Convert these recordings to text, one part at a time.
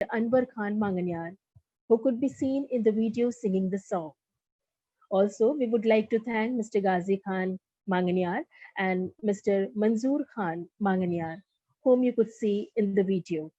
Anwar Khan Mangariyar, who could be seen in the video singing the song. Also, we would like to thank Mr. Ghazi Khan Mangariyar and Mr. Manzoor Khan Mangariyar, whom you could see in the video.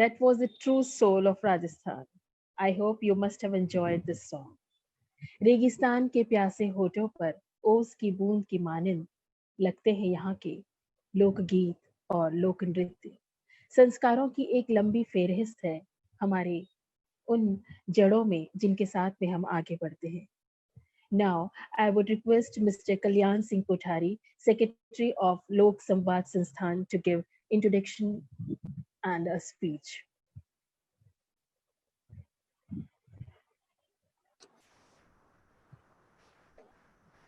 That was the true soul of Rajasthan. I hope you must have enjoyed this song. रेगिस्तान के प्यासे होठों पर ओस की बूंद की मानिंद लगते हैं यहाँ के लोकगीत और लोक नृत्य। संस्कारों की एक लंबी फेहरिस्त है हमारे उन जड़ों में जिनके साथ में हम आगे बढ़ते हैं। Now, I would request Mr. Kalyan Singh Kothari, Secretary of Lok Samvad Sansthan, to give introduction and a speech.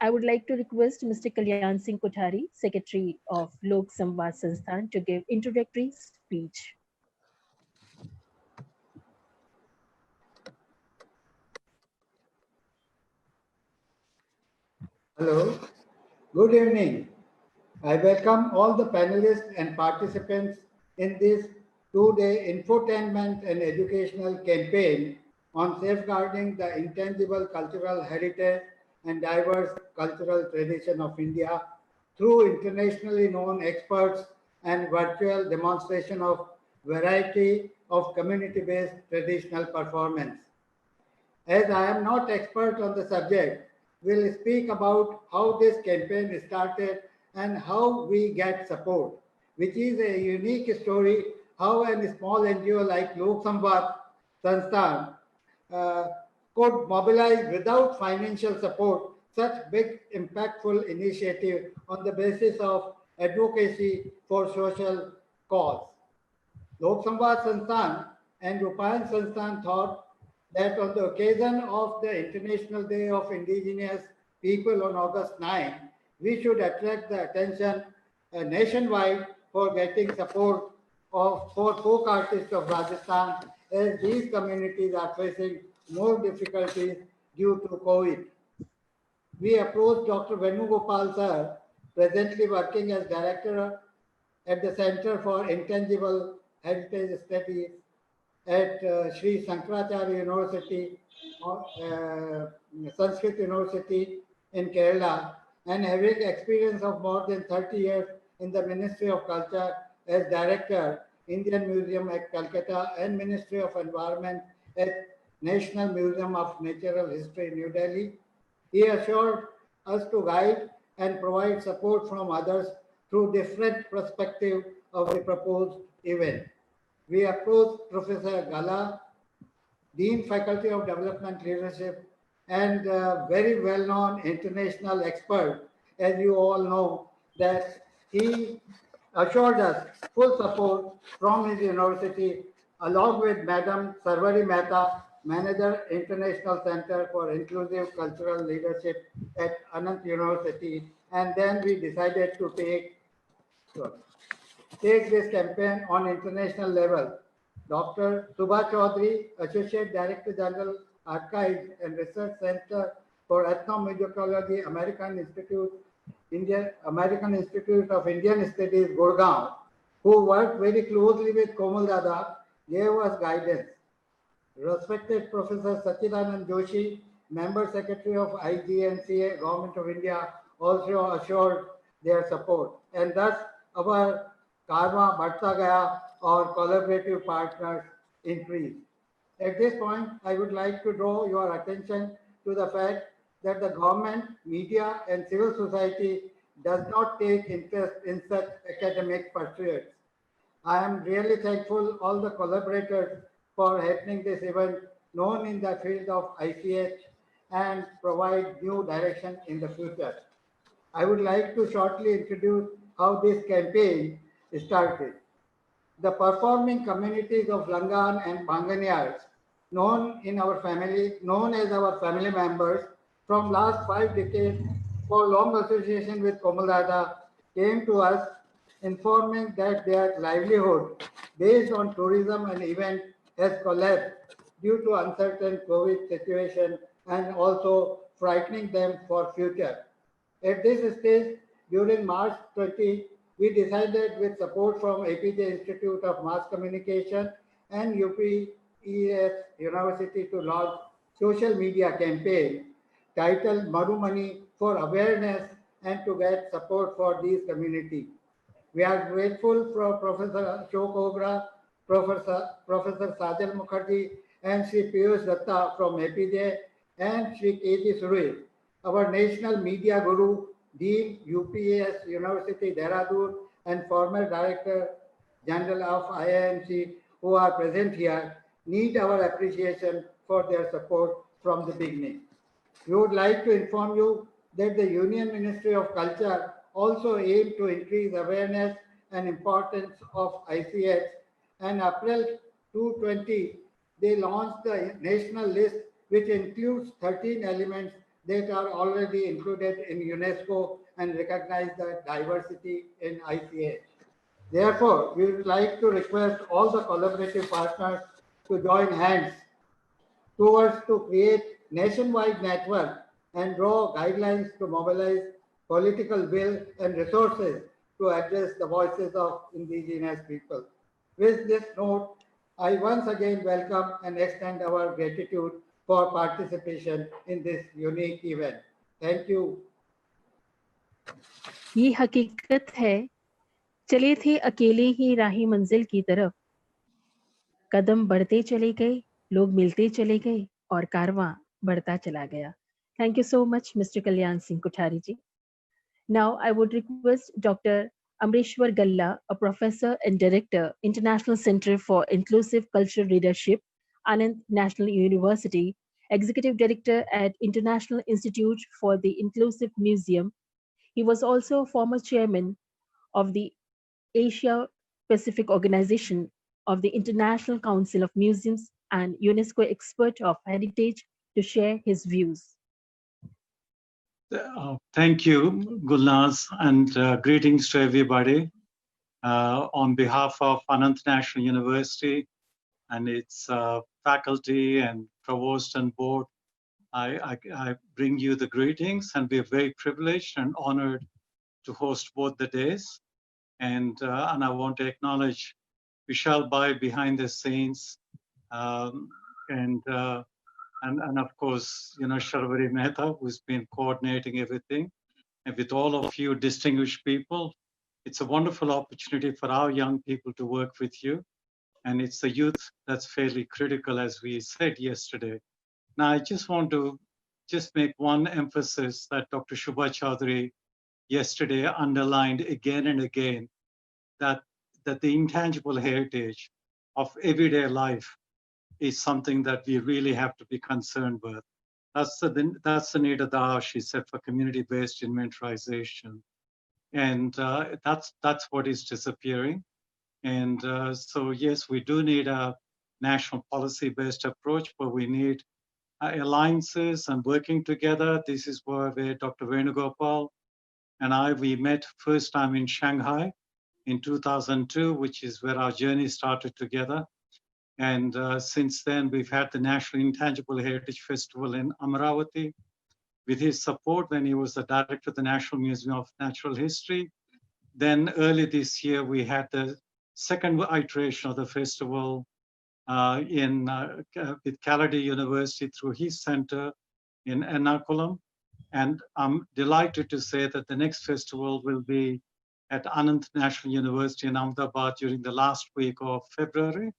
I would like to request Mr. Kalyan Singh Kothari, Secretary of Lok Samvad Sansthan, to give introductory speech. Hello, good evening. I welcome all the panelists and participants in this two-day infotainment and educational campaign on safeguarding the intangible cultural heritage and diverse cultural tradition of India through internationally known experts and virtual demonstration of variety of community-based traditional performance. As I am not expert on the subject, will speak about how this campaign started and how we get support, which is a unique story how a small NGO like Lok Samvad Sansthan uh, could mobilize without financial support such big impactful initiative on the basis of advocacy for social cause. Lok Samvad Sansthan and Rupayan Sansthan thought that on the occasion of the International Day of Indigenous People on August 9, we should attract the attention nationwide for getting support for folk artists of Rajasthan, as these communities are facing more difficulties due to COVID. We approached Dr. Venugopalv sir, presently working as director at the Center for Intangible Heritage Studies at Sree Sankaracharya University, Sanskrit University in Kerala, and having experience of more than 30 years in the Ministry of Culture as Director, Indian Museum at Calcutta, and Ministry of Environment at National Museum of Natural History, New Delhi. He assured us to guide and provide support from others through different perspectives of the proposed event. We approached Professor Gala, Dean Faculty of Development Leadership, and very well-known international expert, as you all know, that he assured us full support from his university, along with Madam Sarvari Mehta, Manager, International Center for Inclusive Cultural Leadership at Anant University, and then we decided to take this campaign on international level. Dr. Subha Chaudhary, Associate Director General, Archives and Research Center for Ethnomusicology, American Institute of Indian Studies, Gurgaon, who worked very closely with Komal Dada, gave us guidance. Respected Professor Sachidanand Joshi, Member Secretary of IGNCA, Government of India, also assured their support. And thus, our karma बढ़ता गया और collaborative partners increased. At this point, I would like to draw your attention to the fact that the government, media, and civil society does not take interest in such academic pursuits. I am really thankful all the collaborators for happening this event known in the field of ICH and provide new direction in the future. I would like to shortly introduce how this campaign started. The performing communities of Langa and Mangariyar, known as our family members from last 5 decades for long association with Komal Dada, came to us informing that their livelihood based on tourism and event has collapsed due to uncertain COVID situation and also frightening them for future. At this stage, during March 20, we decided with support from APJ Institute of Mass Communication and UPES University to launch social media campaign titled Marumani for awareness and to get support for these community. We are grateful for Professor Ashok Obra Professor Sajal Mukherjee and Sri Piyush Datta from APJ and Sri K.G. Suresh, our national media guru, Dean UPES University Dehradun and former Director General of IIMC who are present here, need our appreciation for their support from the beginning. We would like to inform you that the Union Ministry of Culture also aimed to increase awareness and importance of ICH, and April 2020 they launched the national list which includes 13 elements that are already included in UNESCO and recognize the diversity in ICH. Therefore, we would like to request all the collaborative partners to join hands towards to create nationwide network and draw guidelines to mobilize political will and resources to address the voices of indigenous people. With this note, I once again welcome and extend our gratitude for participation in this unique event. Thank you. ये हकीकत है, चले थे अकेले ही राही मंजिल की तरफ, कदम बढ़ते चले गए, लोग मिलते चले गए और कारवां बढ़ता चला गया. Thank you so much, Mr. Kalyan Singh Kothari ji. Now I would request Dr. Amreshwar Galla, a professor and director, International Center for Inclusive Cultural Leadership, Anand National University, executive director at International Institute for the Inclusive Museum. He was also former chairman of the Asia Pacific Organization of the International Council of Museums and UNESCO expert of heritage to share his views. Thank you, Gulnaz, and greetings to everybody. On behalf of Anand National University and its faculty and provost and board, I bring you the greetings, and we're very privileged and honored to host both the days. And I want to acknowledge Vishal Bhai behind the scenes, and of course, you know, Sharvari Mehta, who's been coordinating everything. And with all of you distinguished people, it's a wonderful opportunity for our young people to work with you. And it's the youth that's fairly critical, as we said yesterday. Now, I just want to just make one emphasis that Dr. Shubha Chaudhary yesterday underlined again and again, that the intangible heritage of everyday life is something that we really have to be concerned with. That's the need of the hour, she said, for community-based inventorization. And that's what is disappearing. And so, yes, we do need a national policy-based approach, but we need alliances and working together. This is where Dr. Venugopalv and we met first time in Shanghai in 2002, which is where our journey started together. And since then, we've had the National Intangible Heritage Festival in Amaravati. With his support when he was the director of the National Museum of Natural History. Then early this year, we had the second iteration of the festival with Kalady University through his center in Ernakulam. And I'm delighted to say that the next festival will be at Anand National University in Ahmedabad during the last week of February.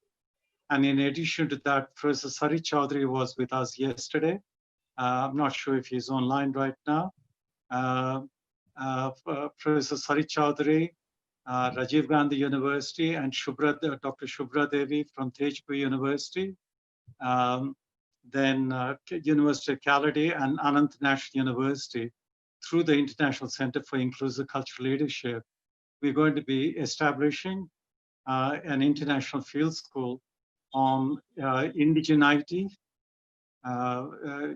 And in addition to that, Professor Sree Chaudhary was with us yesterday. I'm not sure if he's online right now. Professor Sree Chaudhary, Rajiv Gandhi University, and Dr. Shubhra Devi from Tejpur University. Then University of Kalady and Anand National University, through the International Center for Inclusive Cultural Leadership, we're going to be establishing an international field school on indigeneity,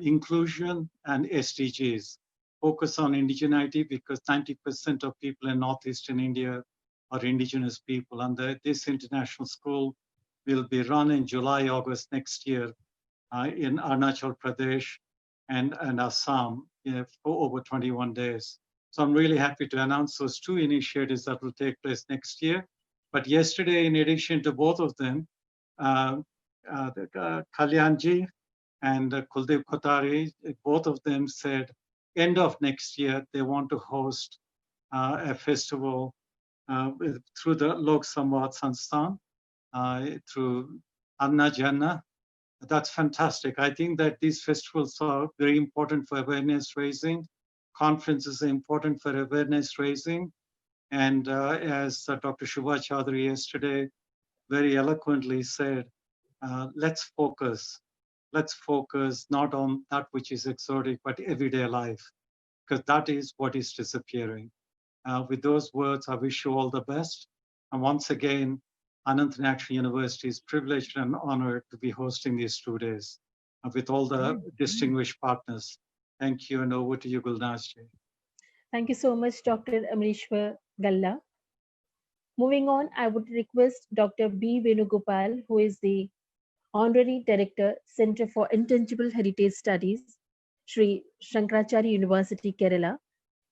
inclusion, and SDGs. Focus on indigeneity because 90% of people in Northeastern India are indigenous people. And this international school will be run in July, August next year in Arunachal Pradesh and Assam for over 21 days. So I'm really happy to announce those two initiatives that will take place next year. But yesterday, in addition to both of them, Kalyanji and Kuldeep Kothari, both of them said end of next year, they want to host a festival through the Lok Samvad Sansthan. through Arna Jharna. That's fantastic. I think that these festivals are very important for awareness raising. Conferences are important for awareness raising. And as Dr. Shubha Chaudhary yesterday very eloquently said, let's focus not on that which is exotic, but everyday life, because that is what is disappearing. With those words, I wish you all the best. And once again, Anant National University is privileged and honored to be hosting these 2 days with all the distinguished partners. Thank you, and over to you, Gulnaz ji. Thank you so much, Dr. Amrishwar Galla. Moving on, I would request Dr. B. Venugopal, who is the Honorary Director, Center for Intangible Heritage Studies, Sree Sankaracharya University, Kerala.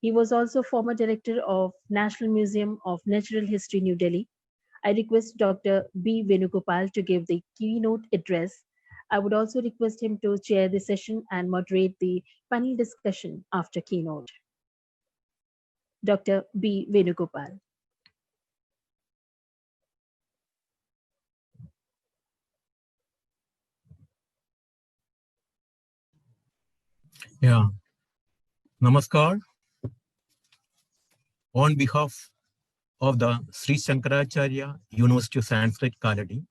He was also former Director of National Museum of Natural History, New Delhi. I request Dr. B. Venugopal to give the keynote address. I would also request him to chair the session and moderate the panel discussion after keynote. Dr. B. Venugopal. Yeah, Namaskar. On behalf of the Sree Sankaracharya University of Sanskrit, Kalady,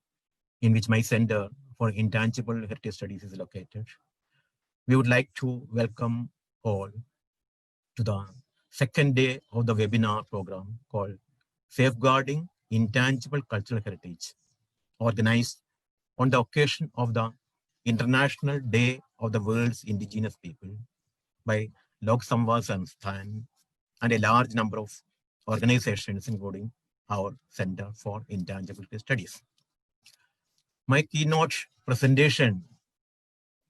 in which my Center for Intangible Heritage Studies is located, we would like to welcome all to the second day of the webinar program called Safeguarding Intangible Cultural Heritage, organized on the occasion of the International Day of the World's Indigenous People by Lok Samvad Sansthan and a large number of organizations, including our Center for Intangible Studies. My keynote presentation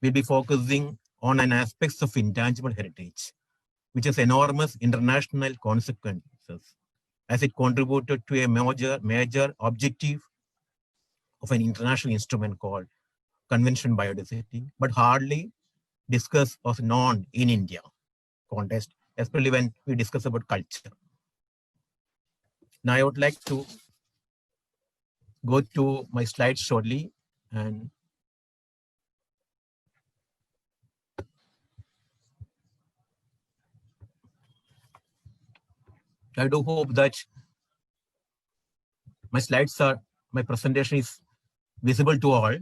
will be focusing on an aspect of intangible heritage, which has enormous international consequences, as it contributed to a major objective of an international instrument called Convention Biodiversity, but hardly discussed or known in India context, especially when we discuss about culture. Now I would like to go to my slides shortly, and I do hope that my presentation is visible to all.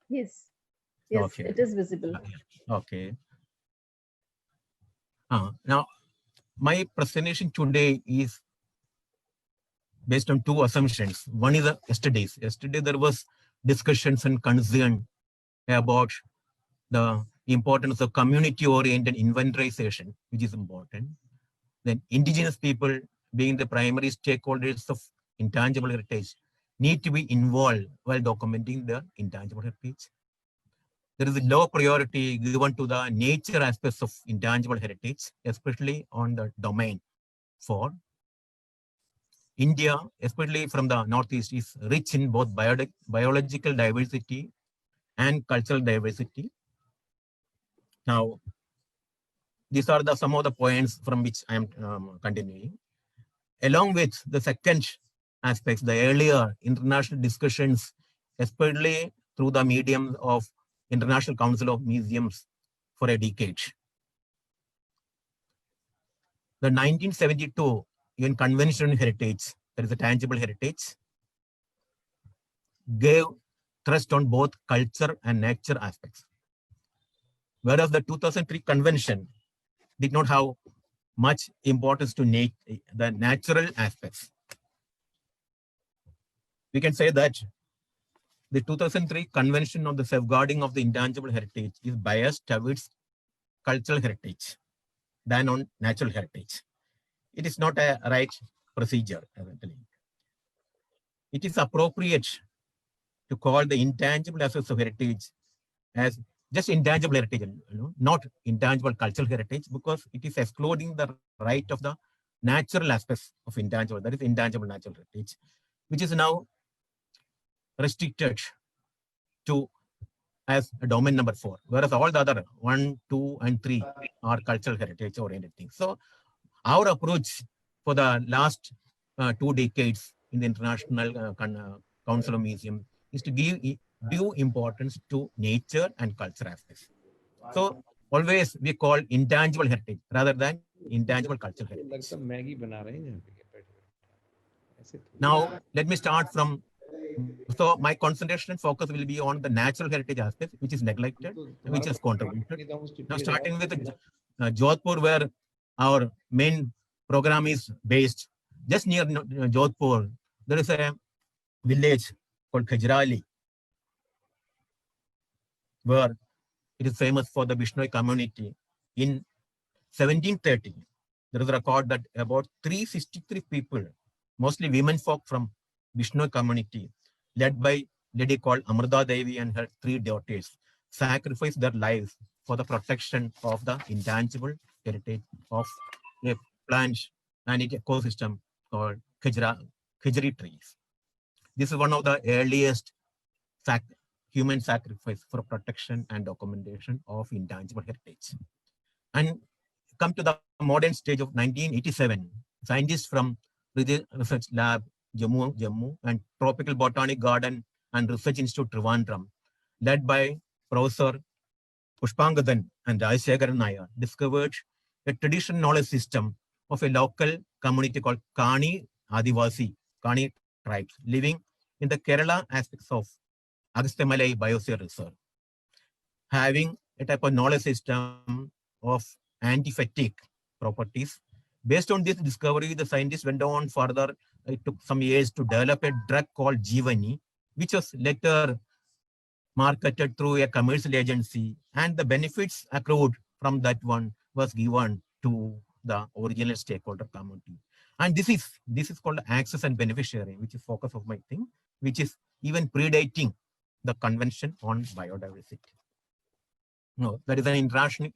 Yes, yes, Okay. it is visible. Okay. Now, my presentation today is based on two assumptions. One is yesterday there was discussions and concern about the importance of community-oriented inventarization, which is important. Then indigenous people, being the primary stakeholders of intangible heritage, need to be involved while documenting the intangible heritage. There is a low priority given to the nature aspects of intangible heritage, especially on the domain for India, especially from the Northeast, is rich in both biological diversity and cultural diversity. Now, these are some of the points from which I am continuing. Along with the second aspects, the earlier international discussions, especially through the medium of International Council of Museums for a decade. The 1972 UN Convention on Heritage, that is a tangible heritage, gave thrust on both culture and nature aspects. Whereas the 2003 convention did not have much importance to the natural aspects. We can say that the 2003 Convention on the Safeguarding of the Intangible Heritage is biased towards cultural heritage than on natural heritage. It is not a right procedure, evidently. It is appropriate to call the intangible aspects of heritage as just intangible heritage, not intangible cultural heritage, because it is excluding the right of the natural aspects of intangible, that is intangible natural heritage, which is now restricted to as a domain number 4, whereas all the other 1, 2, and 3 are cultural heritage oriented things. So our approach for the last 2 decades in the international Council of Museum is to give due importance to nature and culture aspects. So always we call intangible heritage rather than intangible cultural heritage. Now, let me start from, so my concentration and focus will be on the natural heritage aspect, which is neglected, and which has contributed. Now, starting with Jodhpur, where our main program is based, just near Jodhpur, there is a village called Khajrali, where it is famous for the Bishnoi community. In 1730, there is a record that about 363 people, mostly women folk from Bishnoi community, led by a lady called Amrita Devi and her 3 daughters, sacrificed their lives for the protection of the intangible heritage of a plant and its ecosystem called Khajri trees. This is one of the earliest human sacrifice for protection and documentation of intangible heritage. And come to the modern stage of 1987, scientists from Research Lab, Jammu, and Tropical Botanic Garden and Research Institute, Trivandrum, led by Professor Pushpangadan and Rajshekaran Nair, discovered a traditional knowledge system of a local community called Kani Adivasi, Kani tribes, living in the Kerala aspects of Agastyamalai Biosphere Reserve, having a type of knowledge system of anti-fatigue properties. Based on this discovery, the scientists went on further. It took some years to develop a drug called Jeevani, which was later marketed through a commercial agency, and the benefits accrued from that one was given to the original stakeholder community. And this is called access and benefit sharing, which is focus of my thing, which is even predating the Convention on Biodiversity. No, that is an international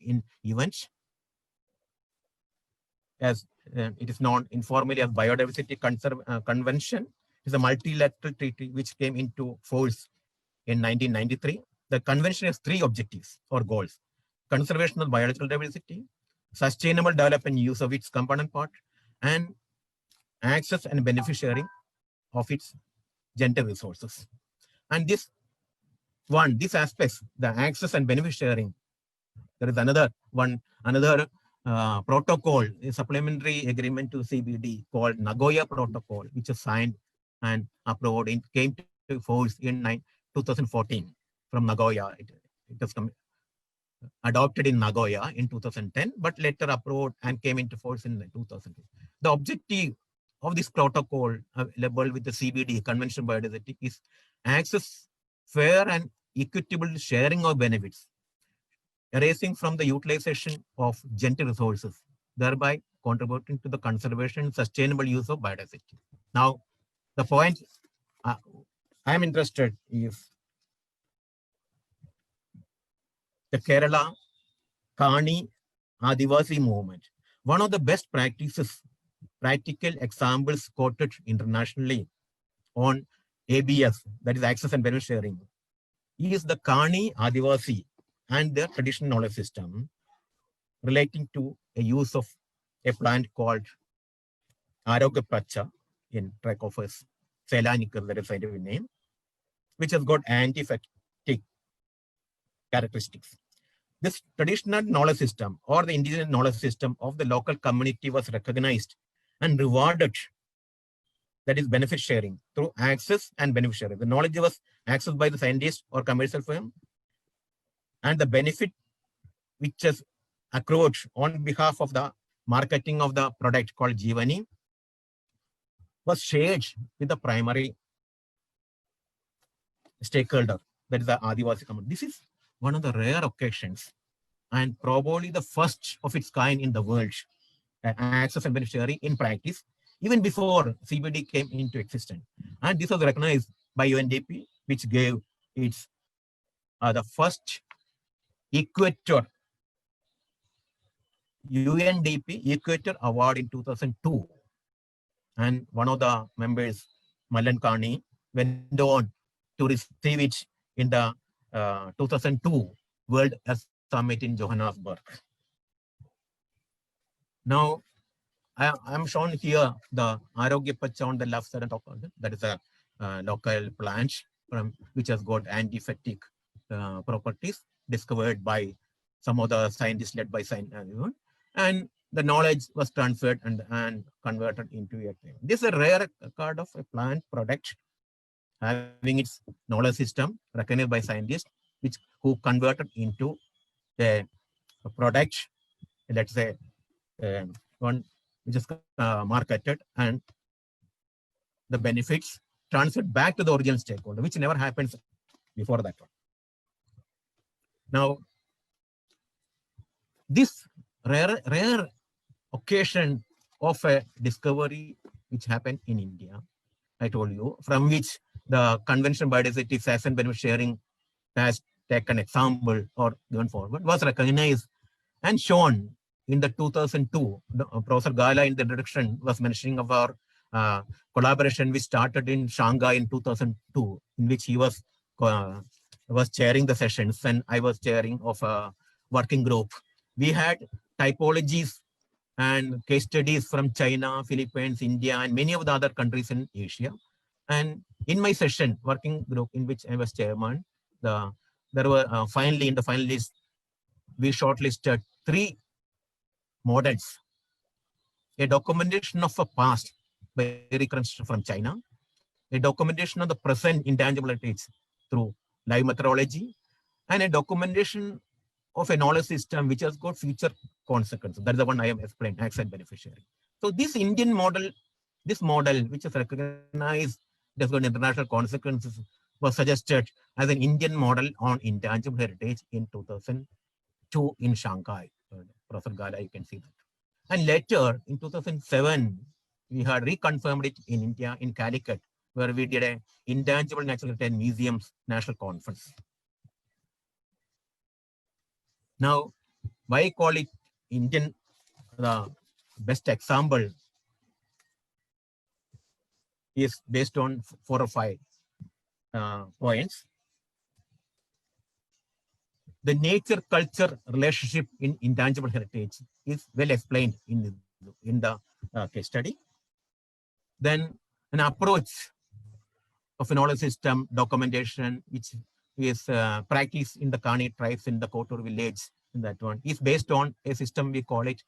event, as it is known informally as Biodiversity Convention. It is a multilateral treaty which came into force in 1993. The convention has 3 objectives or goals: conservation of biological diversity, sustainable development use of its component part, and access and benefit sharing of its gender resources. And these aspects, the access and benefit sharing, there is another protocol, a supplementary agreement to CBD called Nagoya Protocol, which was signed and approved. It came to force in 2014 from Nagoya. It was adopted in Nagoya in 2010, but later approved and came into force in 2000. The objective of this protocol available with the CBD, Convention on Biodiversity, is access, fair and equitable sharing of benefits, arising from the utilization of gender resources, thereby contributing to the conservation and sustainable use of biodiversity. Now, the point I am interested is the Kerala Kani Adivasi movement. One of the best practices, practical examples quoted internationally on ABS, that is access and benefit sharing, is the Kani Adivasi and their traditional knowledge system relating to a use of a plant called Arogapracha in Trichophis ceylanicus, that is scientific name, which has got anti-fatigue characteristics. This traditional knowledge system or the indigenous knowledge system of the local community was recognized and rewarded, that is benefit sharing, through access and benefit sharing. The knowledge was accessed by the scientist or commercial firm, and the benefit which is accrued on behalf of the marketing of the product called Jeevani was shared with the primary stakeholder, that is the Adivasi community. This is one of the rare occasions and probably the first of its kind in the world, access and benefit sharing in practice, even before CBD came into existence. And this was recognized by UNDP, which gave its the first Equator UNDP Equator Award in 2002. And one of the members, Malan Kani, went on to receive it in the 2002 World Summit in Johannesburg. Now, I'm shown here the Arogya Pacha on the left side and top of it. That is a local plants which has got antiseptic properties discovered by some of the scientists led by scientists, and the knowledge was transferred and converted into a thing. This is a rare card of a plant product having its knowledge system recognized by scientists, who converted into a product, let's say one which is marketed, and the benefits transferred back to the original stakeholder, which never happens before that one. Now, this rare occasion of a discovery which happened in India, I told you, from which the Convention Biodiversity Science and Benefit Sharing has taken example or given forward, was recognized and shown in the 2002. Professor Gala in the introduction was mentioning of our collaboration which started in Shanghai in 2002, in which he was chairing the sessions and I was chairing of a working group. We had typologies and case studies from China, Philippines, India, and many of the other countries in Asia. And in my session, working group in which I was chairman, there were finally in the finalists, we shortlisted 3 models: a documentation of a past by reconstruction from China, a documentation of the present intangible heritage through live methodology, and a documentation of a knowledge system which has got future consequences. That's the one I have explained, accent beneficiary. So this Indian model, this model which is recognized, has got international consequences, was suggested as an Indian model on intangible heritage in 2002 in Shanghai. Professor Gala, you can see that. And later in 2007, we had reconfirmed it in India, in Calicut, where we did an Intangible Natural Heritage Museums National Conference. Now, why I call it Indian? The best example is based on 4 or 5 points. The nature-culture relationship in intangible heritage is well explained in the case study. Then an approach of a knowledge system documentation, which is practiced in the Kani tribes in the Kotur village, in that one, is based on a system we call it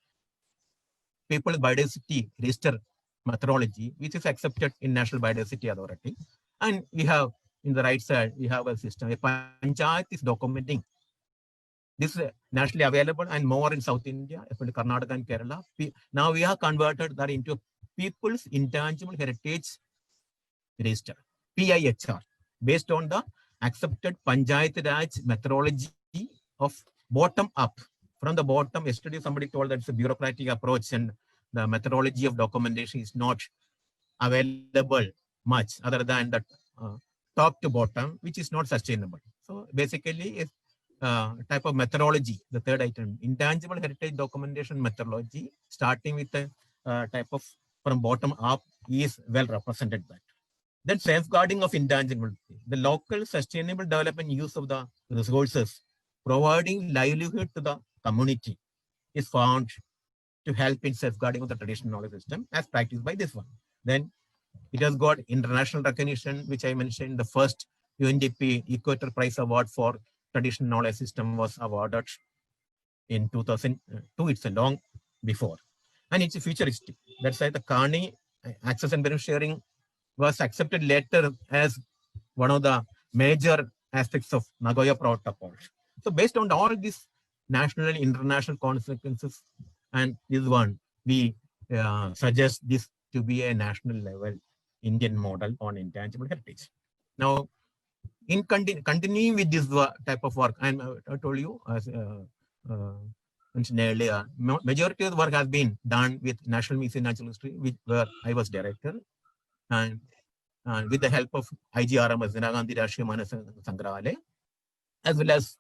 People's Biodiversity Register methodology, which is accepted in National Biodiversity Authority. And we have, in the right side, we have a system. A panchayat is documenting. This is nationally available and more in South India, especially Karnataka and Kerala. Now we have converted that into People's Intangible Heritage Register, PIHR, based on the accepted Panchayat Raj methodology of bottom up. From the bottom, yesterday somebody told that it's a bureaucratic approach and the methodology of documentation is not available much other than that top to bottom, which is not sustainable. So basically, it's type of methodology, the third item, intangible heritage documentation methodology, starting with a type of from bottom up is well represented that. Then safeguarding of intangible, the local sustainable development use of the resources, providing livelihood to the community is found to help in safeguarding of the traditional knowledge system as practiced by this one. Then it has got international recognition, which I mentioned, the first UNDP Equator Prize Award for traditional knowledge system was awarded in 2002. It's a long before. And it's a futuristic. That's why the Kani access and benefit sharing was accepted later as one of the major aspects of Nagoya Protocol. So based on all these national and international consequences, and this one, we suggest this to be a national level Indian model on intangible heritage. Now, in continuing with this type of work, and I told you, as mentioned earlier, majority of the work has been done with National Museum of Natural History, where I was director, and with the help of IGRM, Indira Gandhi Rashtriya Manasa Sangrahalaya, as well as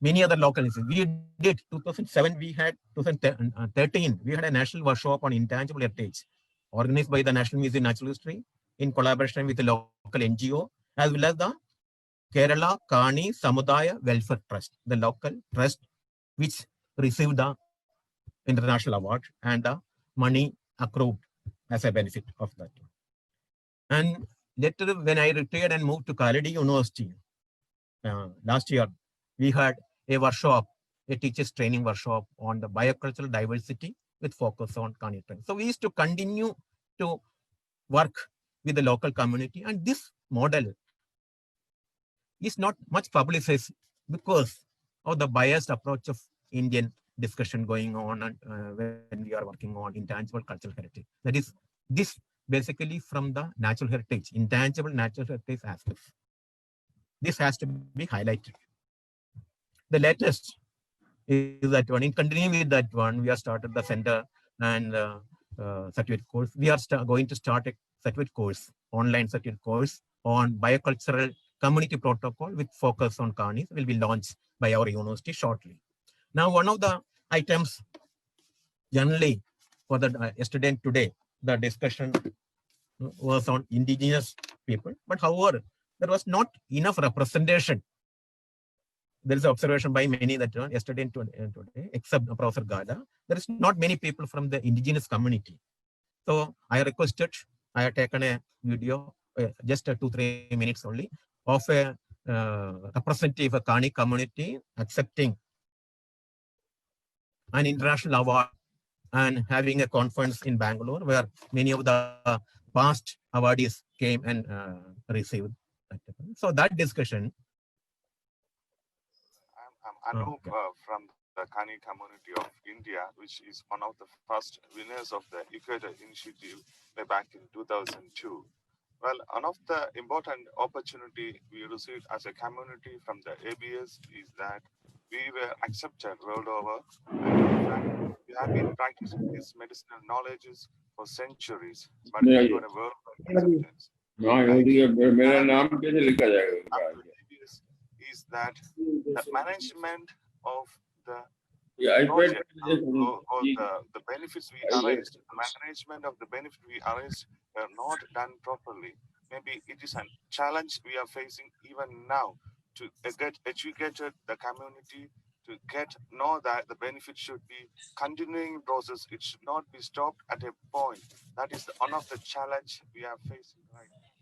many other local institutions. We did 2007, we had 2013, we had a national workshop on intangible heritage, organized by the National Museum of Natural History in collaboration with the local NGO, as well as the Kerala Kani Samudaya Welfare Trust, the local trust which received the international award and the money accrued as a benefit of that. And later, when I retired and moved to Kalady University last year, we had a workshop, a teacher's training workshop on the biocultural diversity with focus on Kani training. So we used to continue to work with the local community, and this model is not much publicized because of the biased approach of Indian discussion going on and, when we are working on intangible cultural heritage. That is, this basically from the natural heritage, intangible natural heritage aspects. This has to be highlighted. The latest is that one. In continuing with that one, we have started the center and certificate course. We are going to start a certificate course, online certificate course on biocultural community protocol with focus on Kanis will be launched by our university shortly. Now, one of the items generally for the yesterday and today, the discussion was on indigenous people, but however, there was not enough representation. There is observation by many that yesterday and today, except Professor Gada, there is not many people from the indigenous community. So I requested, I have taken a video, just 2-3 minutes only, of a representative of Kani community accepting an international award and having a conference in Bangalore where many of the past awardees came and received. So that discussion. I'm Anup from the Kani community of India, which is one of the first winners of the Equator Initiative way back in 2002. Well, one of the important opportunity we received as a community from the ABS is that we were accepted world over. And in fact, we have been practicing these medicinal knowledges for centuries, but we got a worldwide acceptance. Is that the management of the project or the benefits we arranged, the management of the benefit we arranged were not done properly. Maybe it is a challenge we are facing even now to get educated the community, to know that the benefit should be continuing process. It should not be stopped at a point. That is one of the challenge we are facing right now.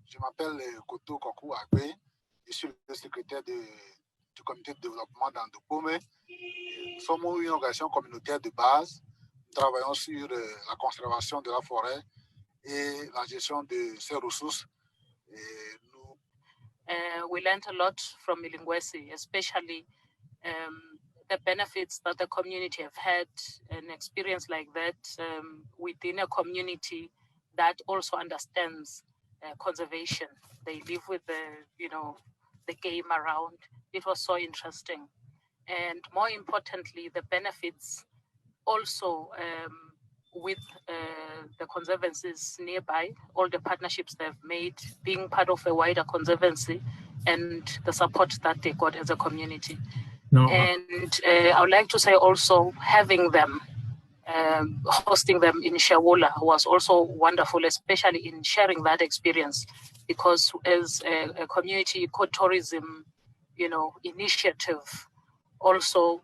Je m'appelle Koto Kokou Agbe. Je suis le secrétaire du comité de développement d'Andopome. Nous sommes une organisation communautaire de base. Nous travaillons sur la conservation de la forêt et la gestion de ses ressources. We learned a lot from Milingwesi, especially the benefits that the community have had, an experience like that within a community that also understands conservation. They live with the game around. It was so interesting. And more importantly, the benefits also with the conservancies nearby, all the partnerships they've made, being part of a wider conservancy, and the support that they got as a community. No. And I would like to say also having them, hosting them in Shawula was also wonderful, especially in sharing that experience, because as a community ecotourism, initiative, also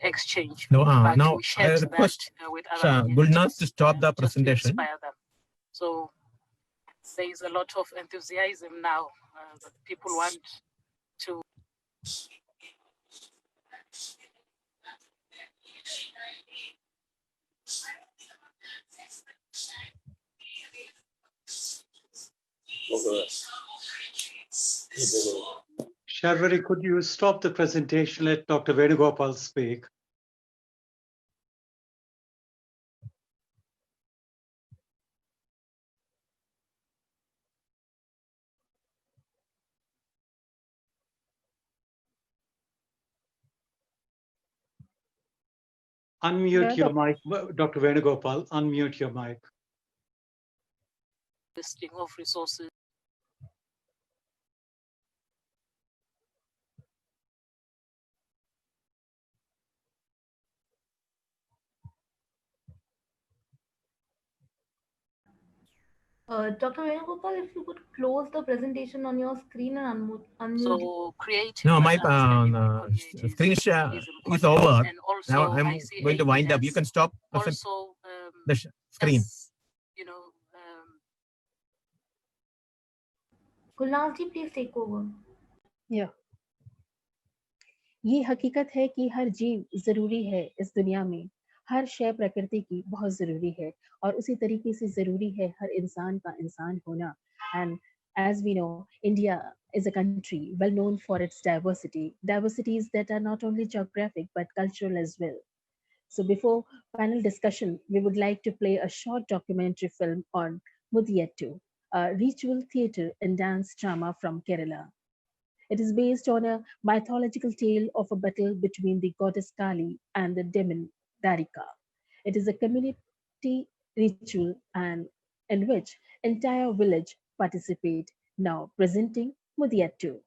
exchange. No, now I request Gulnaz to stop the presentation. So there is a lot of enthusiasm now that people want to. Sharvari, could you stop the presentation? Let Dr. Venugopal speak. Unmute your mic, Dr. Venugopal, unmute your mic. Listing of resources. Dr. Venugopal, if you could close the presentation on your screen and unmute. So creating No, my screen share is over. And also, now I'm going to wind up. You can stop also the screen. You know, Gulnazji, please take over. Yeah. ये हकीकत है कि हर जीव जरूरी है इस दुनिया में, हर शय प्रकृति की बहुत जरूरी है, और उसी तरीके से जरूरी है हर इंसान का इंसान होना. And as we know, India is a country well known for its diversities that are not only geographic but cultural as well. So before panel discussion, we would like to play a short documentary film on Mudiyettu, a ritual theatre and dance drama from Kerala. It is based on a mythological tale of a battle between the goddess Kali and the demon Darika. It is a community ritual and in which entire village participate. Now presenting Mudiyattu.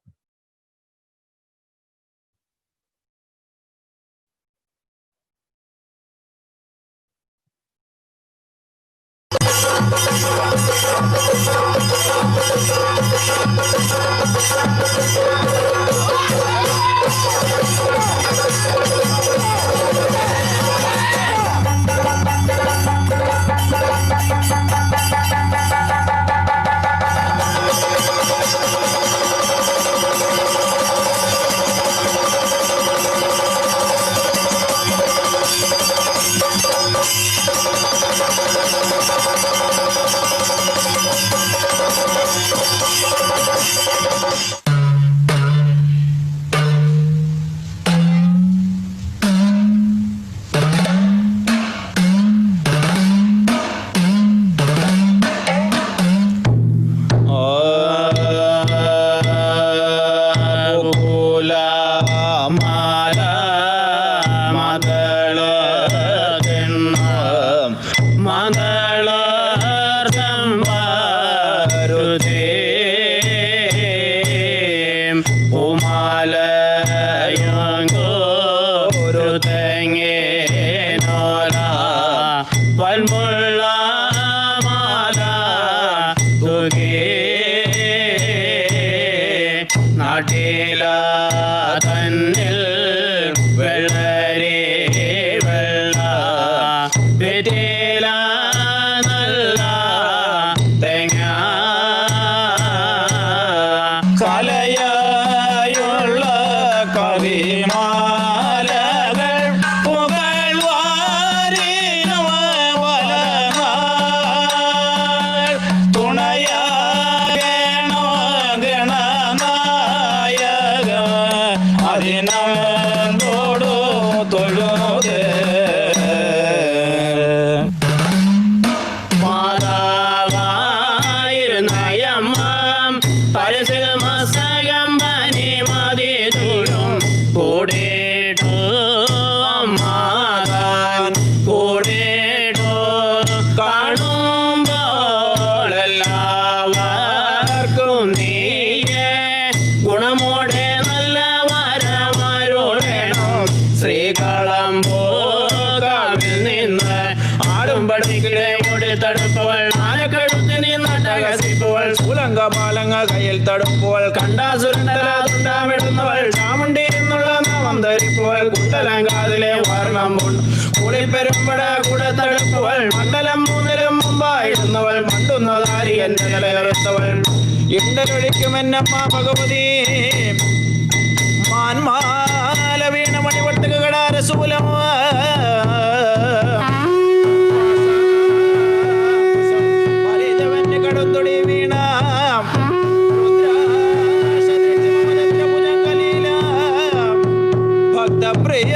ഇണ്ടൊഴിക്കുമെന്നമ്മ Bhagavathi മാൻമാല വീണ മണിവട്ടുക കടാരസൂലമ കടന്തൊടി വീണ ഭക്തപ്രിയ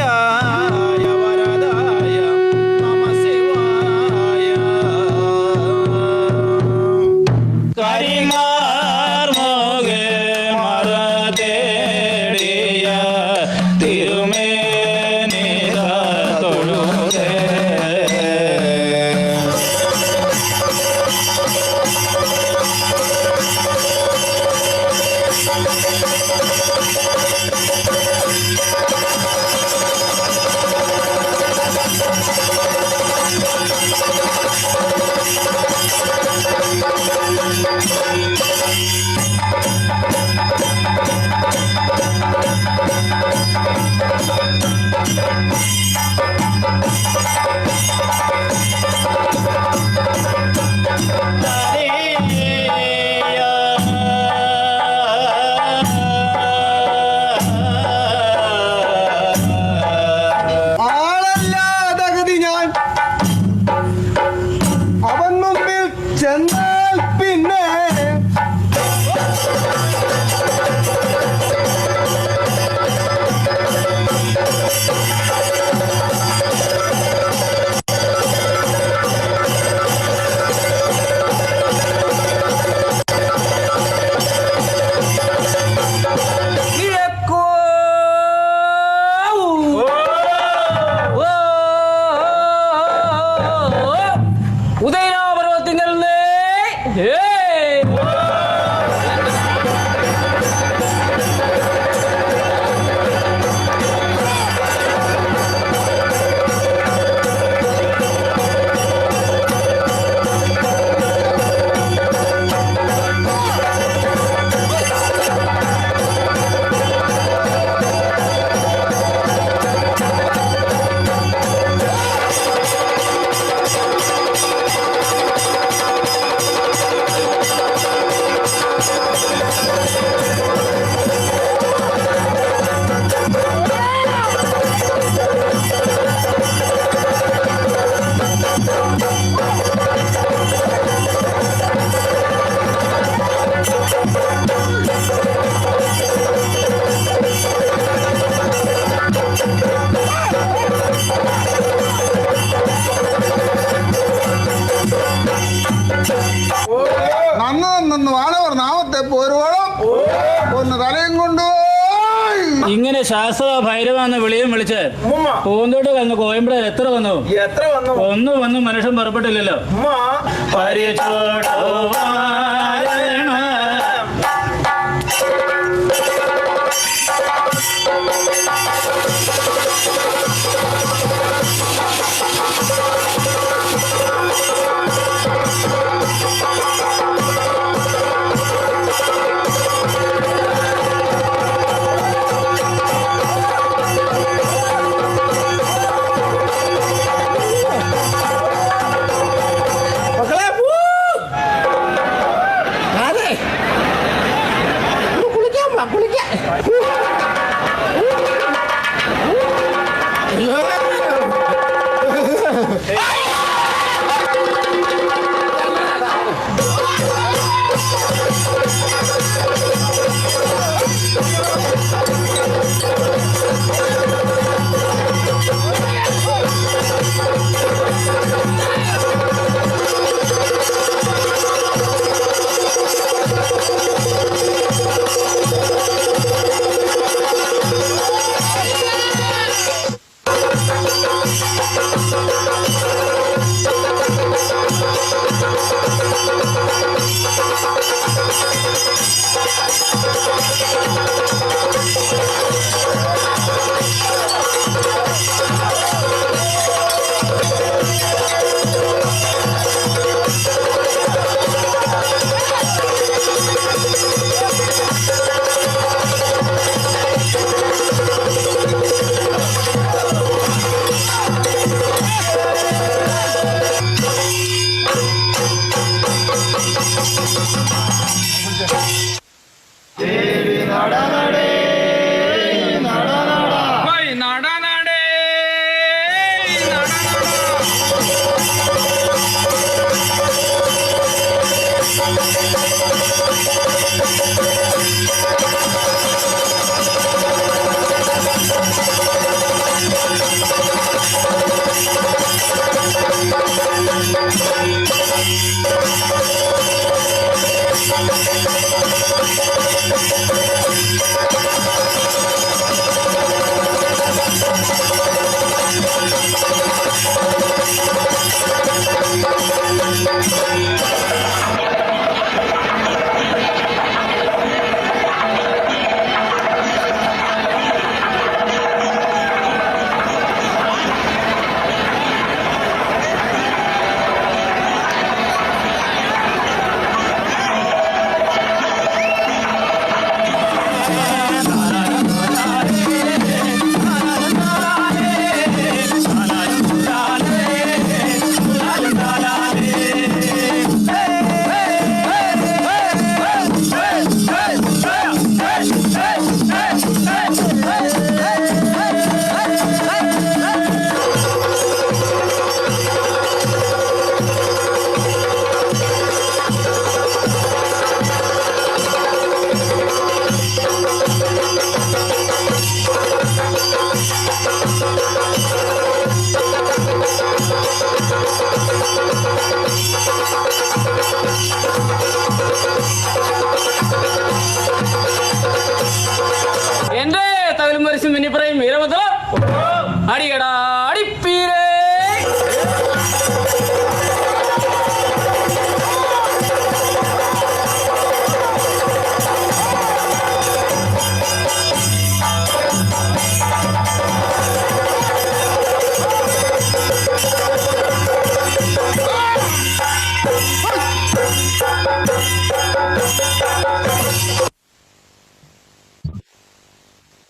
ഇങ്ങനെ ശാസ്ത്ര ഭൈരവ എന്ന വിളിയും വിളിച്ച് പൂന്തോട്ട് വന്നു കോയമ്പട എത്ര വന്നു ഒന്നും വന്നു മനുഷ്യൻ പുറപ്പെട്ടില്ലല്ലോ.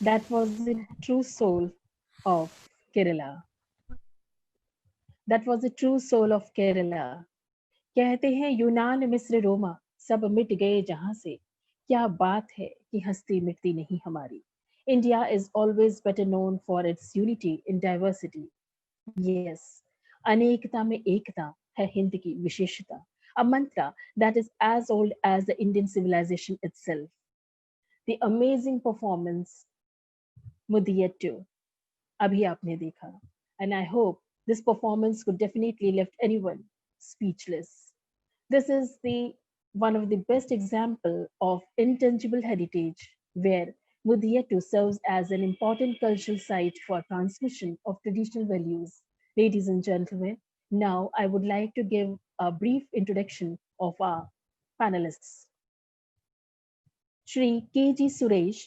That was the true soul of Kerala. That was the true soul of Kerala. कहते हैं यूनान मिस्र रोमा सब मिट गए जहां से, क्या बात है कि हस्ती मिटती नहीं हमारी. India is always better known for its unity in diversity. Yes, अनेकता में एकता है हिंद की विशेषता. A mantra that is as old as the Indian civilization itself. The amazing performance Mudiyattu abhi aapne dekha, and I hope this performance could definitely left anyone speechless. This is the one of the best example of intangible heritage where Mudhia too serves as an important cultural site for transmission of traditional values. Ladies and gentlemen, now I would like to give a brief introduction of our panelists. Sree K.G. Suresh,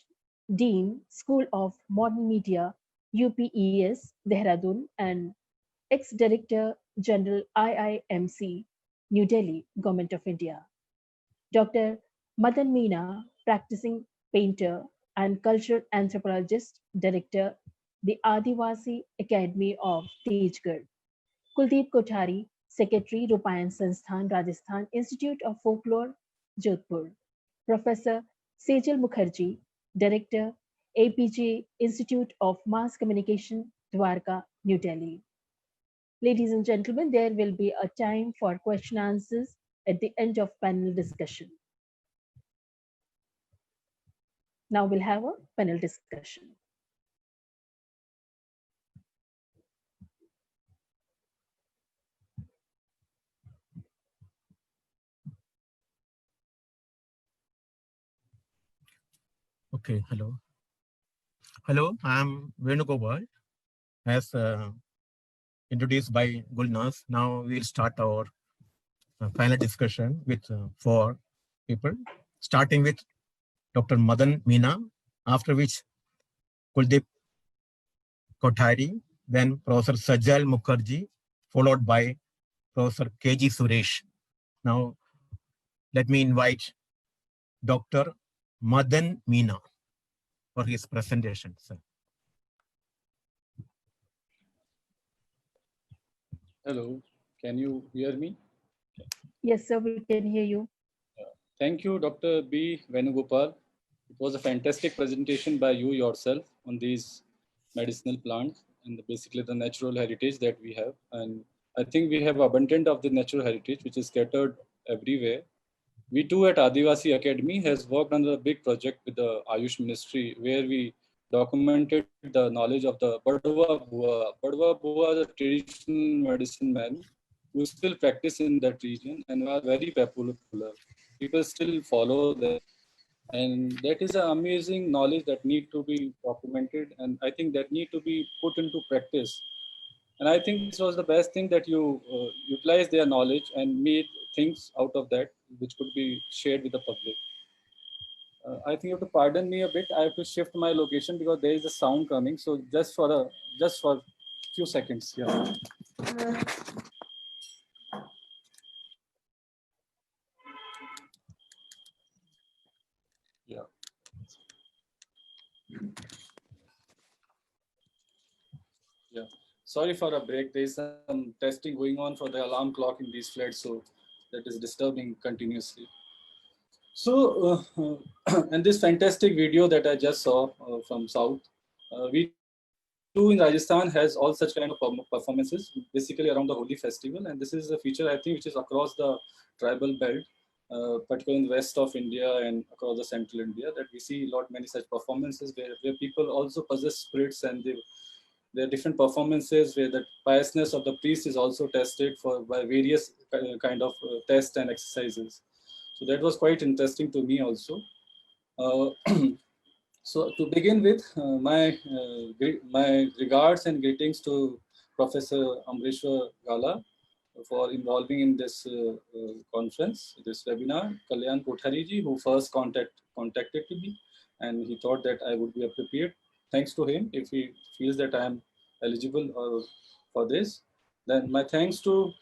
Dean, School of Modern Media, UPES, Dehradun, and ex-Director General IIMC, New Delhi, Government of India. Dr. Madan Meena, practicing painter and cultural anthropologist, director, the Adivasi Academy of Tejgarh. Kuldeep Kothari, Secretary, Rupayan Sansthan, Rajasthan Institute of Folklore, Jodhpur. Professor Sejal Mukherjee, Director, APJ Institute of Mass Communication, Dwarka, New Delhi. Ladies and gentlemen, there will be a time for question answers at the end of panel discussion. Now we'll have a panel discussion. Okay, hello. Hello, I'm Venugopalv. As introduced by Gulnaz, now we'll start our final discussion with 4 people, starting with Dr. Madan Meena, after which Kuldeep Kothari, then Professor Sajal Mukherjee, followed by Professor K.G. Suresh. Now, let me invite Dr. Madan Meena for his presentation, sir. Hello, can you hear me? Yes, sir, we can hear you. Thank you, Dr. B. Venugopal. It was a fantastic presentation by you yourself on these medicinal plants and basically the natural heritage that we have. And I think we have abundant of the natural heritage, which is scattered everywhere. We too at Adivasi Academy has worked on a big project with the Ayush Ministry, where we documented the knowledge of the Badwa Bua. Badwa Bua is a traditional medicine man who still practice in that region and are very popular. People still follow them. And that is an amazing knowledge that need to be documented. And I think that need to be put into practice. And I think this was the best thing that you utilized their knowledge and made things out of that, which could be shared with the public. I think you have to pardon me a bit. I have to shift my location because there is a sound coming. So just for a few seconds. Yeah. Yeah. Yeah. Sorry for a break. There is some testing going on for the alarm clock in these flats, so that is disturbing continuously. So, and this fantastic video that I just saw from South, we too in Rajasthan has all such kind of performances, basically around the Holi festival. And this is a feature, I think, which is across the tribal belt, particularly in the west of India and across the central India, that we see many such performances where people also possess spirits, and there are different performances where the piousness of the priest is also tested by various kind of tests and exercises. So that was quite interesting to me also. So to begin with, my regards and greetings to Professor Amreshwar Gala for involving in this conference, this webinar. Kalyan Kothari ji, who first contacted me, and he thought that I would be appropriate. Thanks to him, if he feels that I am eligible for this. Then my thanks to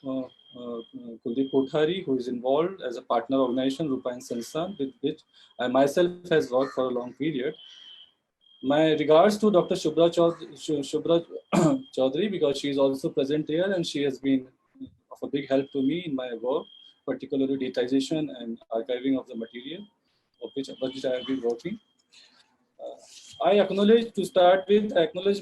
Kuldeep Kothari, who is involved as a partner organization, Rupayan Sansthan, with which I myself has worked for a long period. My regards to Dr. Shubhra Chaudhary, because she is also present here and she has been of a big help to me in my work, particularly digitization and archiving of the material of which I have been working. I acknowledge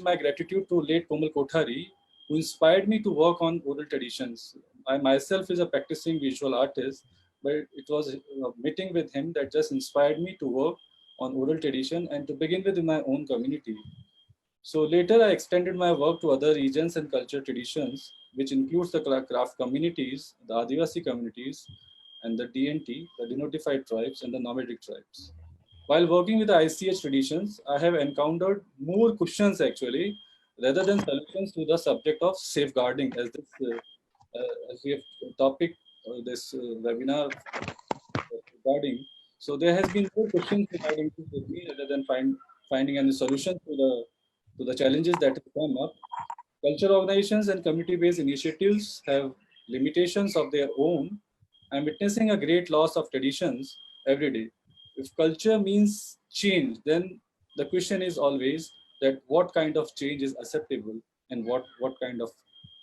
my gratitude to late Komal Kothari, who inspired me to work on oral traditions. I myself is a practicing visual artist, but it was a meeting with him that just inspired me to work on oral tradition and to begin with in my own community. So later I extended my work to other regions and cultural traditions, which includes the craft communities, the Adivasi communities, and the DNT, the denotified tribes, and the nomadic tribes. While working with the ICH traditions, I have encountered more questions actually, rather than solutions to the subject of safeguarding as this as we have topic this webinar regarding. So there has been more questions regarding this with me rather than finding any solution to the challenges that have come up. Cultural organizations and community-based initiatives have limitations of their own. I'm witnessing a great loss of traditions every day. If culture means change, then the question is always that what kind of change is acceptable and what kind of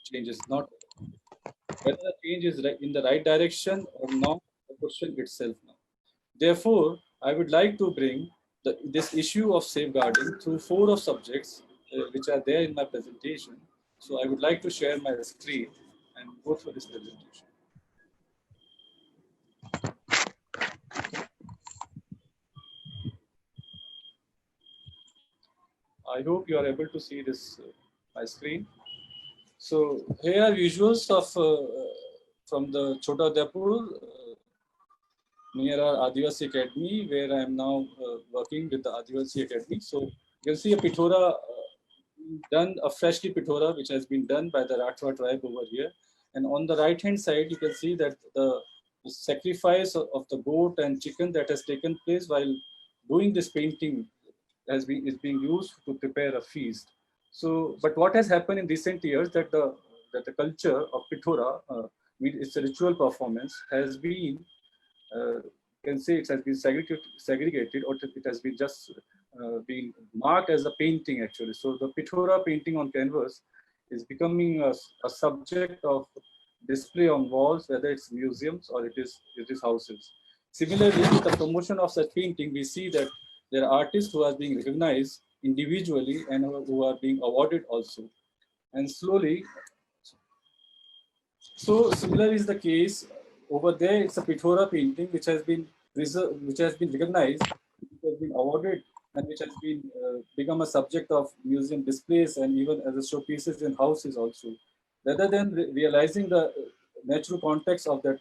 change is not. Whether the change is in the right direction or not, the question itself now. Therefore, I would like to bring this issue of safeguarding through 4 of subjects which are there in my presentation. So I would like to share my screen and go through this presentation. I hope you are able to see this my screen. So here are visuals of from the Chota Jodhpur near our Adivasi Academy, where I am now working with the Adivasi Academy. So you can see a Pitora done, a freshly Pitora, which has been done by the Rathwa tribe over here. And on the right hand side, you can see that the sacrifice of the goat and chicken that has taken place while doing this painting is being used to prepare a feast. So, but what has happened in recent years that the culture of Pitora, it's a ritual performance, has been can say it has been segregated, or it has been just been marked as a painting actually. So the Pitora painting on canvas is becoming a subject of display on walls, whether it's museums or it is houses. Similarly, with the promotion of such painting, we see that there are artists who are being recognized individually and who are being awarded also. And slowly, so similar is the case over there. It's a Pitora painting which has been recognized, which has been awarded, and which has been become a subject of museum displays and even as a showpieces in houses also. Rather than realizing the natural context of that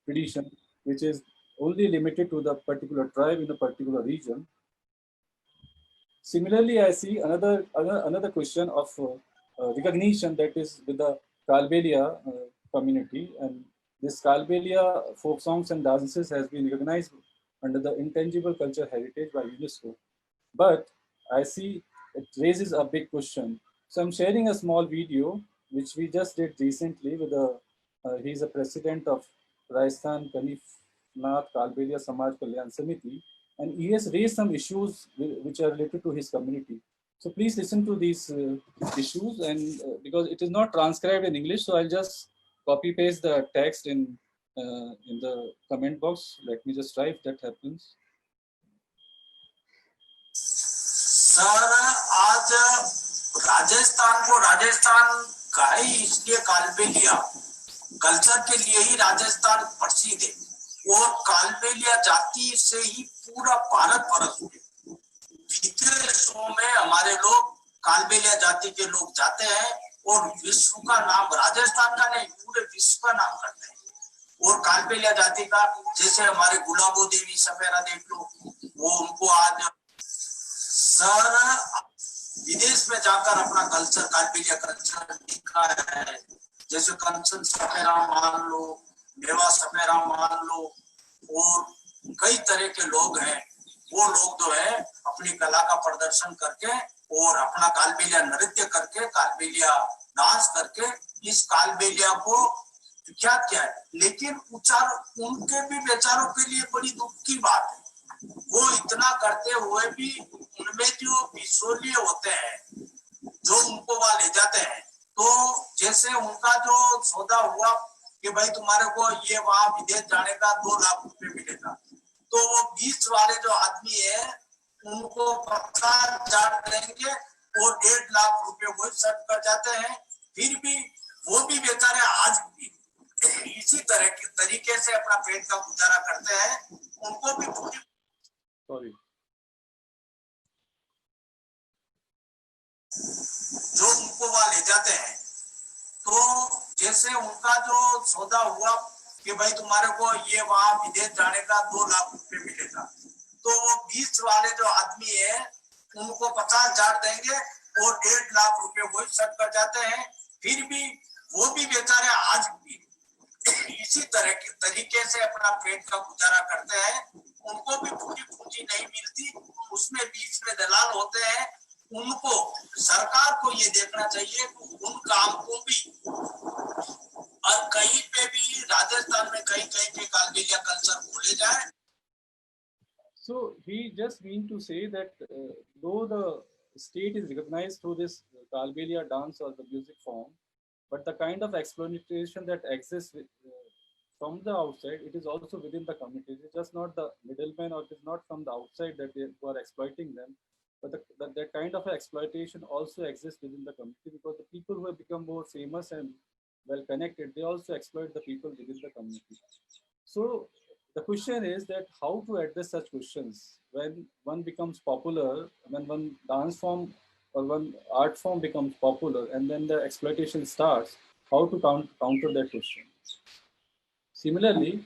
tradition, which is only limited to the particular tribe in a particular region. Similarly, I see another question of recognition, that is with the Kalbelia community, and this Kalbelia folk songs and dances has been recognized under the Intangible Cultural Heritage by UNESCO. But I see it raises a big question. So I'm sharing a small video which we just did recently with he's a president of Rajasthan Kanifnath Kalbelia Samaj Kalyan Samiti, and he has raised some issues which are related to his community. So please listen to these issues, and because it is not transcribed in English, so I'll just copy paste the text in the comment box. Let me just try if that happens. Sir, आज राजस्थान को राजस्थान का ही इसलिए Kalbelia culture के लिए ही राजस्थान प्रसिद्ध है, और कालबेलिया जाति से ही पूरा भारत परत हुए। विदेशों में हमारे लोग कालबेलिया जाति के लोग जाते हैं और विश्व का नाम, राजस्थान का नहीं पूरे विश्व का नाम करते हैं। और कालबेलिया जाति का, जैसे हमारे गुलाबो देवी सफेरा देख लो, वो उनको आज सर विदेश में जाकर अपना कल्चर, कालबेलिया कल्चर दिखा है। जैसे कंचन सफेरा मान लो, मेवा सफेरा मान लो, और कई तरह के लोग हैं। वो लोग जो है अपनी कला का प्रदर्शन करके और अपना कालबेलिया नृत्य करके, कालबेलिया डांस करके इस कालबेलिया को क्या क्या है। लेकिन उनके भी बेचारों के लिए बड़ी दुख की बात है, वो इतना करते हुए भी उनमें जो बिचौलिए होते हैं जो उनको वहां ले जाते हैं, तो जैसे उनका जो सौदा हुआ कि भाई तुम्हारे को ये वहां विदेश जाने का 2 लाख रुपए मिलेगा, तो वो बीच वाले जो आदमी है उनको 50,000 देंगे और 1.5 लाख रुपए वो सेट कर जाते हैं। फिर भी वो भी बेचारे आज भी इसी तरह के तरीके से अपना पेट का गुजारा करते हैं। उनको भी जो उनको वहां ले जाते हैं, तो जैसे उनका जो सौदा हुआ कि भाई तुम्हारे को ये वहां विदेश जाने का 2 लाख रुपए मिलेगा, तो वो बीच वाले जो आदमी है उनको 50,000 देंगे और 1.5 लाख रुपए वही सेट कर जाते हैं। फिर भी वो भी बेचारे आज भी इसी तरह के तरीके से अपना पेट का गुजारा करते हैं। उनको भी पूरी पूंजी नहीं मिलती, उसमें बीच में दलाल होते हैं। उनको सरकार को ये देखना चाहिए कि उन काम को भी, और कहीं पे भी राजस्थान में कहीं कहीं पे कालबेलिया कल्चर खोले जाए। So he just mean to say that though the state is recognized through this Kalbelia dance or the music form, but the kind of exploitation that exists from the outside, it is also within the community. It is just not the middlemen, or it is not from the outside that they who are exploiting them, but that kind of exploitation also exists within the community, because the people who have become more famous and well connected, they also exploit the people within the community. So the question is that how to address such questions when one becomes popular, when one dance form or one art form becomes popular, and then the exploitation starts, how to counter that question. Similarly,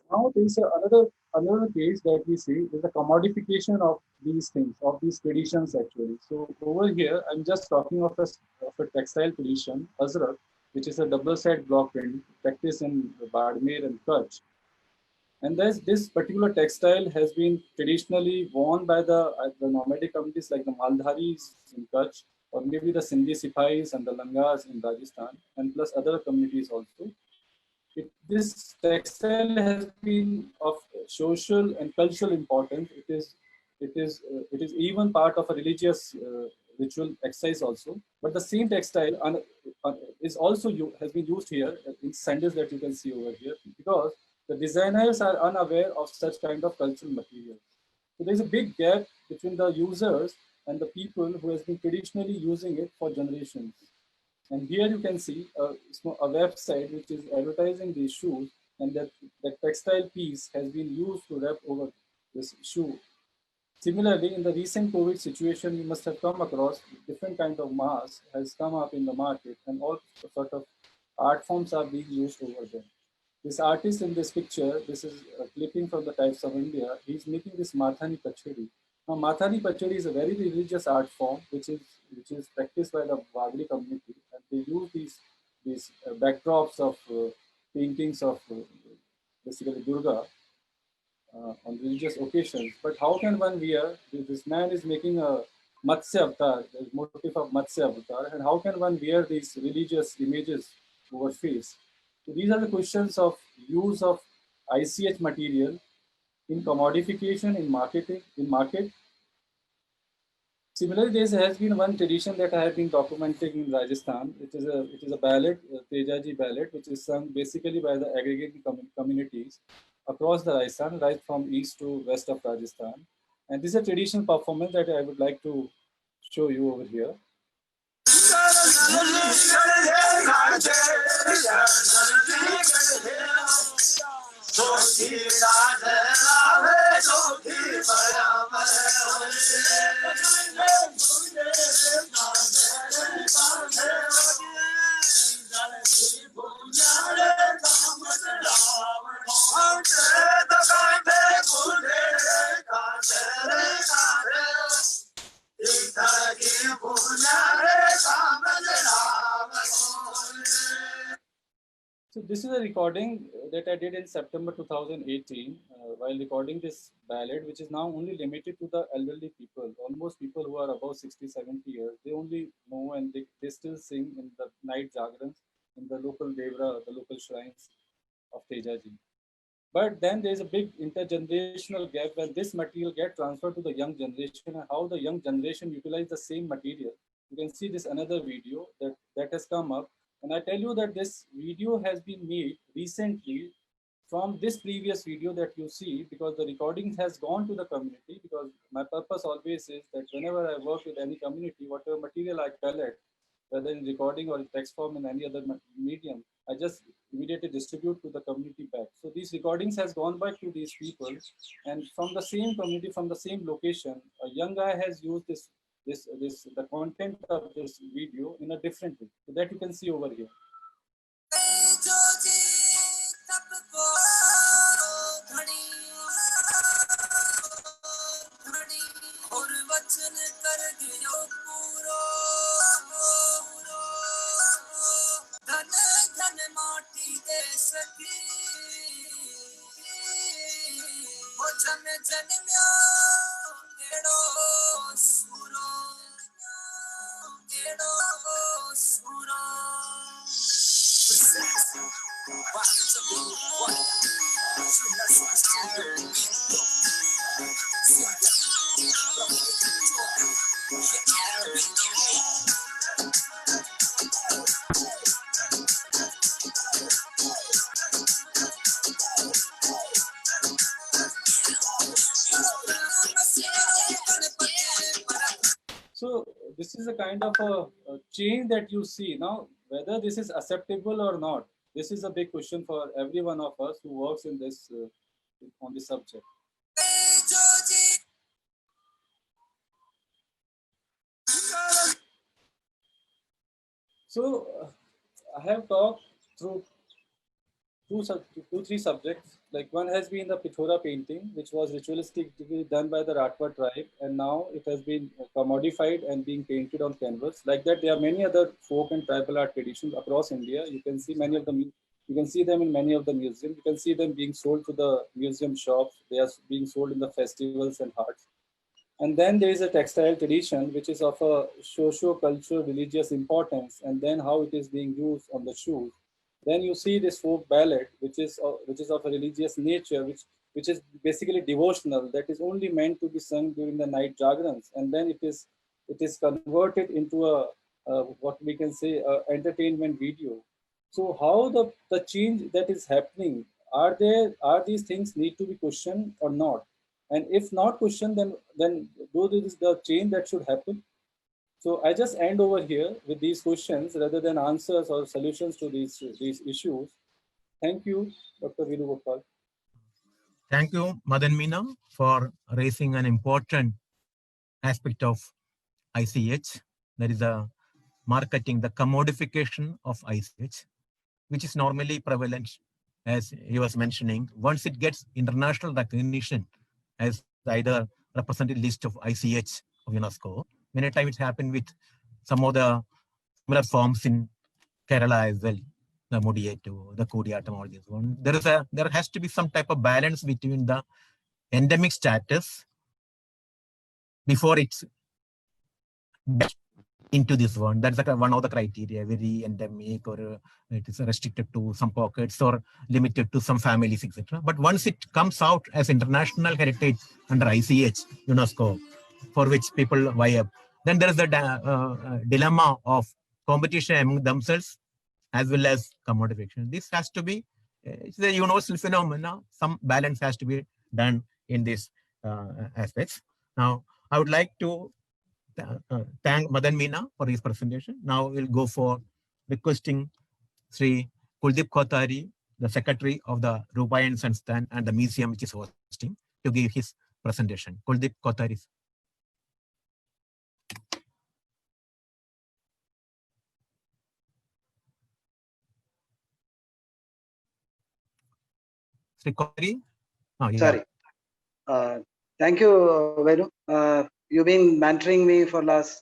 now there is another case that we see is the commodification of these things, of these traditions actually. So over here, I'm just talking of a textile tradition, Azrak, which is a double-side block print practiced in Badmer and Kutch. And this particular textile has been traditionally worn by the nomadic communities like the Maldharis in Kutch, or maybe the Sindhi Sipais and the Langas in Rajasthan, and plus other communities also. This textile has been of social and cultural importance. It is even part of a religious ritual exercise also. But the same textile is also has been used here in sandals that you can see over here, because the designers are unaware of such kind of cultural material. So there is a big gap between the users and the people who has been traditionally using it for generations. And here you can see a website which is advertising these shoes, and that textile piece has been used to wrap over this shoe. Similarly, in the recent COVID situation, you must have come across different kind of masks has come up in the market, and all sort of art forms are being used over there. This artist in this picture, this is a clipping from the Types of India. He's making this Mathani Pachadi. Now, Mathani Pachadi is a very religious art form which is practiced by the Wagri community, and they use these backdrops of paintings of basically Durga on religious occasions. But how can one wear? This man is making a Matsya avatar, the motif of Matsya avatar, and how can one wear these religious images over face? So these are the questions of use of ICH material in commodification, in marketing, in market. Similarly, there has been one tradition that I have been documenting in Rajasthan. It is a ballad, Tejaji ballad, which is sung basically by the aggregated communities across the Rajasthan, right from east to west of Rajasthan. And this is a traditional performance that I would like to show you over here. So this is a recording that I did in September 2018 while recording this ballad, which is now only limited to the elderly people, almost people who are above 60, 70 years. They only know, and they still sing in the night jagrans in the local devra, the local shrines of Tejaji. But then there is a big intergenerational gap when this material gets transferred to the young generation, and how the young generation utilize the same material. You can see this another video that has come up. And I tell you that this video has been made recently from this previous video that you see, because the recording has gone to the community, because my purpose always is that whenever I work with any community, whatever material I collect, whether in recording or in text form in any other medium, I just immediately distribute to the community back. So these recordings has gone back to these people, and from the same community, from the same location, a young guy has used the content of this video in a different way. So that you can see over here. So this is a kind of a change that you see now. Whether this is acceptable or not, this is a big question for every one of us who works in this on this subject. So I have talked through three subjects. Like one has been the Pithora painting, which was ritualistically done by the Ratwa tribe, and now it has been commodified and being painted on canvas. Like that, there are many other folk and tribal art traditions across India. You can see many of them. You can see them in many of the museums. You can see them being sold to the museum shops. They are being sold in the festivals and arts. And then there is a textile tradition, which is of a socio-cultural religious importance, and then how it is being used on the shoes. Then you see this folk ballad, which is of a religious nature, which is basically devotional, that is only meant to be sung during the night jagrans, and then it is converted into a what we can say entertainment video. So how the change that is happening, are these things need to be questioned or not? And if not questioned, then this is the change that should happen. So I just end over here with these questions rather than answers or solutions to these issues. Thank you, Dr. Venugopal. Thank you, Madan Meena, for raising an important aspect of ICH. That is the marketing, the commodification of ICH, which is normally prevalent, as he was mentioning. Once it gets international recognition as either representative list of ICH of UNESCO, many times it happened with some of the similar forms in Kerala as well, the Mudiyettu, the Kodiyatam, all these ones. There has to be some type of balance between the endemic status before it's into this one. That's one of the criteria, very endemic, or it is restricted to some pockets or limited to some families, etc. But once it comes out as international heritage under ICH, UNESCO, for which people vie up, then there is the dilemma of competition among themselves as well as commodification. This has to be, it's a universal phenomena. Some balance has to be done in these aspects. Now, I would like to thank Madan Meena for his presentation. Now we'll go for requesting Sree Kuldeep Kothari, the Secretary of the Rubayan Sansthan and the museum which is hosting, to give his presentation. Kuldeep Kothari. Sree Kothari? Oh, yeah. Sorry. Thank you, Venu. You've been mentoring me for last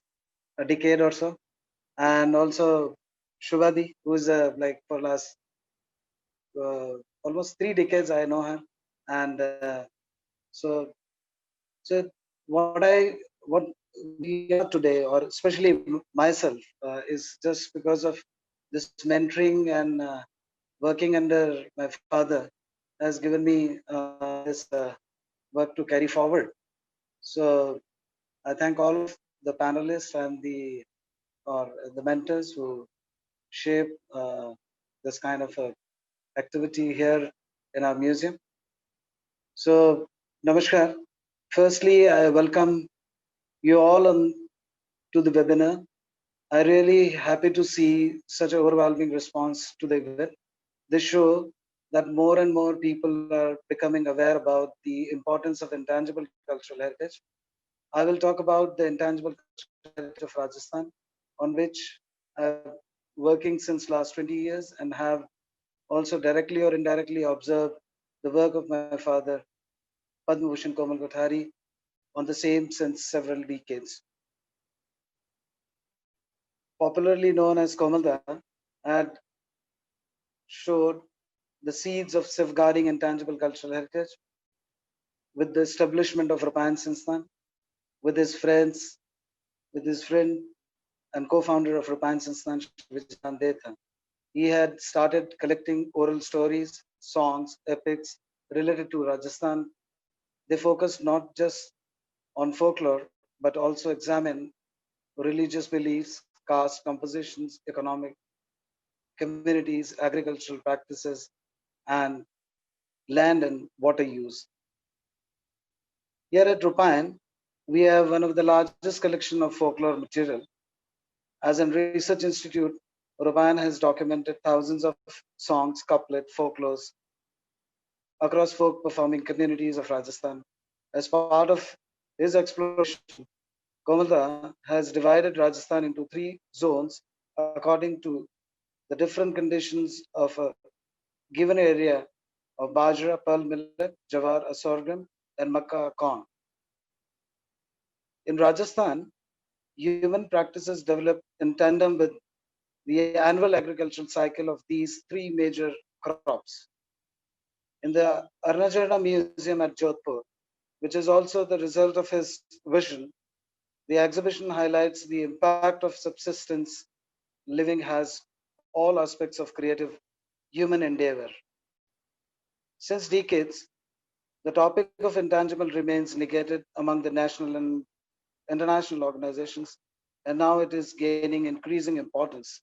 a decade or so, and also Shubhadi, who's like for last almost 3 decades I know her, and so what we are today, or especially myself, is just because of this mentoring and working under my father has given me this work to carry forward. So I thank all of the panelists and the mentors who shape this kind of activity here in our museum. So namaskar. Firstly, I welcome you all to the webinar. I'm really happy to see such an overwhelming response to the event. This shows that more and more people are becoming aware about the importance of intangible cultural heritage. I will talk about the intangible cultural heritage of Rajasthan, on which I'm working since last 20 years and have also directly or indirectly observed the work of my father, Padma Bhushan Komal Kothari, on the same since several decades. popularly known as Komalda, had showed the seeds of safeguarding intangible cultural heritage with the establishment of Rapayan Sansthan, with his friend and co-founder of Rapayan Sansthan, Vijayan Detha. He had started collecting oral stories, songs, epics related to Rajasthan. They focused not just on folklore, but also examine religious beliefs, caste compositions, economic communities, agricultural practices, and land and water use. Here at Rupayan, we have one of the largest collection of folklore material. As a research institute, Rupayan has documented thousands of songs, couplet, folklores across folk performing communities of Rajasthan. As part of his exploration, Komalda has divided Rajasthan into 3 zones according to the different conditions of a given area of bajra, pearl millet, jawar, sorghum, and makkah corn. In Rajasthan, human practices develop in tandem with the annual agricultural cycle of these 3 major crops. In the Arna Jharna Museum at Jodhpur, which is also the result of his vision, the exhibition highlights the impact of subsistence living has all aspects of creative human endeavor. Since decades, the topic of intangible remains negated among the national and international organizations, and now it is gaining increasing importance,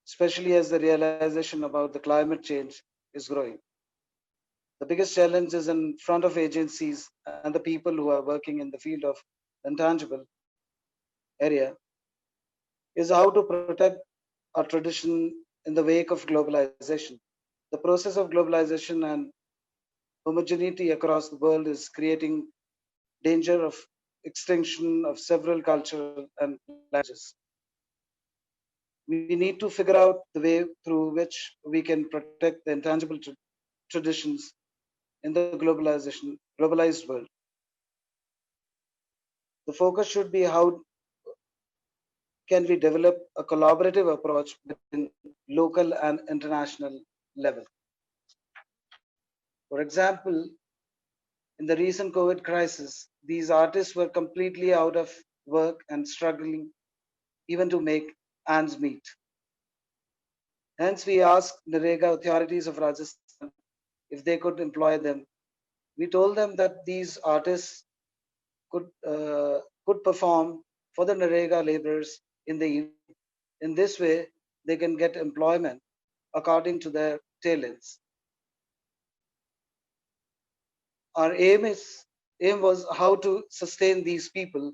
especially as the realization about the climate change is growing. The biggest challenge is in front of agencies and the people who are working in the field of intangible area is how to protect our tradition in the wake of globalization. The process of globalization and homogeneity across the world is creating danger of extinction of several cultural and languages. We need to figure out the way through which we can protect the intangible traditions in the globalized world. The focus should be how can we develop a collaborative approach between local and international level. For example, in the recent COVID crisis, these artists were completely out of work and struggling even to make ends meet. Hence, we asked the Narega authorities of Rajasthan if they could employ them. We told them that these artists could perform for the Narega laborers in the evening. In this way, they can get employment according to their talents. Our aim was how to sustain these people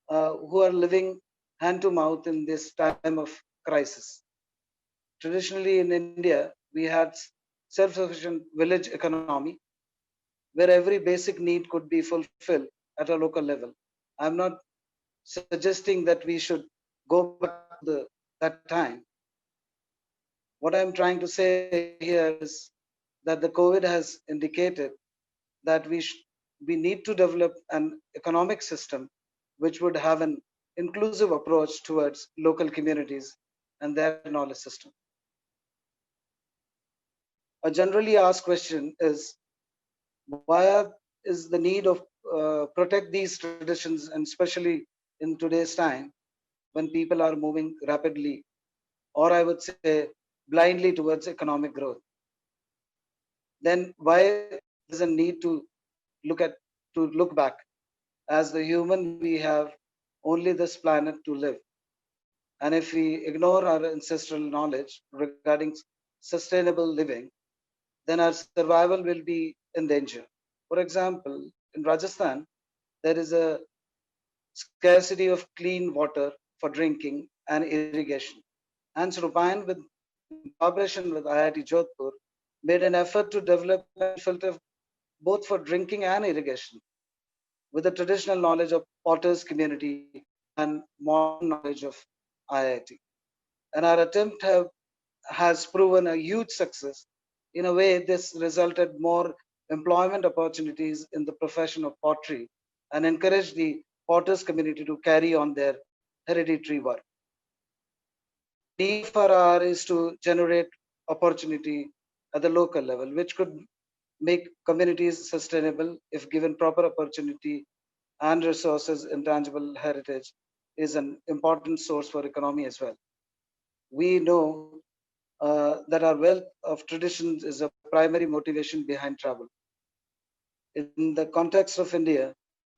who are living hand to mouth in this time of crisis. Traditionally in India, we had self-sufficient village economy where every basic need could be fulfilled at a local level. I'm not suggesting that we should go back to that time. What I'm trying to say here is that the COVID has indicated that we need to develop an economic system which would have an inclusive approach towards local communities and their knowledge system. A generally asked question is, why is the need of protect these traditions, and especially in today's time when people are moving rapidly, or I would say blindly, towards economic growth? Then why does a need to look back? As the human, we have only this planet to live, and if we ignore our ancestral knowledge regarding sustainable living, then our survival will be in danger. For example, in Rajasthan, there is a scarcity of clean water for drinking and irrigation. Hence, Rupayan, with cooperation with IIT Jodhpur, made an effort to develop a filter both for drinking and irrigation, with the traditional knowledge of Potter's community and modern knowledge of IIT. And our attempt has proven a huge success. In a way, this resulted more employment opportunities in the profession of pottery and encouraged the Potter's community to carry on their hereditary work. need for our is to generate opportunity at the local level, which could make communities sustainable if given proper opportunity and resources. Intangible heritage is an important source for economy as well. We know that our wealth of traditions is a primary motivation behind travel. In the context of India,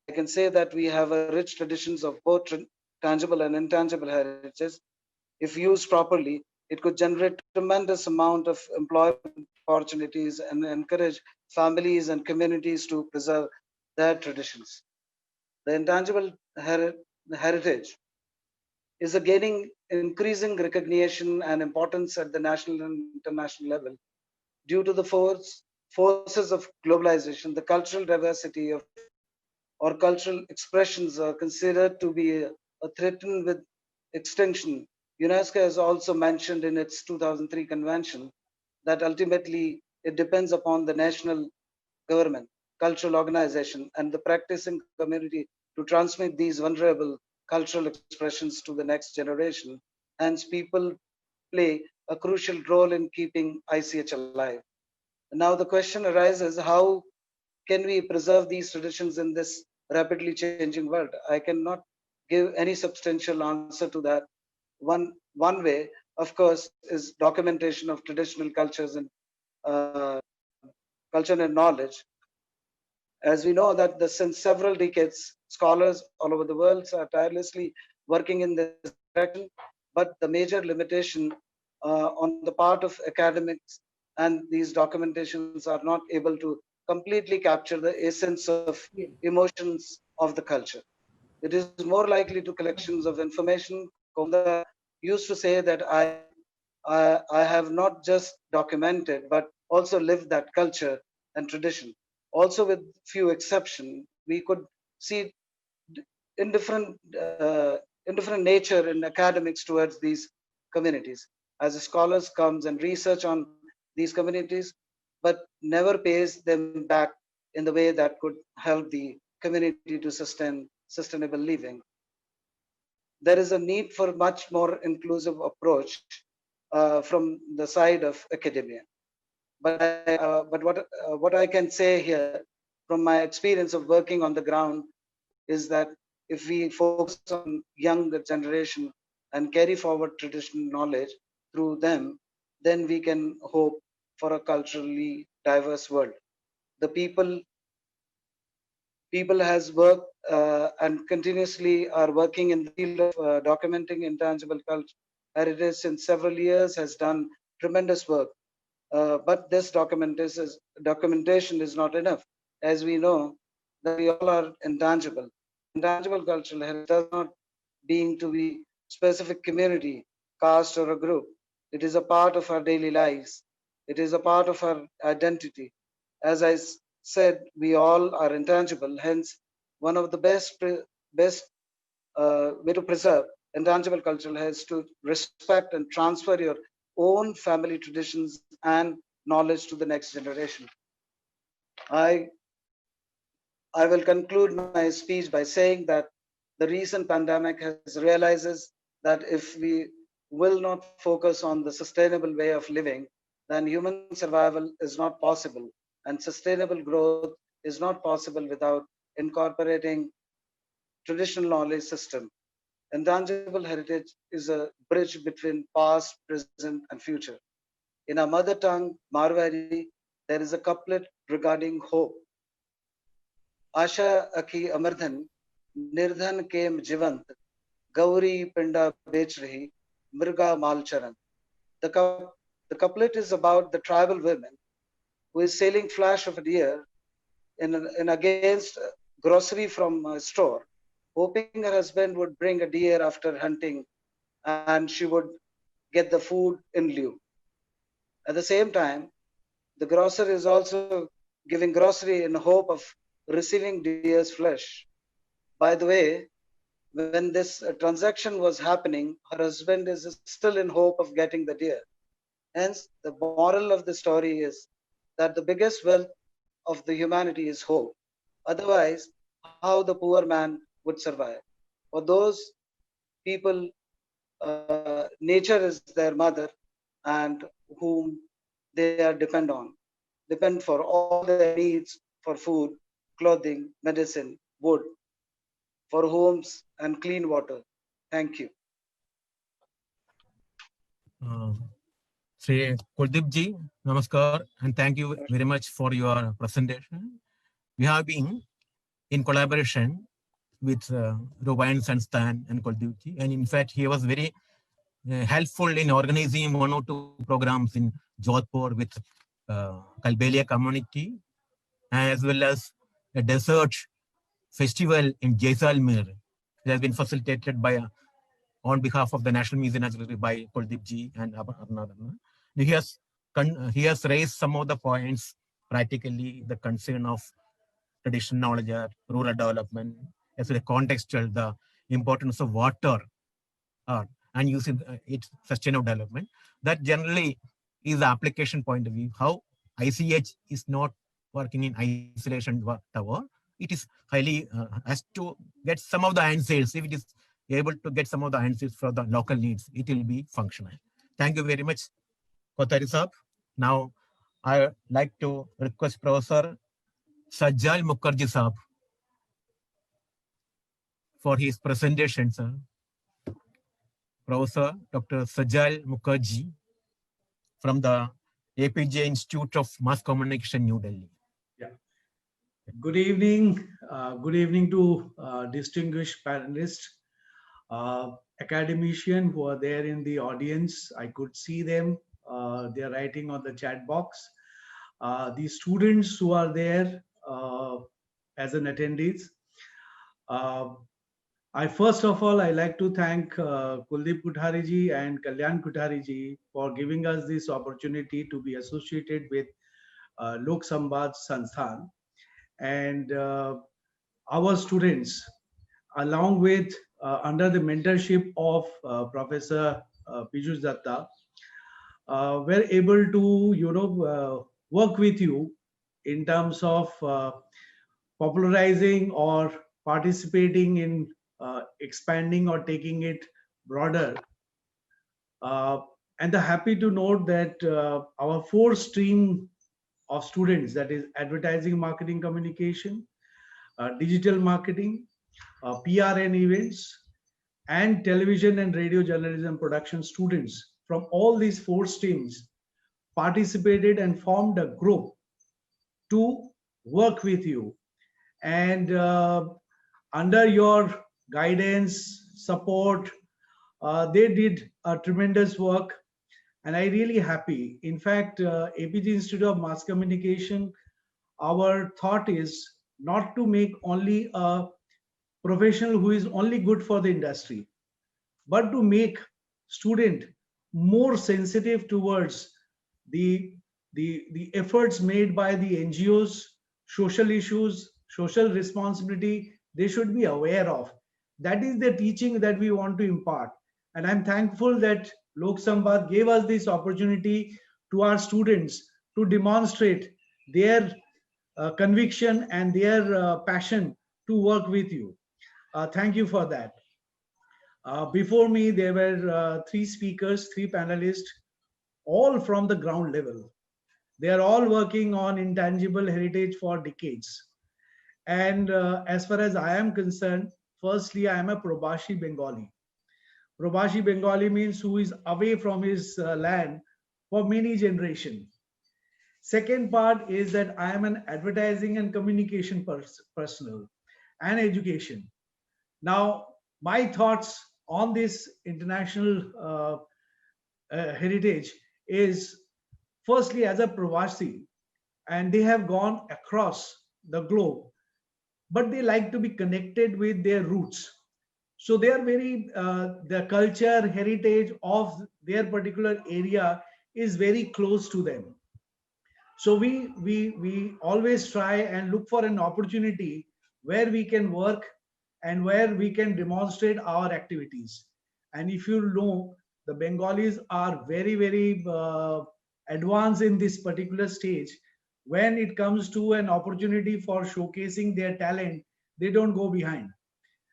I can say that we have a rich traditions of both tangible and intangible heritages. If used properly, it could generate tremendous amount of employment opportunities and encourage families and communities to preserve their traditions. The intangible heritage is gaining increasing recognition and importance at the national and international level due to the forces of globalization. The cultural diversity of or cultural expressions are considered to be threatened with extinction. UNESCO has also mentioned in its 2003 convention that ultimately it depends upon the national government, cultural organization, and the practicing community to transmit these vulnerable cultural expressions to the next generation. Hence, people play a crucial role in keeping ICH alive. Now, the question arises, how can we preserve these traditions in this rapidly changing world? I cannot give any substantial answer to that. One way, of course, is documentation of traditional cultures and culture and knowledge. As we know that since several decades, scholars all over the world are tirelessly working in this direction, but the major limitation on the part of academics and these documentations are not able to completely capture the essence of emotions of the culture. It is more likely to collections of information. Komda used to say that I have not just documented, but also lived that culture and tradition. Also, with few exceptions, we could see indifferent nature in academics towards these communities. As the scholars comes and research on these communities, but never pays them back in the way that could help the community to sustain sustainable living. There is a need for much more inclusive approach from the side of academia. But what I can say here from my experience of working on the ground is that if we focus on younger generation and carry forward traditional knowledge through them, then we can hope for a culturally diverse world. The people has worked and continuously are working in the field of documenting intangible culture heritage since several years, has done tremendous work. But this documentation is not enough. As we know that we all are intangible. Intangible cultural heritage does not being to be specific community, caste or a group. It is a part of our daily lives. It is a part of our identity. As I said, we all are intangible. Hence, one of the best way to preserve intangible culture has to respect and transfer your own family traditions and knowledge to the next generation. I will conclude my speech by saying that the recent pandemic has realizes that if we will not focus on the sustainable way of living, then human survival is not possible, and sustainable growth is not possible without incorporating traditional knowledge system. Intangible heritage is a bridge between past, present, and future. In our mother tongue, Marwari, there is a couplet regarding hope. Asha Aki Amardhan, Nirdhan Kem Jivant, Gauri Pinda Bech Rahi, Mrga Malcharan. The couplet is about the tribal women who is selling flesh of a deer in against grocery from a store, hoping her husband would bring a deer after hunting and she would get the food in lieu. At the same time, the grocer is also giving grocery in hope of receiving deer's flesh. By the way, when this transaction was happening, her husband is still in hope of getting the deer. Hence, the moral of the story is that the biggest wealth of the humanity is hope. Otherwise, how the poor man would survive? For those people nature is their mother, and whom they are depend for all their needs for food, clothing, medicine, wood, for homes and clean water. Thank you. Sree Kuldeep ji, namaskar, and thank you very much for your presentation. We have been in collaboration with Rubain Sanstan and Kuldeep ji, and in fact, he was very helpful in organizing 1 or 2 programs in Jodhpur with Kalbelia community, as well as a desert festival in Jaisalmer. It has been facilitated by on behalf of the National Museum by Kuldeep ji and Arna Jharna. He has raised some of the points, practically the concern of traditional knowledge, rural development, as well as contextual, the importance of water and using its sustainable development. That generally is the application point of view, how ICH is not working in isolation tower. It is highly has to get some of the answers. If it is able to get some of the answers for the local needs, it will be functional. Thank you very much, Kothari Saab. Now, I would like to request Professor Sajjal Mukherjee Saab for his presentation, sir. Professor Dr. Sajjal Mukherjee from the APJ Institute of Mass Communication, New Delhi. Yeah. Good evening. Good evening to distinguished panelists, academicians who are there in the audience. I could see them. They are writing on the chat box. The students who are there as an attendees. First of all, I like to thank Kuldeep Kothari ji and Kalyan Kothari ji for giving us this opportunity to be associated with Lok Samvad Sansthan. And our students, along with under the mentorship of Professor Piyush Datta, were able to work with you in terms of popularizing or participating in expanding or taking it broader. And happy to note that our 4 stream of students, that is advertising, marketing, communication, digital marketing, PR and events, and television and radio journalism production students from all these 4 streams participated and formed a group to work with you. And under your guidance, support, they did a tremendous work, and I'm really happy. In fact, APJ Institute of Mass Communication, our thought is not to make only a professional who is only good for the industry, but to make student more sensitive towards the efforts made by the NGOs, social issues, social responsibility they should be aware of. That is the teaching that we want to impart. And I'm thankful that Lok Samvad gave us this opportunity to our students to demonstrate their conviction and their passion to work with you. Thank you for that. Before me, there were 3 speakers, 3 panelists, all from the ground level. They are all working on intangible heritage for decades. And as far as I am concerned, firstly, I am a Probashi Bengali. Probashi Bengali means who is away from his land for many generations. Second part is that I am an advertising and communication personnel and education. Now, my thoughts on this international heritage is firstly as a Pravasi, and they have gone across the globe, but they like to be connected with their roots. So they are very, the culture, heritage of their particular area is very close to them. So we always try and look for an opportunity where we can work and where we can demonstrate our activities. And if you know, the Bengalis are very, very advanced in this particular stage. When it comes to an opportunity for showcasing their talent, they don't go behind.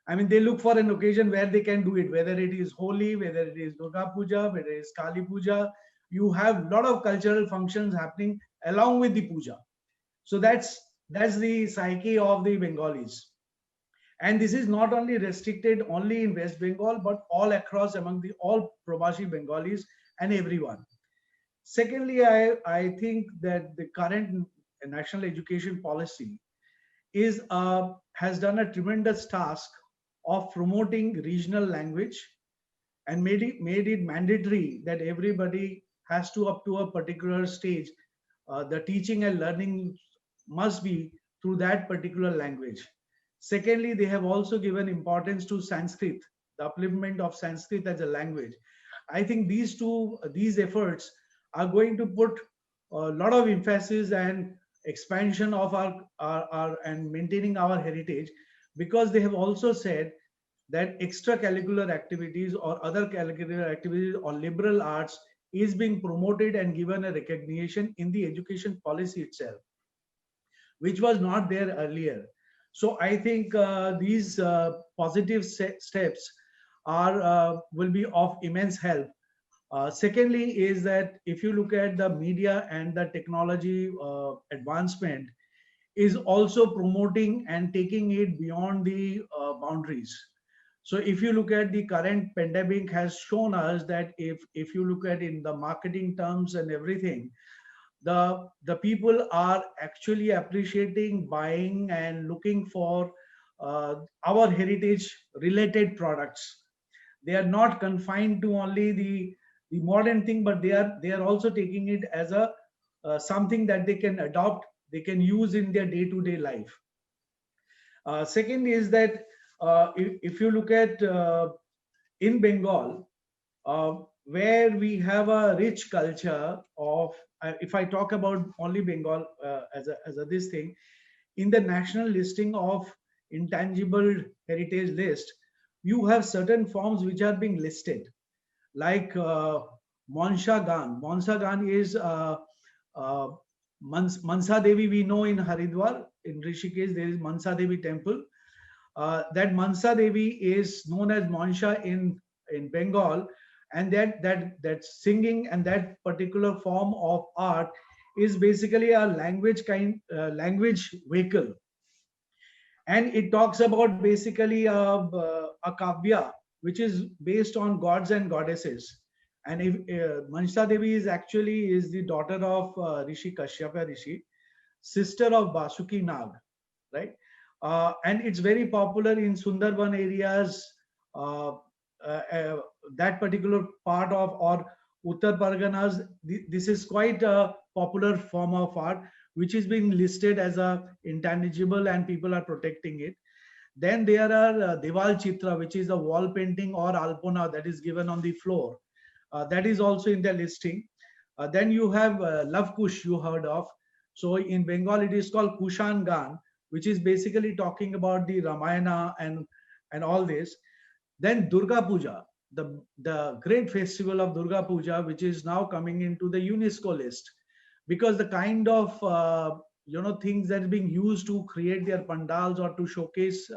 I mean, they look for an occasion where they can do it, whether it is Holi, whether it is Durga Puja, whether it is Kali Puja. You have a lot of cultural functions happening along with the puja. So that's the psyche of the Bengalis. And this is not only restricted only in West Bengal, but all across among the all Pravasi Bengalis and everyone. Secondly, I think that the current national education policy is has done a tremendous task of promoting regional language and made it mandatory that everybody has to, up to a particular stage, the teaching and learning must be through that particular language. Secondly, they have also given importance to Sanskrit, the upliftment of Sanskrit as a language. I think these efforts are going to put a lot of emphasis and expansion of our and maintaining our heritage, because they have also said that extracurricular activities or other curricular activities or liberal arts is being promoted and given a recognition in the education policy itself, which was not there earlier. So I think these positive steps will be of immense help. Secondly is that if you look at the media and the technology advancement is also promoting and taking it beyond the boundaries. So if you look at the current pandemic has shown us that if you look at in the marketing terms and everything, the people are actually appreciating, buying and looking for our heritage related products. They are not confined to only the modern thing, but they are also taking it as a something that they can adopt, they can use in their day-to-day life. Second is that if you look at in Bengal, where we have a rich culture of, if I talk about only Bengal as a this thing, in the national listing of intangible heritage list, you have certain forms which are being listed, like Mansa Gan. Mansa Gan is Mansa Devi, we know in Haridwar, in Rishikesh, there is Mansa Devi temple. That Mansa Devi is known as Mansa in Bengal, and that singing and that particular form of art is basically a language vehicle, and it talks about basically a kavya which is based on gods and goddesses. And if Mansa Devi is the daughter of Rishi Kashyapa Rishi, sister of Basuki Nag, right? And it's very popular in Sundarban areas, that particular part of, or Uttar Parganas. This is quite a popular form of art which is being listed as a intangible, and people are protecting it. Then there are Deval Chitra, which is a wall painting, or Alpona that is given on the floor. That is also in the listing. Then you have Love Kush, you heard of. So in Bengal, it is called Kushan Gan, which is basically talking about the Ramayana and all this. Then Durga Puja, the great festival of Durga Puja, which is now coming into the UNESCO list, because the kind of things that are being used to create their pandals or to showcase,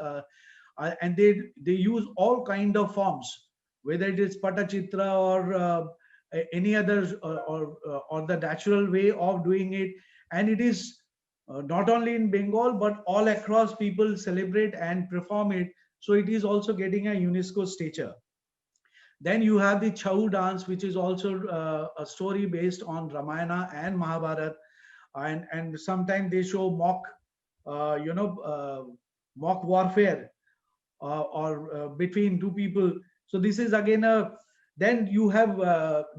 and they use all kind of forms, whether it is Patachitra or any other or the natural way of doing it. And it is not only in Bengal, but all across people celebrate and perform it. So it is also getting a UNESCO stature. Then you have the Chau dance, which is also a story based on Ramayana and Mahabharata, and sometimes they show mock warfare or between two people. So this is again then you have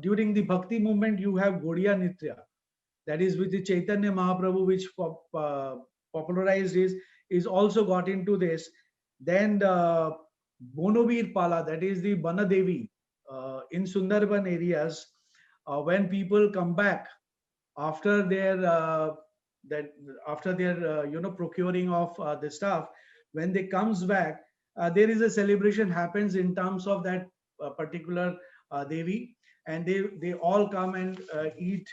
during the Bhakti movement, you have Gaudiya Nitya, that is with the Chaitanya Mahaprabhu, which popularized is also got into this. Then the Bonobir Pala, that is the Banadevi in Sundarban areas, when people come back after their procuring of the stuff, when they comes back, there is a celebration happens in terms of that particular Devi, and they all come and eat,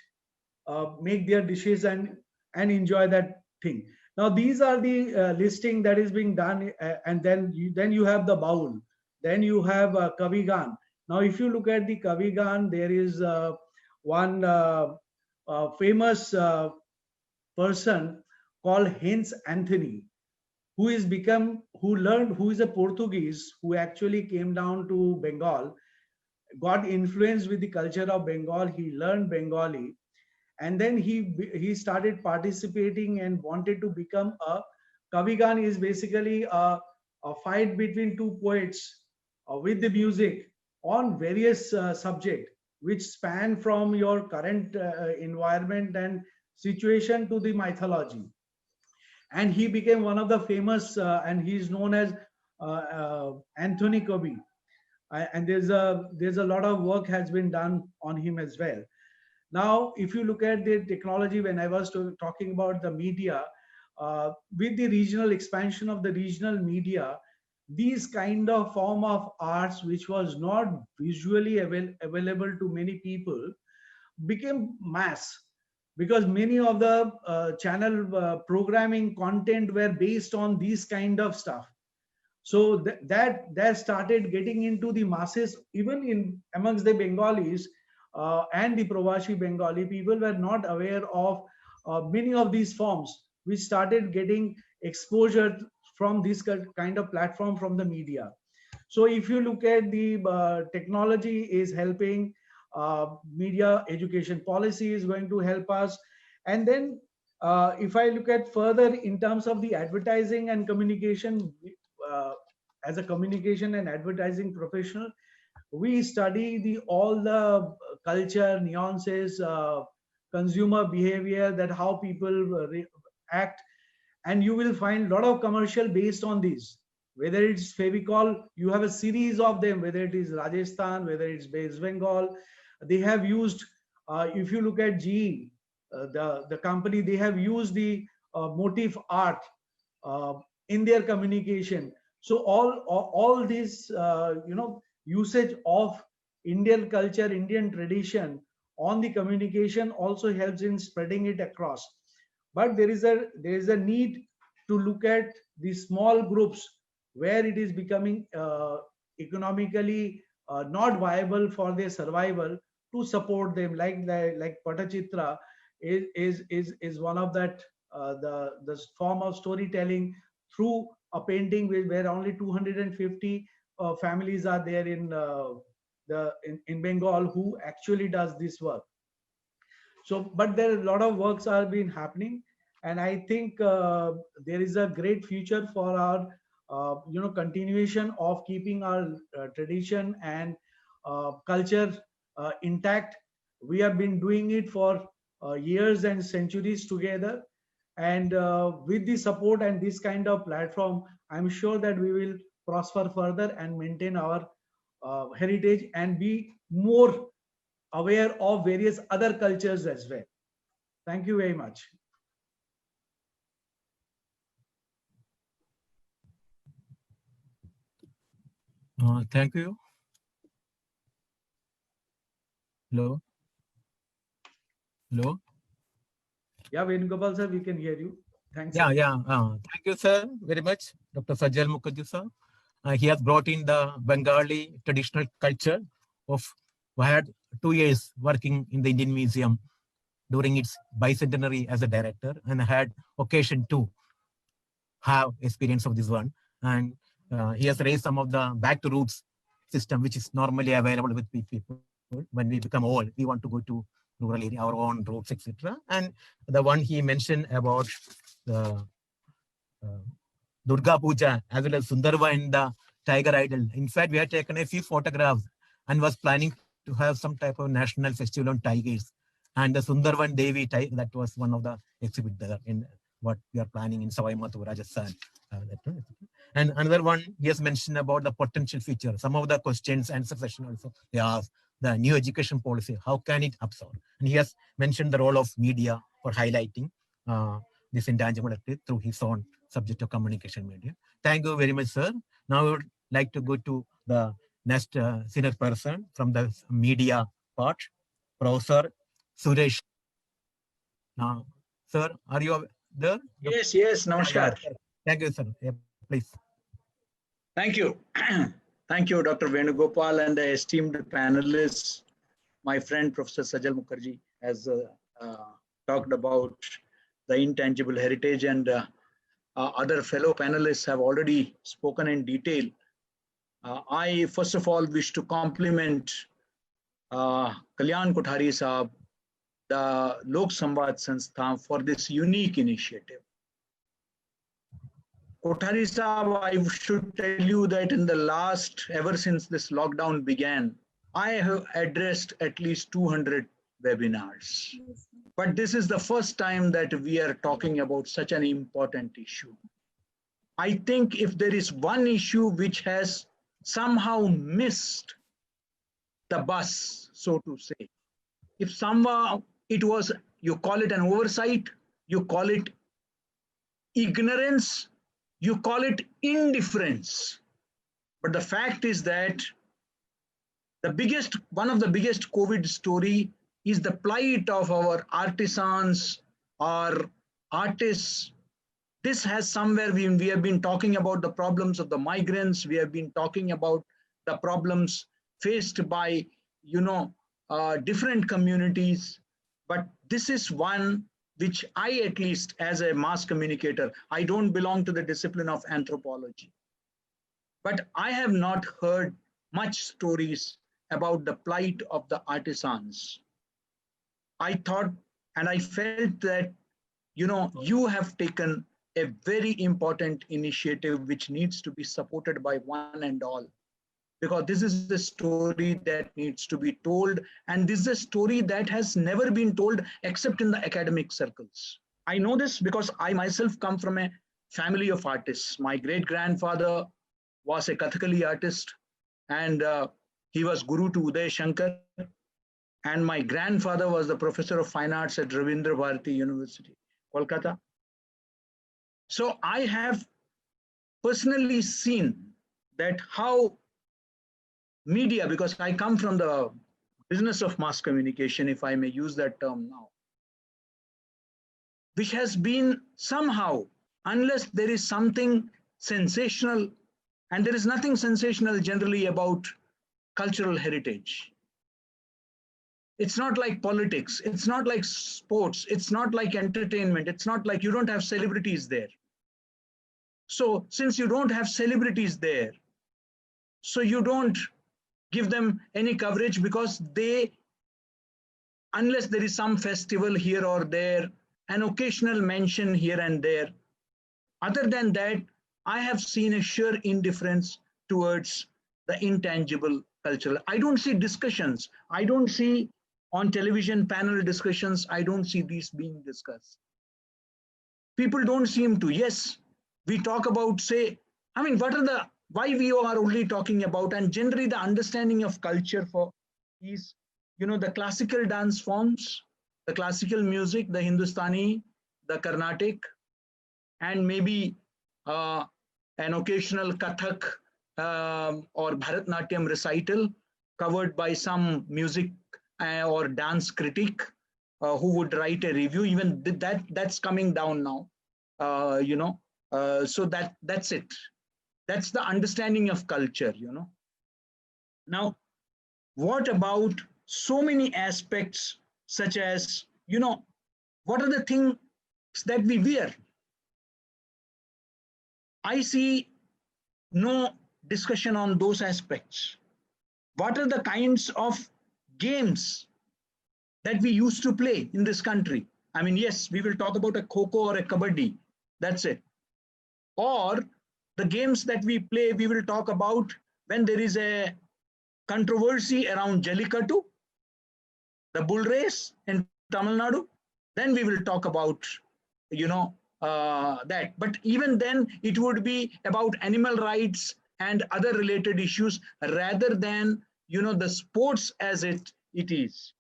make their dishes and enjoy that thing. Now these are the listing that is being done, and then you have the Baul, then you have Kavigan. Now if you look at the Kavigan, there is one famous person called Hence Anthony, who is a Portuguese who actually came down to Bengal, got influenced with the culture of Bengal. He learned Bengali, and then he started participating and wanted to become a Kavigan. Is basically a fight between two poets with the music on various subject, which span from your current environment and situation to the mythology. And he became one of the famous, and he's known as Anthony Kavi. And there's a lot of work has been done on him as well. Now, if you look at the technology, when I was talking about the media, with the regional expansion of the regional media, these kind of form of arts, which was not visually available to many people, became mass, because many of the channel programming content were based on these kind of stuff. So that started getting into the masses, even in amongst the Bengalis and the Provashi Bengali people were not aware of many of these forms, which started getting exposure from this kind of platform from the media. So if you look at the technology is helping, media education policy is going to help us. And then if I look at further in terms of the advertising and communication, as a communication and advertising professional, we study all the culture nuances, consumer behavior, that how people act, and you will find a lot of commercial based on these. Whether it's Fevicol, you have a series of them, whether it is Rajasthan, whether it's West Bengal, they have used, if you look at GE, the company, they have used the motif art in their communication. So all this usage of Indian culture, Indian tradition on the communication also helps in spreading it across. But there is a need to look at the small groups where it is becoming economically not viable for their survival, to support them, like Patachitra is one of that, the form of storytelling through a painting where only 250 families are there in Bengal who actually does this work. So, but there are a lot of works are been happening, and I think there is a great future for our continuation of keeping our tradition and culture intact. We have been doing it for years and centuries together, and with the support and this kind of platform, I'm sure that we will prosper further and maintain our heritage and be more aware of various other cultures as well. Thank you very much. Thank you. Hello. Hello. Yeah, Venugopal sir, we can hear you. Thanks. Yeah, sir. yeah. Thank you, sir, very much, Dr. Sajal Mukherjee, sir. He has brought in the Bengali traditional culture of. We had 2 years working in the Indian Museum during its bicentenary as a director, and I had occasion to have experience of this one. And he has raised some of the back to roots system, which is normally available with people. When we become old, we want to go to rural area, our own roots, etc. And the one he mentioned about the Durga Puja as well as Sundarva and the tiger idol. In fact, we had taken a few photographs and was planning to have some type of national festival on tigers. And the Sundarvan Devi, that was one of the exhibit there in what we are planning in Savai Madhu, Rajasthan. And another one, he has mentioned about the potential future. Some of the questions and session also, they ask the new education policy, how can it absorb? And he has mentioned the role of media for highlighting this intangible through his own subject of communication media. Thank you very much, sir. Now I would like to go to the next senior person from the media part, Professor Suresh. Now, sir, are you Yes, Namaskar. Thank you, sir. Yeah, please. Thank you. Thank you, Dr. Venugopal and the esteemed panelists. My friend, Professor Sajal Mukherjee, has talked about the intangible heritage, and other fellow panelists have already spoken in detail. I, first of all, wish to compliment Kalyan Kothari Saab, the Lok Samvad Sanstha, for this unique initiative. Kothari Saab, I should tell you that in the last, ever since this lockdown began, I have addressed at least 200 webinars. But this is the first time that we are talking about such an important issue. I think if there is one issue which has somehow missed the bus, so to say, if somehow it was, you call it an oversight, you call it ignorance, you call it indifference. But the fact is that one of the biggest COVID story is the plight of our artisans or artists. This has somewhere, we have been talking about the problems of the migrants. We have been talking about the problems faced by, different communities. But this is one which I, at least as a mass communicator, I don't belong to the discipline of anthropology. But I have not heard much stories about the plight of the artisans. I thought and I felt that, you have taken a very important initiative which needs to be supported by one and all. Because this is the story that needs to be told, and this is a story that has never been told except in the academic circles. I know this because I myself come from a family of artists. My great-grandfather was a Kathakali artist, and he was guru to Uday Shankar, and my grandfather was the professor of fine arts at Ravindra Bharati University, Kolkata. So I have personally seen that how media, because I come from the business of mass communication, if I may use that term now, which has been somehow, unless there is something sensational, and there is nothing sensational generally about cultural heritage. It's not like politics, it's not like sports, it's not like entertainment, it's not like you don't have celebrities there. So since you don't have celebrities there, so you don't give them any coverage, because they, unless there is some festival here or there, an occasional mention here and there, other than that, I have seen a sheer indifference towards the intangible cultural. I don't see discussions. I don't see on television panel discussions. I don't see these being discussed. People don't seem to. Yes, we talk about, say, why we are only talking about, and generally the understanding of culture for is, the classical dance forms, the classical music, the Hindustani, the Carnatic, and maybe an occasional Kathak or Bharatnatyam recital covered by some music or dance critic who would write a review. Even that's coming down now, so that's it. That's the understanding of culture, Now, what about so many aspects such as, what are the things that we wear? I see no discussion on those aspects. What are the kinds of games that we used to play in this country? I mean, yes, we will talk about a Kho-Kho or a Kabaddi. That's it. Or the games that we play, we will talk about when there is a controversy around Jallikattu, the bull race in Tamil Nadu. Then we will talk about, that. But even then, it would be about animal rights and other related issues rather than, the sports as it is.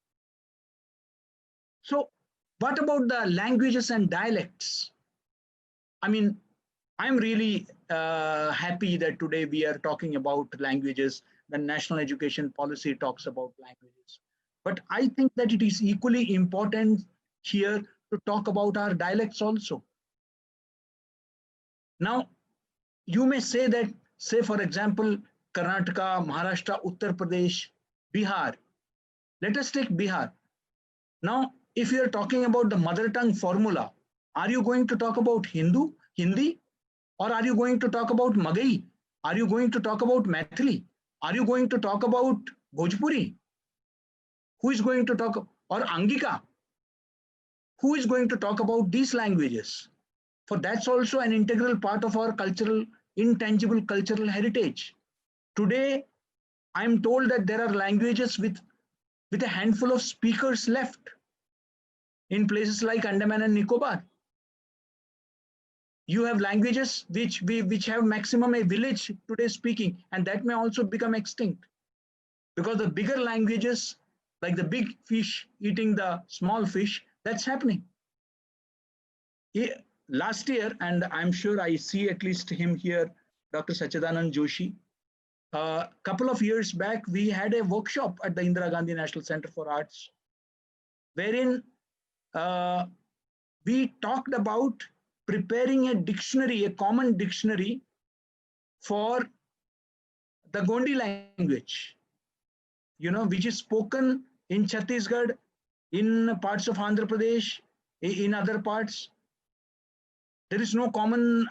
So what about the languages and dialects? I mean, I'm really happy that today we are talking about languages. The National Education Policy talks about languages. But I think that it is equally important here to talk about our dialects also. Now, you may say that, say for example, Karnataka, Maharashtra, Uttar Pradesh, Bihar. Let us take Bihar. Now, if you are talking about the mother tongue formula, are you going to talk about Hindi? Or are you going to talk about Magai? Are you going to talk about Maithili? Are you going to talk about Bhojpuri? Who is going to talk, or Angika? Who is going to talk about these languages? For that's also an integral part of our cultural, intangible cultural heritage. Today, I am told that there are languages with a handful of speakers left in places like Andaman and Nicobar. You have languages which have maximum a village today speaking, and that may also become extinct. Because the bigger languages, like the big fish eating the small fish, that's happening. Last year, and I'm sure I see at least him here, Dr. Sachidanand Joshi, a couple of years back, we had a workshop at the Indira Gandhi National Center for Arts, wherein we talked about preparing a dictionary, a common dictionary for the Gondi language, which is spoken in Chhattisgarh, in parts of Andhra Pradesh, in other parts. There is no common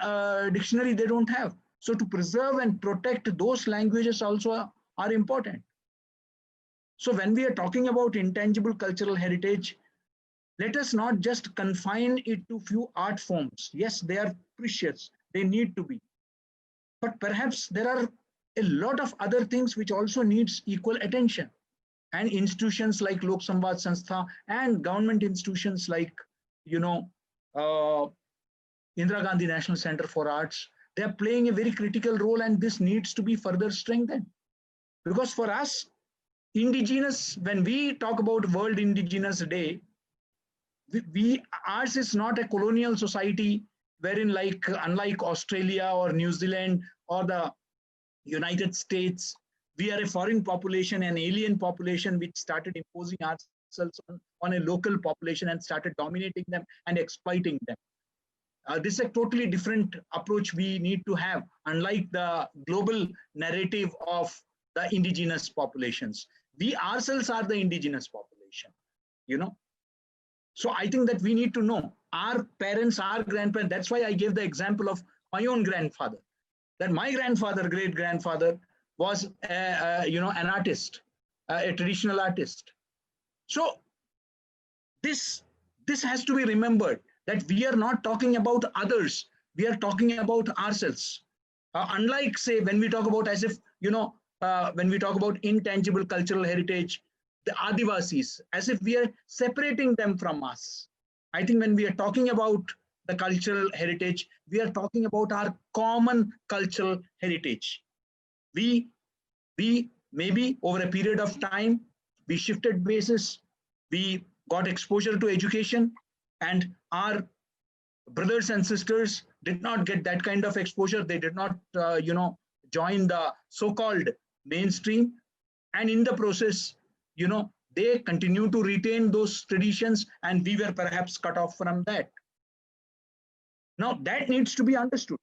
dictionary they don't have. So to preserve and protect those languages also are important. So when we are talking about intangible cultural heritage, let us not just confine it to few art forms. Yes, they are precious, they need to be. But perhaps there are a lot of other things which also needs equal attention. And institutions like Lok Samvad Sanstha and government institutions like, Indira Gandhi National Center for Arts, they are playing a very critical role, and this needs to be further strengthened. Because for us, Indigenous, when we talk about World Indigenous Day, ours is not a colonial society wherein, like, unlike Australia or New Zealand or the United States, we are a foreign population, an alien population which started imposing ourselves on a local population and started dominating them and exploiting them. This is a totally different approach we need to have, unlike the global narrative of the indigenous populations. We ourselves are the indigenous population, So I think that we need to know our parents, our grandparents. That's why I gave the example of my own grandfather, that my grandfather, great-grandfather was, an artist, a traditional artist. So this has to be remembered, that we are not talking about others, we are talking about ourselves. Unlike, say, when we talk about, as if, when we talk about intangible cultural heritage, the Adivasis, as if we are separating them from us. I think when we are talking about the cultural heritage, we are talking about our common cultural heritage. We maybe over a period of time, we shifted bases, we got exposure to education, and our brothers and sisters did not get that kind of exposure. They did not, join the so-called mainstream. And in the process, they continue to retain those traditions, and we were perhaps cut off from that. Now, that needs to be understood.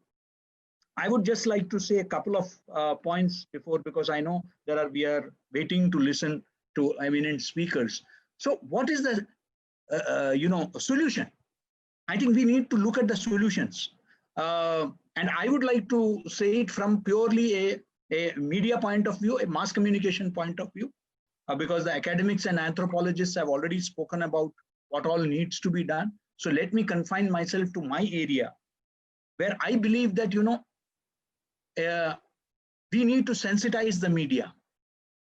I would just like to say a couple of points before, because I know we are waiting to listen to eminent speakers. So what is the solution? I think we need to look at the solutions. And I would like to say it from purely a media point of view, a mass communication point of view, because the academics and anthropologists have already spoken about what all needs to be done. So let me confine myself to my area, where I believe that, we need to sensitize the media.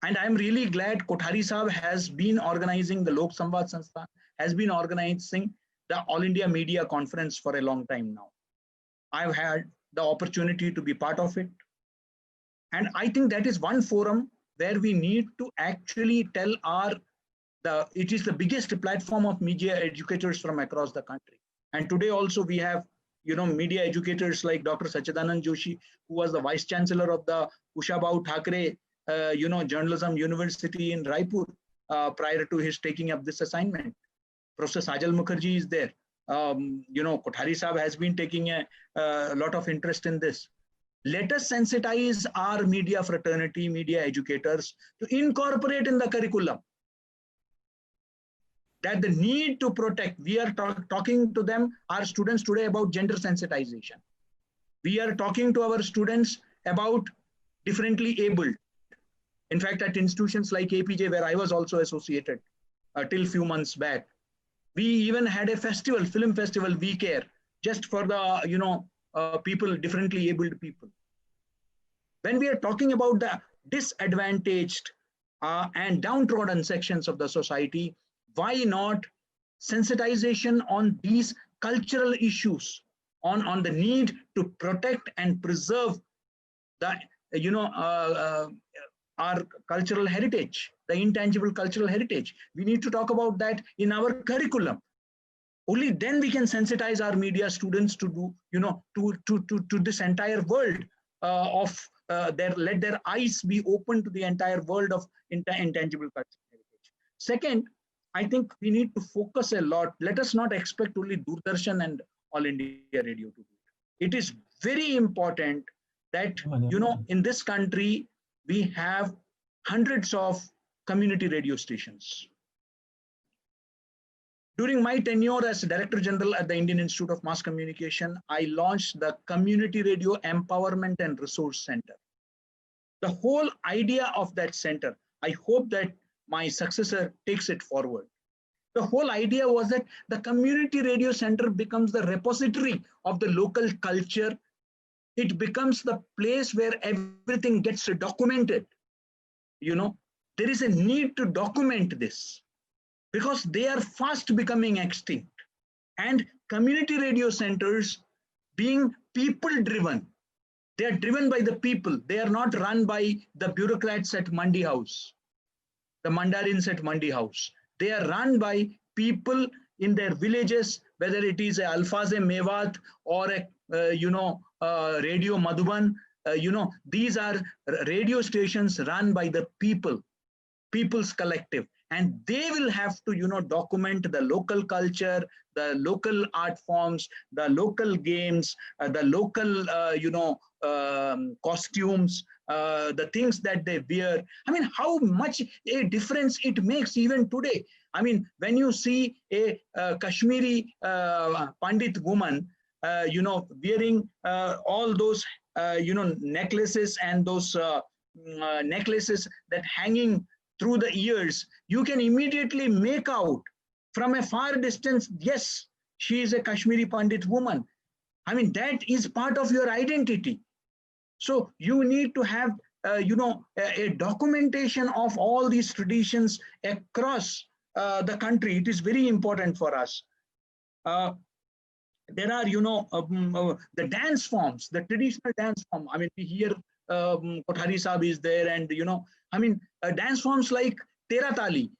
And I'm really glad Kothari Sahab has been organizing, the Lok Samvad Sanstha has been organizing the All India Media Conference for a long time now. I've had the opportunity to be part of it. And I think that is one forum where we need to actually tell it is the biggest platform of media educators from across the country. And today also we have, media educators like Dr. Sachidanand Joshi, who was the Vice Chancellor of the Kushabau Thakre, Journalism University in Raipur prior to his taking up this assignment. Professor Sajal Mukherjee is there. Kothari Sahab has been taking a lot of interest in this. Let us sensitize our media fraternity, media educators to incorporate in the curriculum that the need to protect. We are talking to them, our students today, about gender sensitization. We are talking to our students about differently abled. In fact, at institutions like APJ, where I was also associated till few months back, we even had a festival, film festival, We Care, just for the people, differently abled people. When we are talking about the disadvantaged and downtrodden sections of the society, why not sensitization on these cultural issues, on the need to protect and preserve the our cultural heritage, the intangible cultural heritage. We need to talk about that in our curriculum. Only then we can sensitize our media students to do, to this entire world let their eyes be open to the entire world of intangible cultural heritage. Second, I think we need to focus a lot. Let us not expect only Doordarshan and All India Radio to do it. It is very important that, in this country, we have hundreds of community radio stations. During my tenure as Director General at the Indian Institute of Mass Communication, I launched the Community Radio Empowerment and Resource Center. The whole idea of that center, I hope that my successor takes it forward. The whole idea was that the Community Radio Center becomes the repository of the local culture. It becomes the place where everything gets documented. There is a need to document this because they are fast becoming extinct. And community radio centers, being people-driven, they are driven by the people. They are not run by the bureaucrats at Mandi House, the Mandarins at Mandi House. They are run by people in their villages, whether it is a Alfaze Mewat or a Radio Madhuban. These are radio stations run by the people, people's collective, and they will have to document the local culture, the local art forms, the local games, the local costumes, the things that they wear. I mean, how much a difference it makes even today. I mean, when you see a Kashmiri Pandit woman, wearing all those necklaces and those necklaces that hanging through the ears, you can immediately make out from a far distance, yes, she is a Kashmiri Pandit woman. I mean, that is part of your identity. So you need to have, a documentation of all these traditions across the country. It is very important for us. There are, the dance forms, the traditional dance form. I mean, we hear Kothari Sahab is there, and dance forms like Tera Tali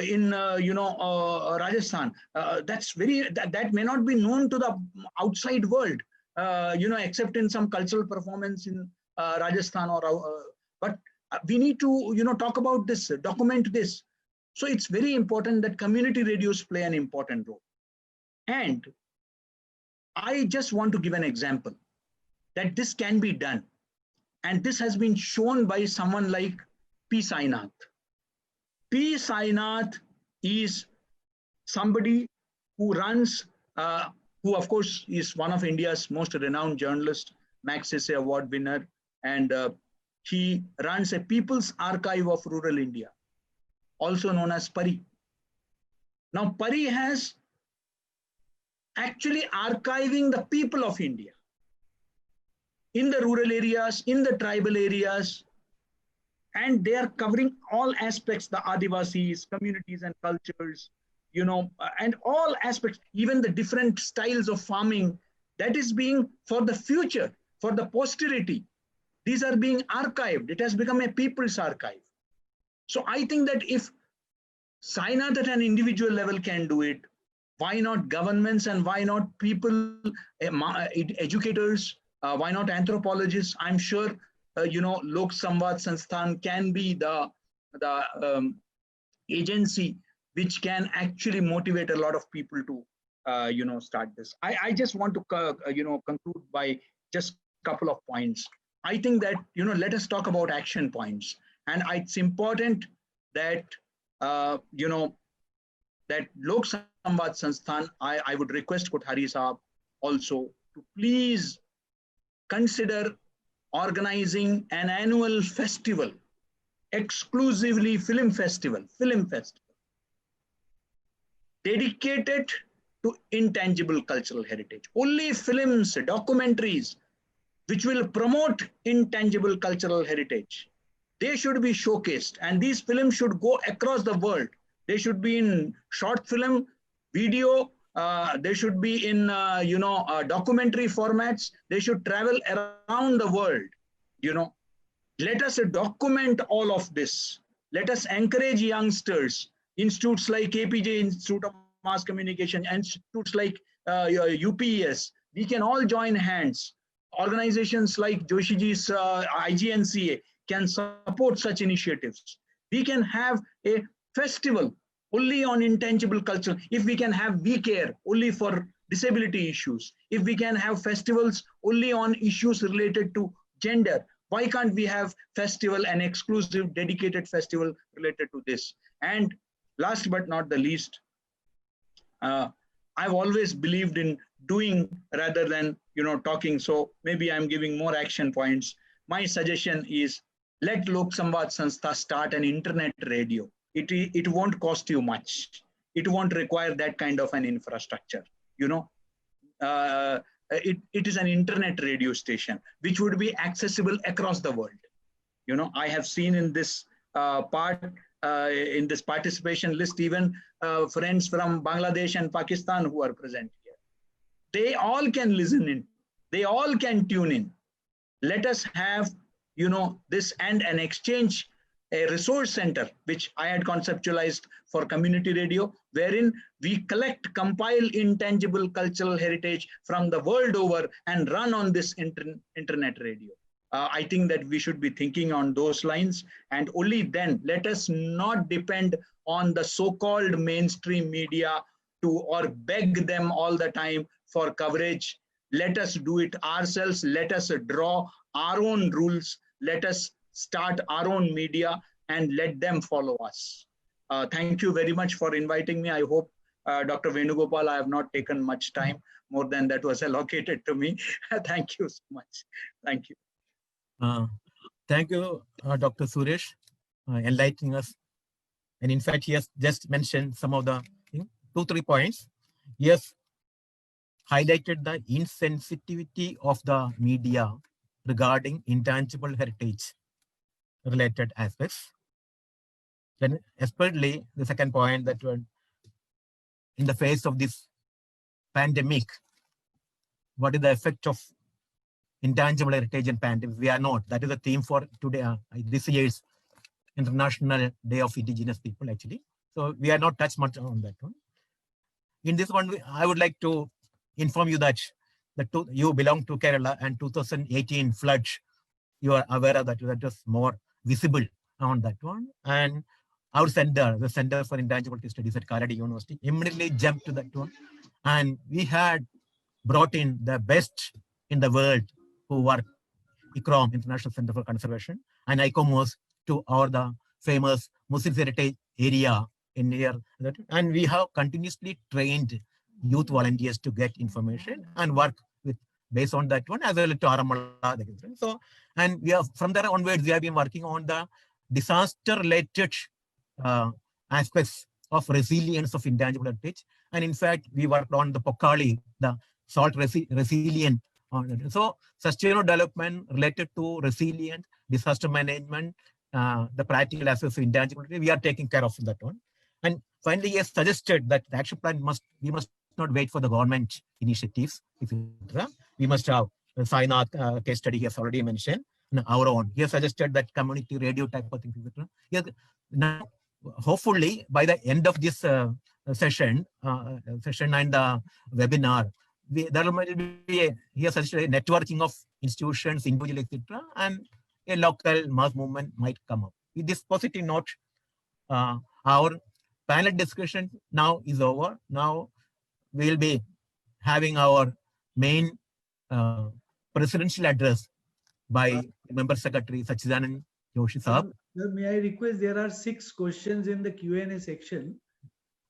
in Rajasthan. That may not be known to the outside world, except in some cultural performance in Rajasthan but we need to talk about this, document this. So it's very important that community radios play an important role. And I just want to give an example that this can be done. And this has been shown by someone like P. Sainath. P. Sainath is somebody who runs, who of course is one of India's most renowned journalists, Magsaysay Award winner, and he runs a People's Archive of Rural India, also known as PARI. Now, PARI has actually archiving the people of India in the rural areas, in the tribal areas, and they are covering all aspects, the Adivasis, communities and cultures, and all aspects, even the different styles of farming that is being for the future, for the posterity. These are being archived. It has become a people's archive. So I think that if Sainath at an individual level can do it, why not governments and why not people, educators, why not anthropologists? I'm sure, Lok Samvad Sansthan can be the agency which can actually motivate a lot of people to start this. I just want to conclude by just a couple of points. I think that let us talk about action points, and it's important that that Lok Samvad Sansthan, I would request Kothari Saab also to please consider organizing an annual festival, exclusively film festival, dedicated to intangible cultural heritage. Only films, documentaries, which will promote intangible cultural heritage, they should be showcased, and these films should go across the world. They should be in short film, video, they should be in documentary formats. They should travel around the world. Let us document all of this. Let us encourage youngsters. Institutes like APJ, Institute of Mass Communication, institutes like UPES, we can all join hands. Organizations like Joshiji's IGNCA can support such initiatives. We can have a festival only on intangible culture. If we can have We Care only for disability issues, if we can have festivals only on issues related to gender, why can't we have festival, an exclusive dedicated festival related to this? And last but not the least, I've always believed in doing rather than talking. So maybe I'm giving more action points. My suggestion is let Lok Samvad Sanstha start an internet radio. It won't cost you much. It won't require that kind of an infrastructure. It is an internet radio station which would be accessible across the world. I have seen in this in this participation list, even friends from Bangladesh and Pakistan who are present here. They all can listen in. They all can tune in. Let us have, this and an exchange, a resource center, which I had conceptualized for community radio, wherein we collect, compile intangible cultural heritage from the world over and run on this internet radio. I think that we should be thinking on those lines, and only then let us not depend on the so-called mainstream media or beg them all the time for coverage. Let us do it ourselves. Let us draw our own rules. Let us start our own media and let them follow us. Thank you very much for inviting me. I hope, Dr. Venugopal, I have not taken much time, more than that was allocated to me. Thank you so much. Thank you. Thank you, Dr. Suresh, enlightening us. And in fact, he has just mentioned some of the 2-3 points. He has highlighted the insensitivity of the media regarding intangible heritage related aspects. Then especially the second point, that in the face of this pandemic, what is the effect of intangible heritage and pandemic? We are not. That is the theme for today, this year's International Day of Indigenous People, actually. So we are not touched much on that one. In this one, I would like to inform you that you belong to Kerala, and 2018 flood, you are aware of that. That was more visible on that one. And our center, the Center for Intangible Studies at Kalady University, immediately jumped to that one. And we had brought in the best in the world who work ICROM, International Center for Conservation, and ICOMOS to the famous Muslim heritage area in near that. And we have continuously trained youth volunteers to get information and work with based on that one, as well as to Aramala. So, and we have from there onwards, we have been working on the disaster related aspects of resilience of intangible heritage. And in fact, we worked on the Pokali, the salt resilient. So sustainable development related to resilient disaster management, the practical aspects of intangible heritage, we are taking care of that one. And finally, he has suggested that the action plan we must not wait for the government initiatives, etc. We must have the Sainath case study he has already mentioned, and our own. He has suggested that community radio type of things, etc. Now, hopefully, by the end of this session and the webinar, there will be he has suggested a networking of institutions, individuals, etc., and a local mass movement might come up. With this positive note, our panel discussion now is over. Now, we will be having our main presidential address by Member Secretary Sachidanand Joshi Saab. May I request, there are 6 questions in the Q&A section.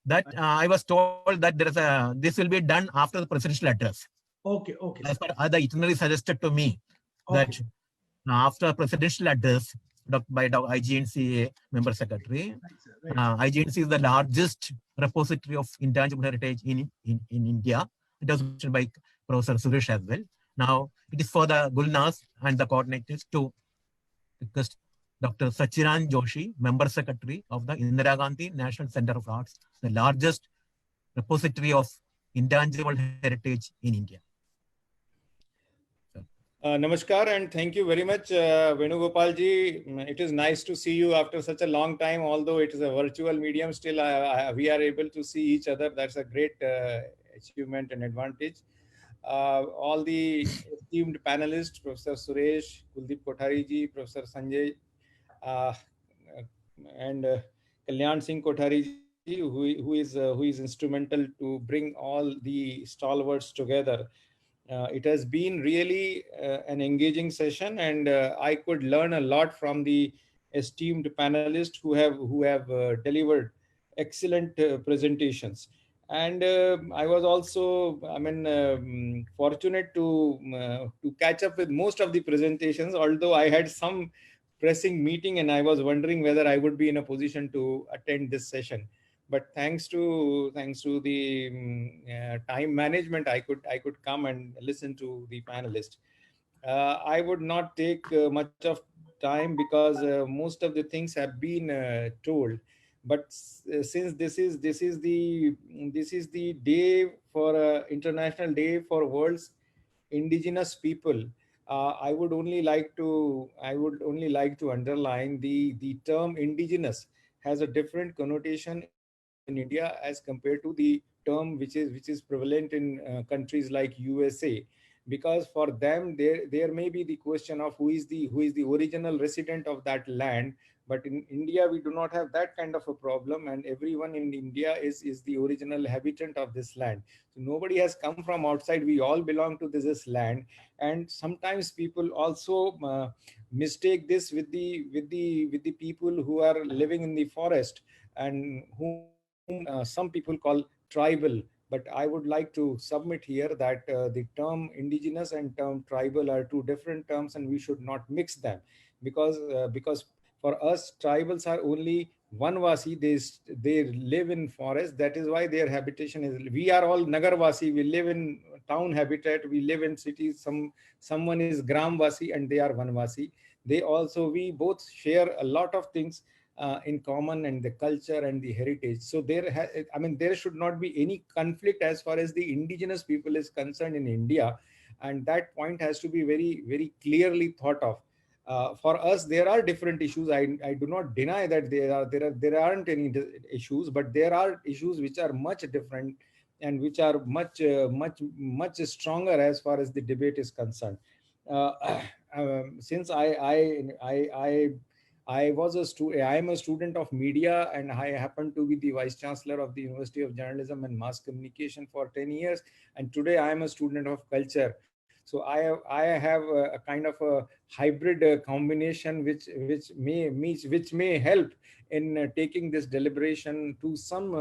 That I was told that this will be done after the presidential address. Okay, okay. As per the itinerary suggested to me, that after presidential address by IGNC Member Secretary, IGNC is the largest repository of intangible heritage in India. It was mentioned by Professor Suresh as well. Now, it is for the Gulnas and the coordinators to request Dr. Sachidanand Joshi, Member Secretary of the Indira Gandhi National Center of Arts, the largest repository of intangible heritage in India. Namaskar and thank you very much, Venugopal ji. It is nice to see you after such a long time, although it is a virtual medium, still we are able to see each other. That's a great achievement and advantage. All the esteemed panelists, Professor Suresh, Kuldeep Kothari ji, Professor Sanjay, and Kalyan Singh Kothari ji, who is instrumental to bring all the stalwarts together. It has been really an engaging session, and I could learn a lot from the esteemed panelists who have delivered excellent presentations. And I was also, fortunate to catch up with most of the presentations, although I had some pressing meeting and I was wondering whether I would be in a position to attend this session. But thanks to the time management, I could come and listen to the panelists. I would not take much of time because most of the things have been told. But since this is the day for International Day for World's Indigenous People, I would only like to underline the term indigenous has a different connotation in India as compared to the term which is prevalent in countries like USA, because for them there may be the question of who is the original resident of that land. But in India we do not have that kind of a problem, and everyone in India is the original habitant of this land. So nobody has come from outside, we all belong to this land. And sometimes people also mistake this with the people who are living in the forest, and whom some people call tribal. But I would like to submit here that the term indigenous and term tribal are two different terms, and we should not mix them, because for us tribals are only Vanvasi. They live in forest. That is why their habitation is. We are all Nagarvasi. We live in town habitat. We live in cities. Someone is Gramvasi and they are Vanvasi. We both share a lot of things in common, and the culture and the heritage. So there should not be any conflict as far as the indigenous people is concerned in India, and that point has to be very, very clearly thought of. For us, there are different issues. I do not deny that there aren't any issues, but there are issues which are much different and which are much stronger as far as the debate is concerned. Since I am a student of media, and I happen to be the Vice Chancellor of the University of Journalism and Mass Communication for 10 years. And today I am a student of culture. So I have a kind of a hybrid combination which may help in taking this deliberation to some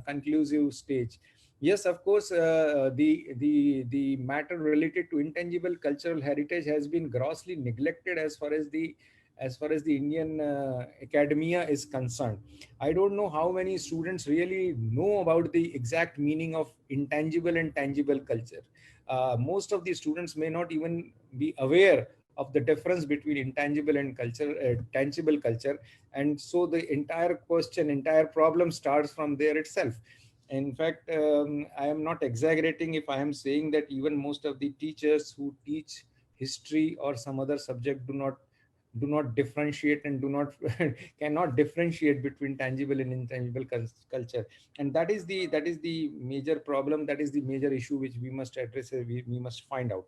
conclusive stage. Yes, of course, the matter related to intangible cultural heritage has been grossly neglected as far as the Indian academia is concerned. I don't know how many students really know about the exact meaning of intangible and tangible culture. Most of the students may not even be aware of the difference between intangible and tangible culture. And so the entire problem starts from there itself. In fact, I am not exaggerating if I am saying that even most of the teachers who teach history or some other subject do not differentiate and cannot differentiate between tangible and intangible culture. And that is the major problem. That is the major issue which we must address. We must find out.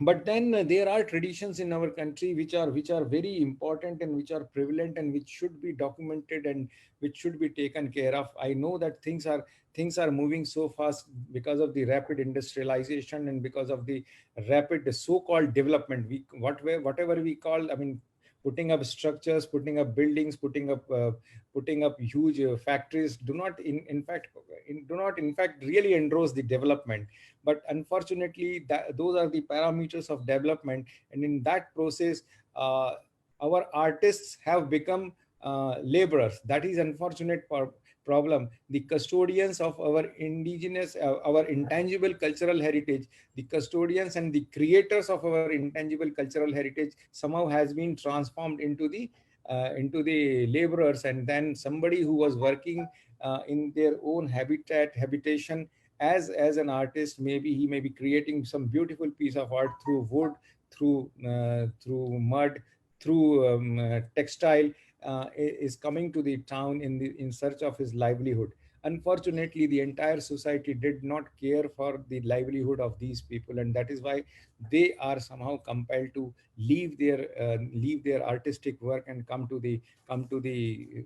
But then there are traditions in our country which are very important and which are prevalent and which should be documented and which should be taken care of. I know that things are moving so fast because of the rapid industrialization and because of the rapid so-called development. Whatever we call, I mean, putting up structures, putting up buildings, putting up huge factories do not in fact really endorse the development. But unfortunately, those are the parameters of development, and in that process, uh, our artists have become laborers. That is unfortunate problem. The custodians of our indigenous, our intangible cultural heritage, the custodians and the creators of our intangible cultural heritage somehow has been transformed into the laborers, and then somebody who was working in their own habitation as an artist. Maybe he may be creating some beautiful piece of art through wood, through mud, through textile, is coming to the town in search of his livelihood. Unfortunately, the entire society did not care for the livelihood of these people, and that is why they are somehow compelled to leave their artistic work and come to the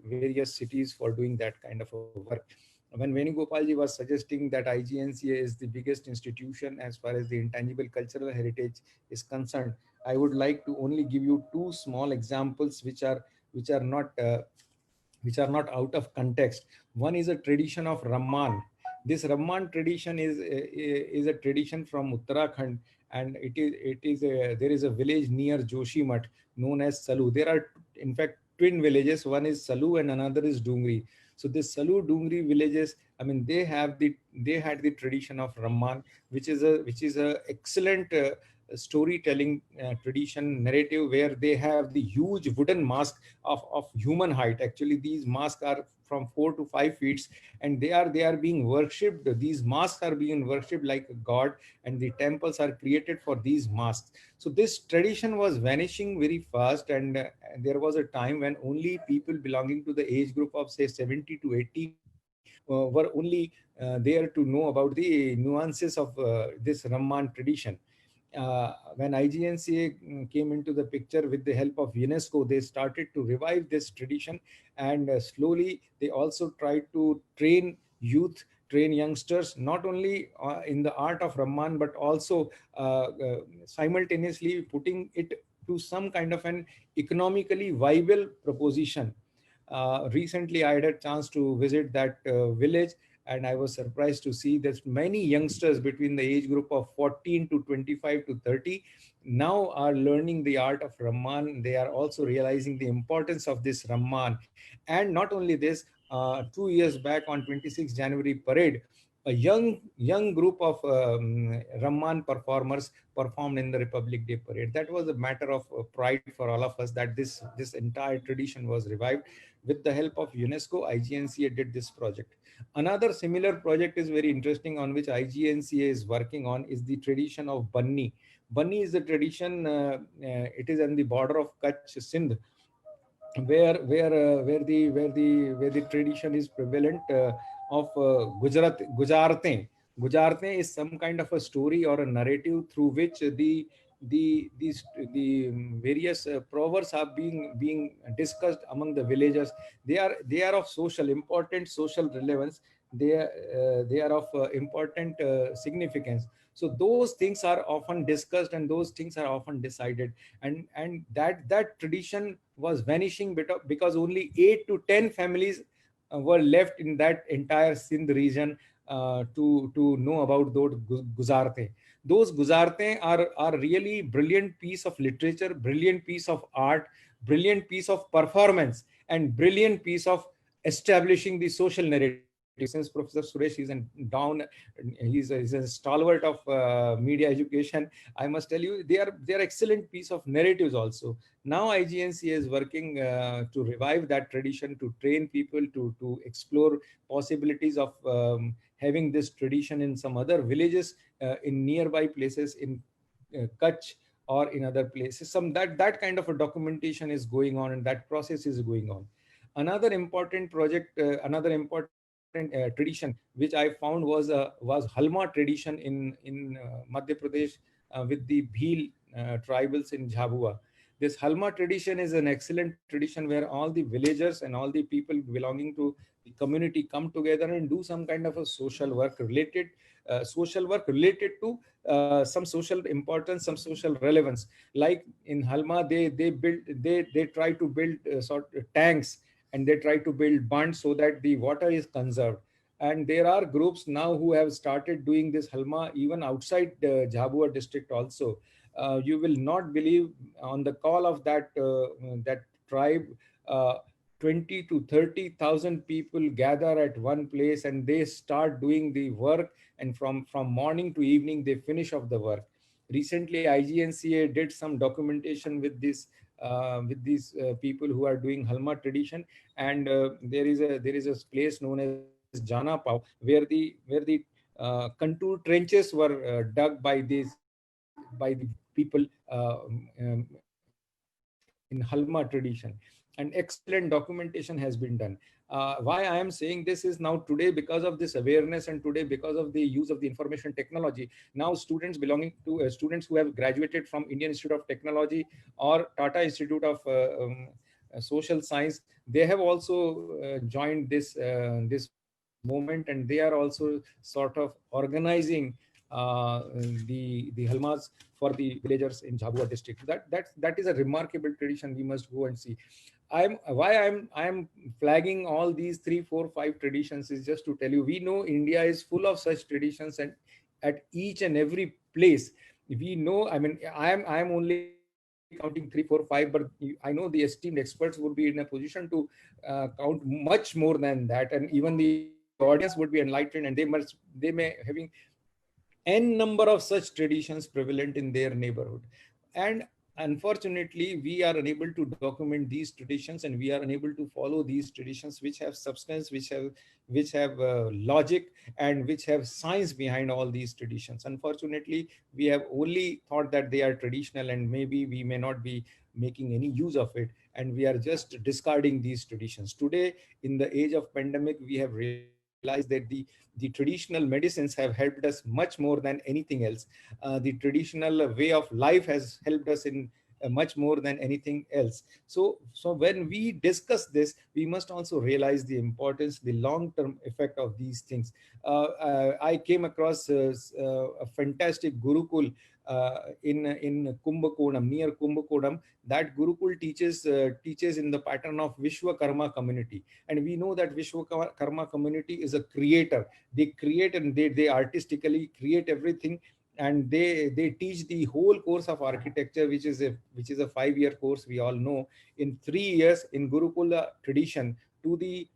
various cities for doing that kind of a work. When Venugopalji was suggesting that IGNCA is the biggest institution as far as the intangible cultural heritage is concerned, I would like to only give you two small examples which are not out of context. One is a tradition of Ramman. This Ramman tradition is a tradition from Uttarakhand, and there is a village near Joshimath known as Salu. There are in fact twin villages. One is Salu and another is Dungri. So this Salu Dungri villages, I mean, they had the tradition of Ramman, which is a excellent storytelling tradition narrative, where they have the huge wooden mask of human height. Actually, these masks are from 4 to 5 feet, and they are being worshipped. These masks are being worshipped like a god, and the temples are created for these masks. So this tradition was vanishing very fast, and there was a time when only people belonging to the age group of say 70 to 80 were only there to know about the nuances of this Ramman tradition. When IGNCA came into the picture with the help of UNESCO, they started to revive this tradition, and slowly they also tried to train youngsters, not only in the art of Ramman, but also simultaneously putting it to some kind of an economically viable proposition. Recently, I had a chance to visit that village, and I was surprised to see that many youngsters between the age group of 14 to 25 to 30 now are learning the art of Ramman. They are also realizing the importance of this Ramman. And not only this, 2 years back on 26th January parade, a young group of Ramman performers performed in the Republic Day parade. That was a matter of pride for all of us, that this entire tradition was revived. With the help of UNESCO, IGNCA did this project. Another similar project is very interesting, on which IGNCA is working on, is the tradition of Banni. Banni is a tradition, it is on the border of Kutch, Sindh, where the tradition is prevalent of Gujarate is some kind of a story or a narrative through which the various proverbs are being discussed among the villagers. They are of social relevance. They are of important significance. So those things are often discussed, and those things are often decided, and that tradition was vanishing because only 8 to 10 families were left in that entire Sindh region to know about those Guzarte. Those Guzarte are really brilliant piece of literature, brilliant piece of art, brilliant piece of performance, and brilliant piece of establishing the social narrative. Since Professor Suresh he's a stalwart of media education, I must tell you, they are excellent piece of narratives also. Now IGNCA is working to revive that tradition, to train people to explore possibilities of having this tradition in some other villages, in nearby places in Kutch or in other places. That kind of a documentation is going on, and that process is going on. Another important tradition which I found was Halma tradition in Madhya Pradesh, with the Bhil tribals in Jhabua. This Halma tradition is an excellent tradition where all the villagers and all the people belonging to the community come together and do some kind of a social work related to some social importance, some social relevance. Like in Halma, they try to build sort of tanks, and they try to build bunds so that the water is conserved. And there are groups now who have started doing this Halma even outside Jhabua district also. You will not believe, on the call of that tribe, uh, 20 to 30,000 people gather at one place and they start doing the work, and from morning to evening they finish off the work. Recently IGNCA did some documentation with this with these people who are doing Halma tradition, and there is a place known as Jana Pao, where the contour trenches were dug by the people in Halma tradition, and excellent documentation has been done. Why I am saying this is now today, because of this awareness, and today because of the use of the information technology, now students belonging to students who have graduated from Indian Institute of Technology or Tata Institute of Social Science, they have also joined this movement, and they are also sort of organizing the halmas for the villagers in Jhabua district. That is a remarkable tradition. We must go and see. I'm flagging all these 3, 4, 5 traditions is just to tell you, we know India is full of such traditions, and at each and every place we know. I mean, I'm only counting 3, 4, 5, but I know the esteemed experts would be in a position to count much more than that, and even the audience would be enlightened, and they may having n number of such traditions prevalent in their neighborhood. And unfortunately we are unable to document these traditions, and we are unable to follow these traditions which have substance, which have logic, and which have science behind all these traditions. Unfortunately, we have only thought that they are traditional, and maybe we may not be making any use of it, and we are just discarding these traditions. Today, in the age of pandemic, we have realized that the traditional medicines have helped us much more than anything else. The traditional way of life has helped us in much more than anything else. So when we discuss this, we must also realize the importance, the long term effect of these things. I came across a fantastic gurukul in Kumbakonam, near Kumbakonam. That gurukul teaches in the pattern of Vishwakarma community, and we know that Vishwakarma community is a creator. They create, and they artistically create everything, and they teach the whole course of architecture, which is a 5-year course, we all know, in 3 years in Gurukula tradition, to the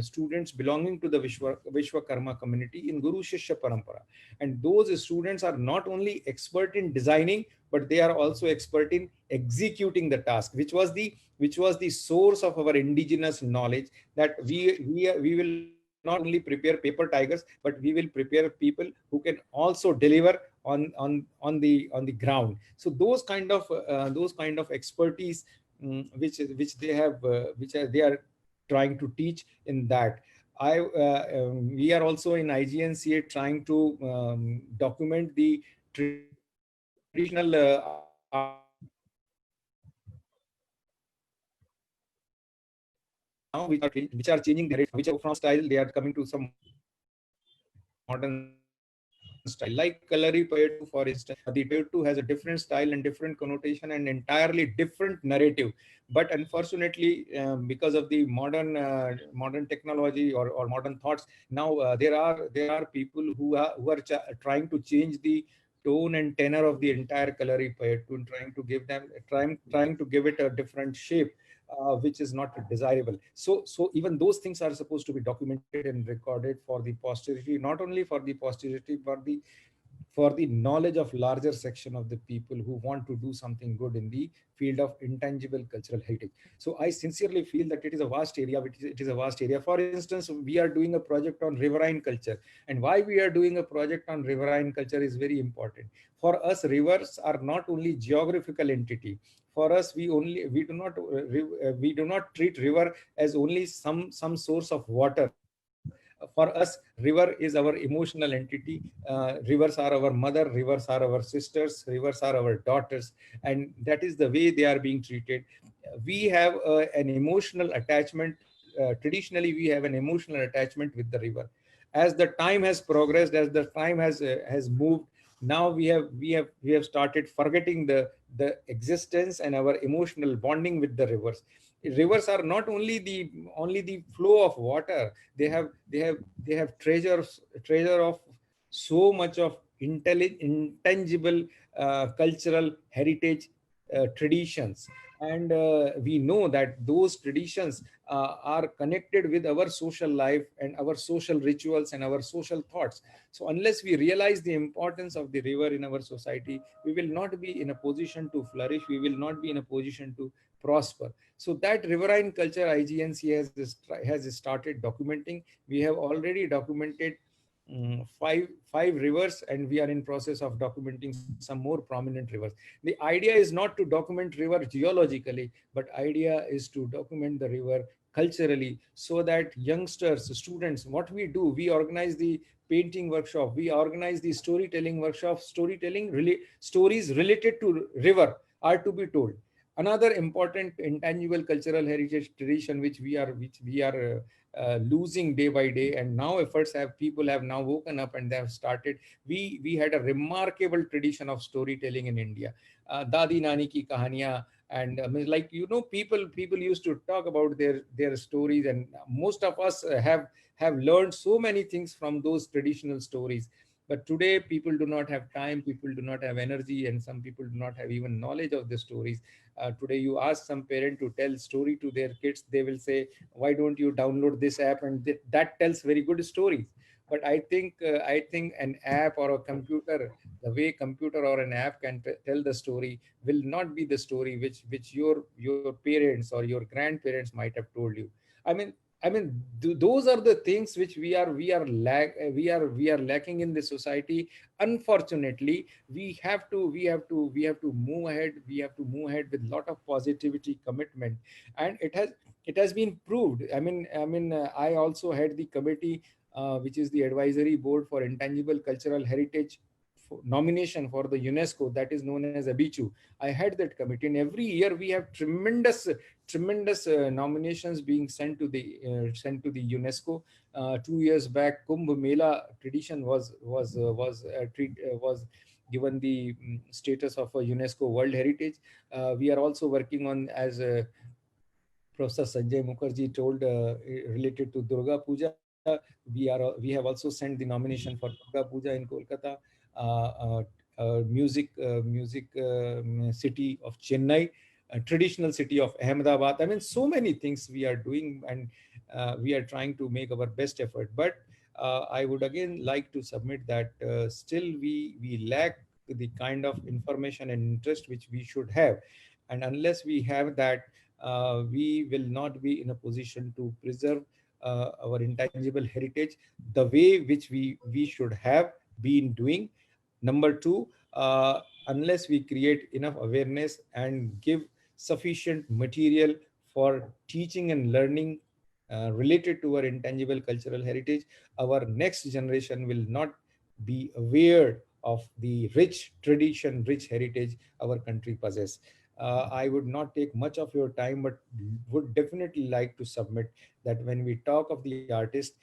students belonging to the Vishwakarma community in Guru Shishya Parampara. And those students are not only expert in designing, but they are also expert in executing the task, which was the source of our indigenous knowledge, that we will not only prepare paper tigers, but we will prepare people who can also deliver on the ground. So those kind of expertise, which they have, they are trying to teach in that. We are also in IGNCA trying to document the traditional artisans now, which are changing their, which are from style, they are coming to some modern style, like Kalari Payattu, for instance. The Payattu has a different style and different connotation and entirely different narrative. But unfortunately, because of the modern technology or modern thoughts, now there are people who are trying to change the tone and tenor of the entire Kalari Payattu, and trying to give it a different shape, which is not desirable. So even those things are supposed to be documented and recorded for the posterity, not only for the posterity, but for the knowledge of larger section of the people who want to do something good in the field of intangible cultural heritage. So I sincerely feel that it is a vast area. It is a vast area. For instance, we are doing a project on riverine culture, and why we are doing a project on riverine culture is very important. For us, rivers are not only geographical entity. For us, we do not treat river as only some source of water. For us, river is our emotional entity. Rivers are our mother, rivers are our sisters, rivers are our daughters, and that is the way they are being treated. We have an emotional attachment. Traditionally, we have an emotional attachment with the river. As the time has progressed, as the time has moved, now we have started forgetting the existence and our emotional bonding with the rivers. Rivers are not only the flow of water. They have treasure of so much of intangible cultural heritage, traditions. And we know that those traditions are connected with our social life and our social rituals and our social thoughts. So unless we realize the importance of the river in our society, we will not be in a position to flourish, we will not be in a position to prosper. So that riverine culture IGNC has started documenting. We have already documented five rivers, and we are in process of documenting some more prominent rivers. The idea is not to document river geologically, but idea is to document the river culturally, so that youngsters, students, what we do, we organize the painting workshop, we organize the storytelling workshop. Stories related to river are to be told. Another important intangible cultural heritage tradition which we are losing day by day, and now people have now woken up and they have started. We had a remarkable tradition of storytelling in India. Dadi Nani ki kahaniyan, and like, people used to talk about their stories, and most of us have learned so many things from those traditional stories. But today people do not have time, people do not have energy, and some people do not have even knowledge of the stories. Today you ask some parent to tell story to their kids, they will say, why don't you download this app, and that tells very good stories. But I think an app or a computer, the way computer or an app can tell the story, will not be the story which your parents or your grandparents might have told you. I mean, those are the things which we are lacking in the society. Unfortunately, we have to move ahead. We have to move ahead with lot of positivity, commitment, and it has been proved. I also had the committee, which is the advisory board for intangible cultural heritage nomination for the UNESCO, that is known as ABICHU. I had that committee, and every year we have tremendous nominations being sent to the UNESCO. 2 years back, Kumbh Mela tradition was given the status of a UNESCO World Heritage. We are also working on, as Professor Sanjay Mukherjee told, related to Durga Puja. We have also sent the nomination for Durga Puja in Kolkata. Music city of Chennai, traditional city of Ahmedabad. So many things we are doing, and we are trying to make our best effort. But I would again like to submit that still we lack the kind of information and interest which we should have. And unless we have that, we will not be in a position to preserve our intangible heritage the way which we should have been doing. Number two, unless we create enough awareness and give sufficient material for teaching and learning related to our intangible cultural heritage, our next generation will not be aware of the rich tradition, rich heritage our country possesses. I would not take much of your time, but would definitely like to submit that when we talk of the artist,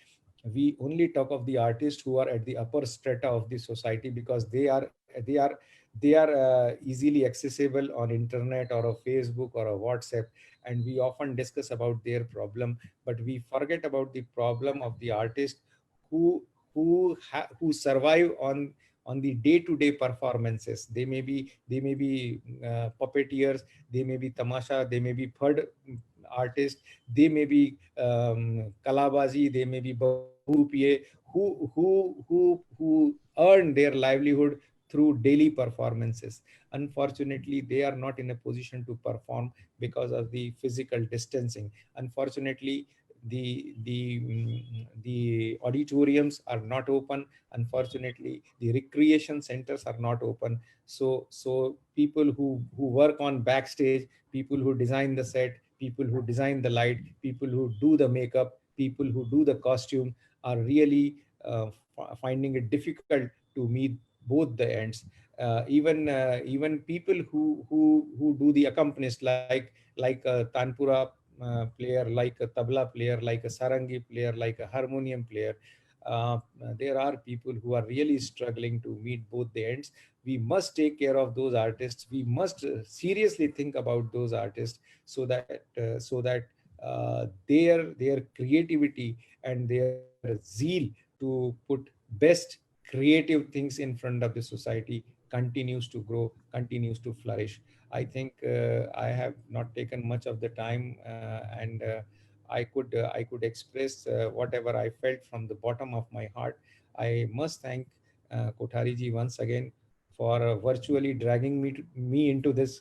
we only talk of the artists who are at the upper strata of the society, because they are easily accessible on internet or a Facebook or a WhatsApp, and we often discuss about their problem, but we forget about the problem of the artist who survive on the day-to-day performances. They may be puppeteers, they may be tamasha, they may be third artists, they may be kalabazi, they may be bahurupiye, who earn their livelihood through daily performances. Unfortunately, they are not in a position to perform because of the physical distancing. Unfortunately, the auditoriums are not open. Unfortunately, the recreation centers are not open. So people who work on backstage, people who design the set, people who design the light, people who do the makeup, people who do the costume are really finding it difficult to meet both the ends. Even people who do the accompanist, like a tanpura player, like a tabla player, like a sarangi player, like a harmonium player. There are people who are really struggling to meet both the ends. We must take care of those artists. We must seriously think about those artists, so that their creativity and their zeal to put best creative things in front of the society continues to grow, continues to flourish. I think I have not taken much of the time, and I could express whatever I felt from the bottom of my heart. I must thank Kothari ji once again for virtually dragging me into this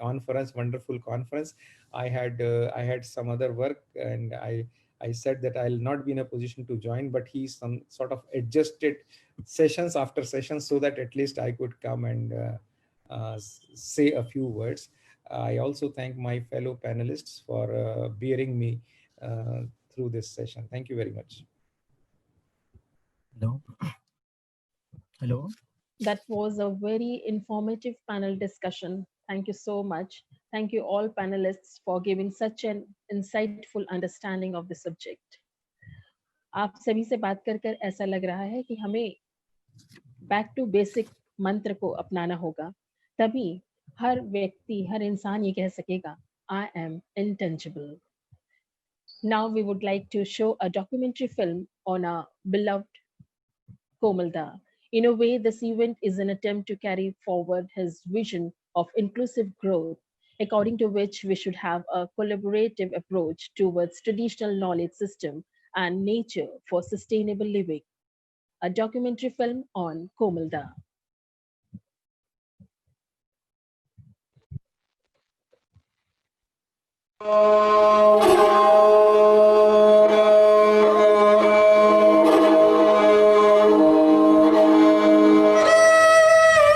conference, wonderful conference. I had some other work, and I said that I'll not be in a position to join, but he some sort of adjusted sessions after sessions so that at least I could come and say a few words. I also thank my fellow panelists for bearing me through this session. Thank you very much. Hello. Hello. That was a very informative panel discussion. Thank you so much. Thank you all panelists for giving such an insightful understanding of the subject. आप सभी से बात कर कर ऐसा लग रहा है कि हमें बैक टू बेसिक मंत्र को अपनाना होगा, तभी हर व्यक्ति, हर इंसान ये कह सकेगा, I am intangible. Now we would like to show a documentary film on our beloved Komalda. In a way, this event is an attempt to carry forward his vision of inclusive growth, according to which we should have a collaborative approach towards traditional knowledge system and nature for sustainable living. A documentary film on Komalda.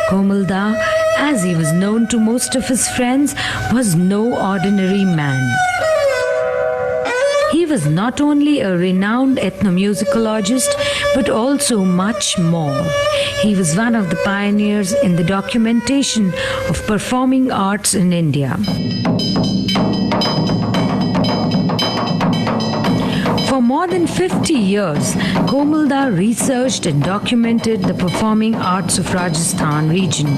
Komalda, as he was known to most of his friends, was no ordinary man. He was not only a renowned ethnomusicologist, but also much more. He was one of the pioneers in the documentation of performing arts in India. For more than 50 years, Komalda researched and documented the performing arts of Rajasthan region.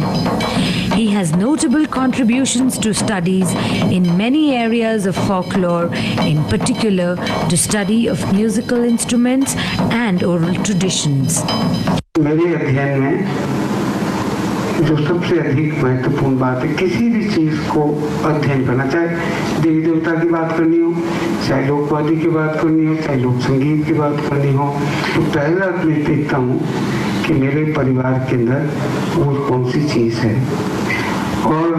He has notable contributions to studies in many areas of folklore, in particular the study of musical instruments and oral traditions. मेरे अध्ययन में जो सबसे अधिक महत्वपूर्ण बात है, किसी भी चीज को अध्ययन करना, चाहे देवी देवता की बात करनी हो, चाहे लोकवादी की बात करनी हो, चाहे लोक संगीत की बात करनी हो, तो पहला मैं देखता हूँ कि मेरे परिवार के अंदर वो कौन सी चीज है, और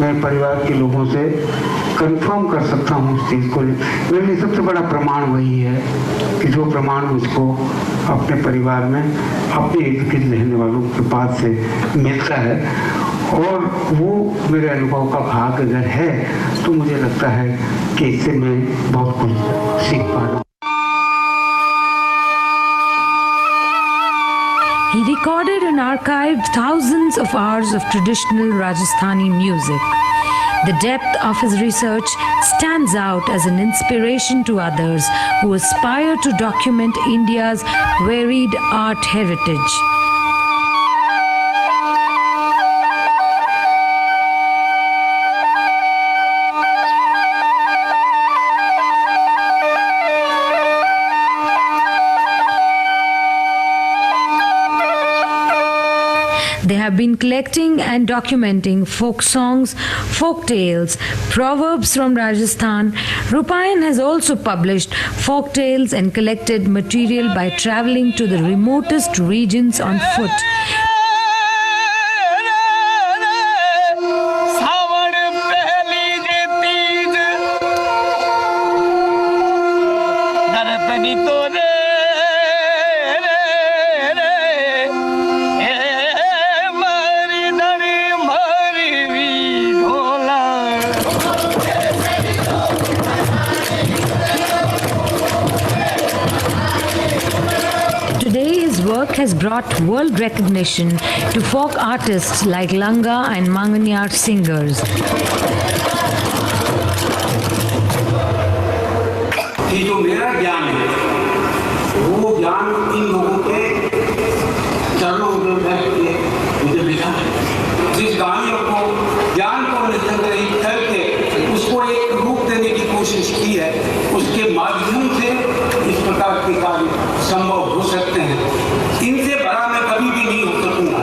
मैं परिवार के लोगों से कंफर्म कर सकता हूँ उस चीज को। मेरे लिए सबसे बड़ा प्रमाण वही है कि जो प्रमाण मुझको अपने परिवार में अपने इर्द गिर्द रहने वालों के पास से मिलता है, और वो मेरे अनुभव का भाग अगर है तो मुझे लगता है कि इससे मैं बहुत कुछ सीख पा रहा हूँ। He recorded and archived thousands of hours of traditional Rajasthani music. The depth of his research stands out as an inspiration to others who aspire to document India's varied art heritage. They have been collecting and documenting folk songs, folk tales, proverbs from Rajasthan. Rupayan has also published folk tales and collected material by traveling to the remotest regions on foot. work has brought world recognition to folk artists like Langa and Mangariyar singers. कि जो मेरा ज्ञान है वो ज्ञान इन लोगों के चरणों में बैठ के मुझे मिला है। जिस कहानियों को ज्ञान को निष्कर्षित करके उसको एक रूप देने की कोशिश की है, उसके माध्यम से इस प्रकार के कार्य संभव हो सकते हैं। इनसे बड़ा मैं कभी भी नहीं हो सकूंगा।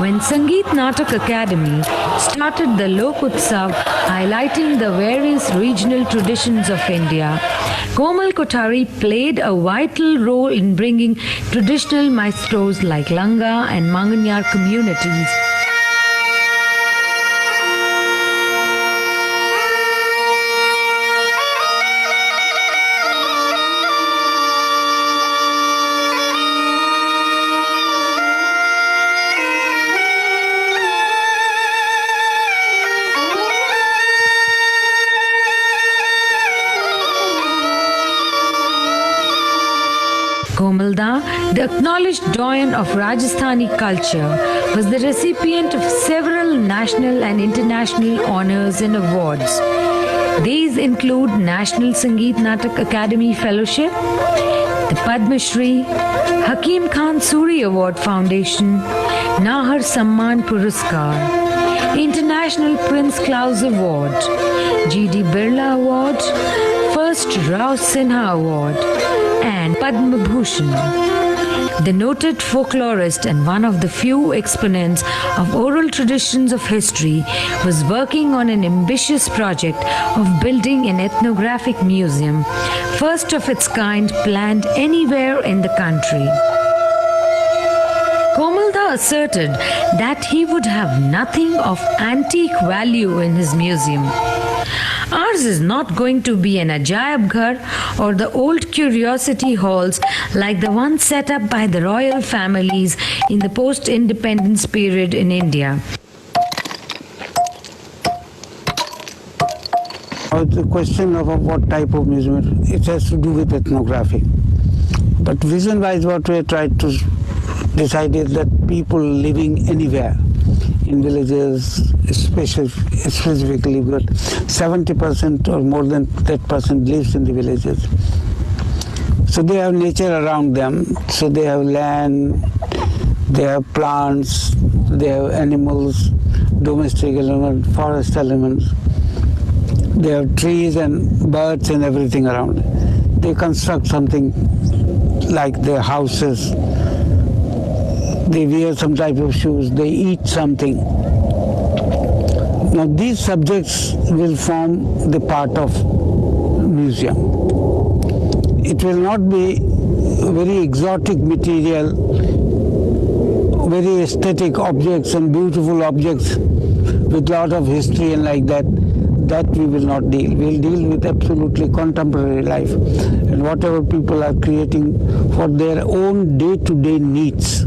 When Sangeet Natak Academy started the Lok Utsav, highlighting the various regional traditions of India, Komal Kothari played a vital role in bringing traditional maestros like Langa and Mangariyar communities. Komalda, the acknowledged doyen of Rajasthani culture, was the recipient of several national and international honors and awards. These include National Sangeet Natak Academy Fellowship, the Padma Shri, Hakim Khan Suri Award Foundation, Nahar Samman Puraskar, International Prince Claus Award, G.D. Birla Award, First Rao Sinha Award, and Padma Bhushan. The noted folklorist and one of the few exponents of oral traditions of history was working on an ambitious project of building an ethnographic museum, first of its kind planned anywhere in the country. Komalda asserted that he would have nothing of antique value in his museum. Ours is not going to be an Ajaib Ghar or the old curiosity halls like the ones set up by the royal families in the post-independence period in India. The question of what type of museum, it has to do with ethnography. But vision-wise, what we tried to decide is that people living anywhere, in villages, specifically, but 70% or more than that percent lives in the villages. So they have nature around them. So they have land, they have plants, they have animals, domestic elements, forest elements. They have trees and birds and everything around. They construct something like their houses. They wear some type of shoes. They eat something. Now these subjects will form the part of museum. It will not be very exotic material, very aesthetic objects and beautiful objects with lot of history and like that. That we will not deal. We'll deal with absolutely contemporary life and whatever people are creating for their own day-to-day needs.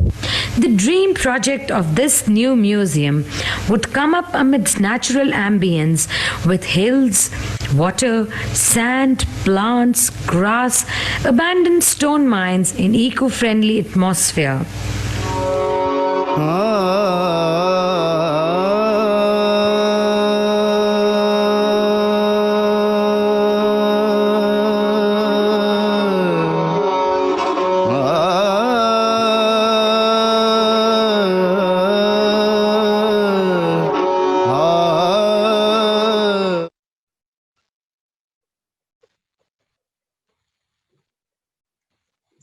The dream project of this new museum would come up amidst natural ambience with hills, water, sand, plants, grass, abandoned stone mines in eco-friendly atmosphere.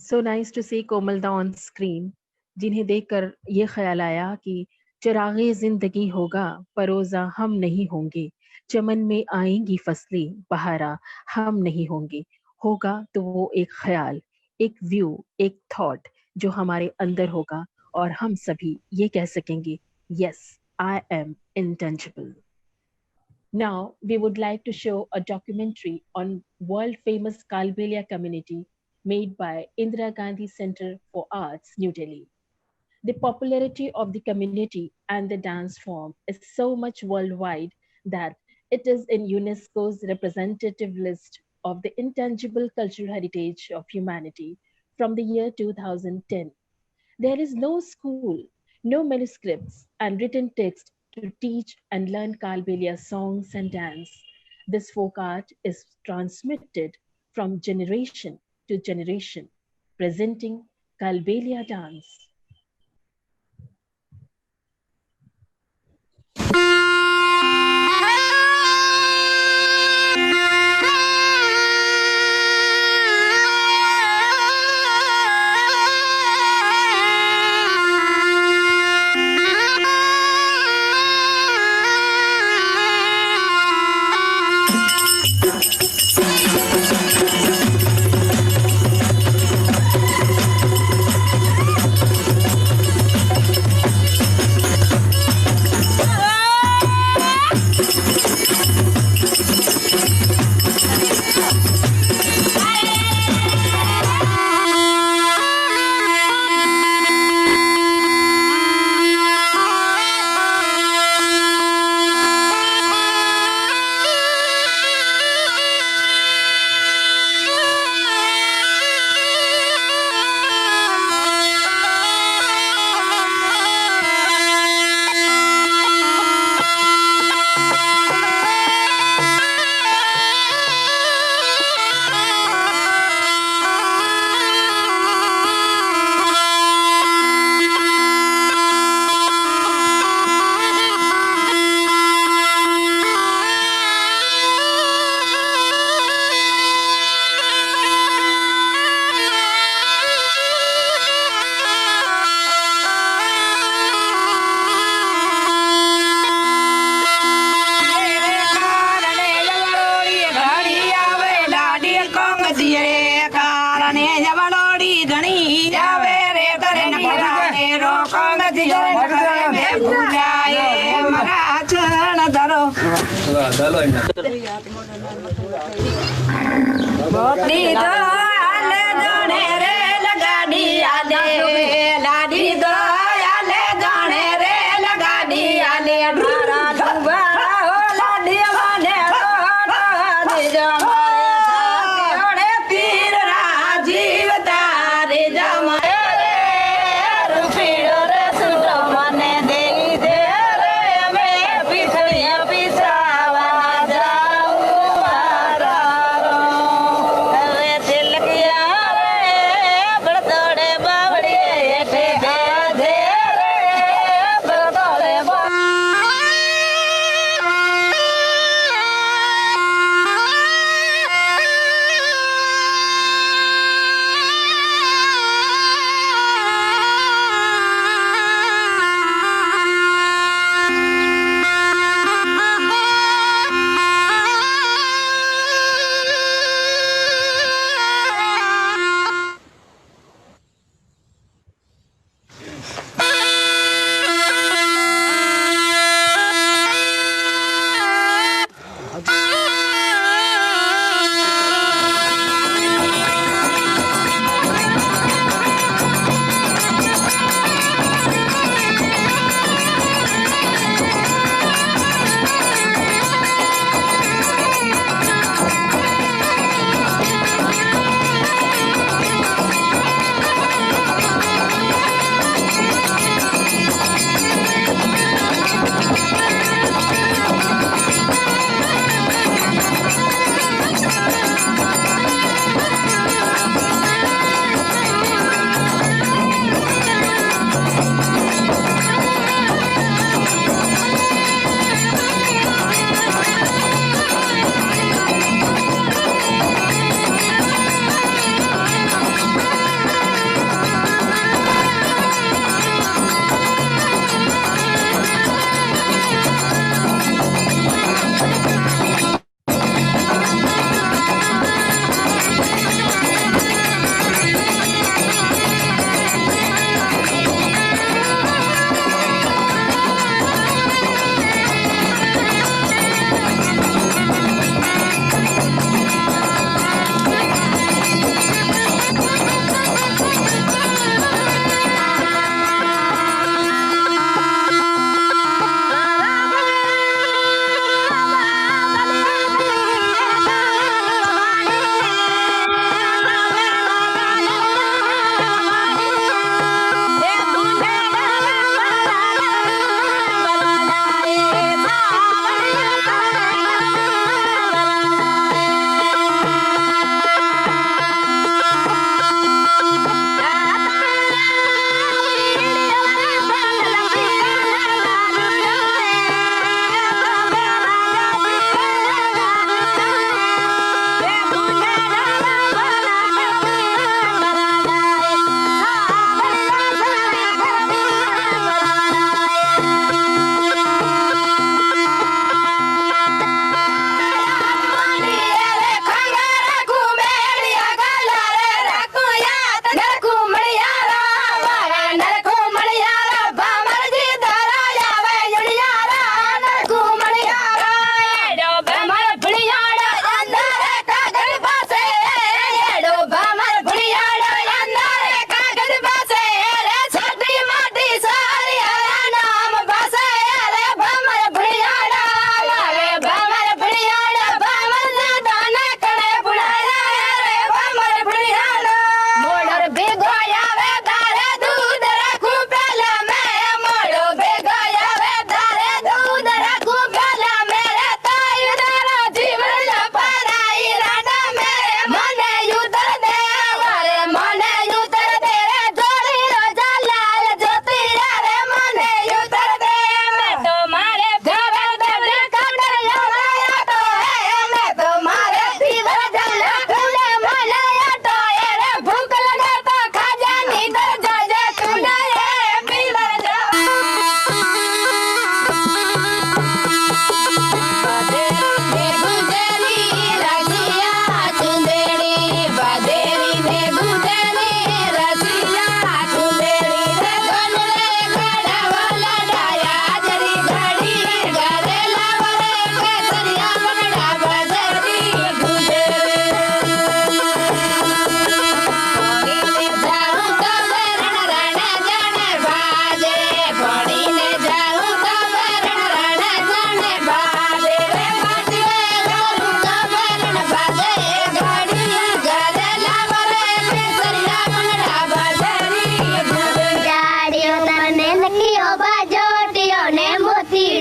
So nice to see Komalda on screen, जिन्हें देखकर ये ख्याल आया कि चिरागे जिंदगी होगा परोजा हम नहीं होंगे, चमन में आएंगी फसलें बहारा हम नहीं होंगे। होगा तो वो एक ख्याल, एक व्यू, एक थॉट जो हमारे अंदर होगा और हम सभी ये कह सकेंगे, yes, I am intangible. Now we would like to show a documentary on world famous Kalbelia community made by Indira Gandhi Center for Arts, New Delhi. The popularity of the community and the dance form is so much worldwide that It is in UNESCO's representative list of the intangible cultural heritage of humanity from the year 2010. There is no school, no manuscripts, and written text to teach and learn Kalbelia songs and dance. This folk art is transmitted from generation to generation, presenting Kalbelia dance.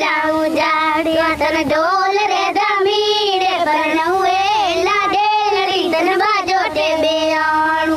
जाऊं जाड़ी वतन ढोल रे दमीड़े पर नहुए लाडे लड़ी तन बाजोटे बेआणू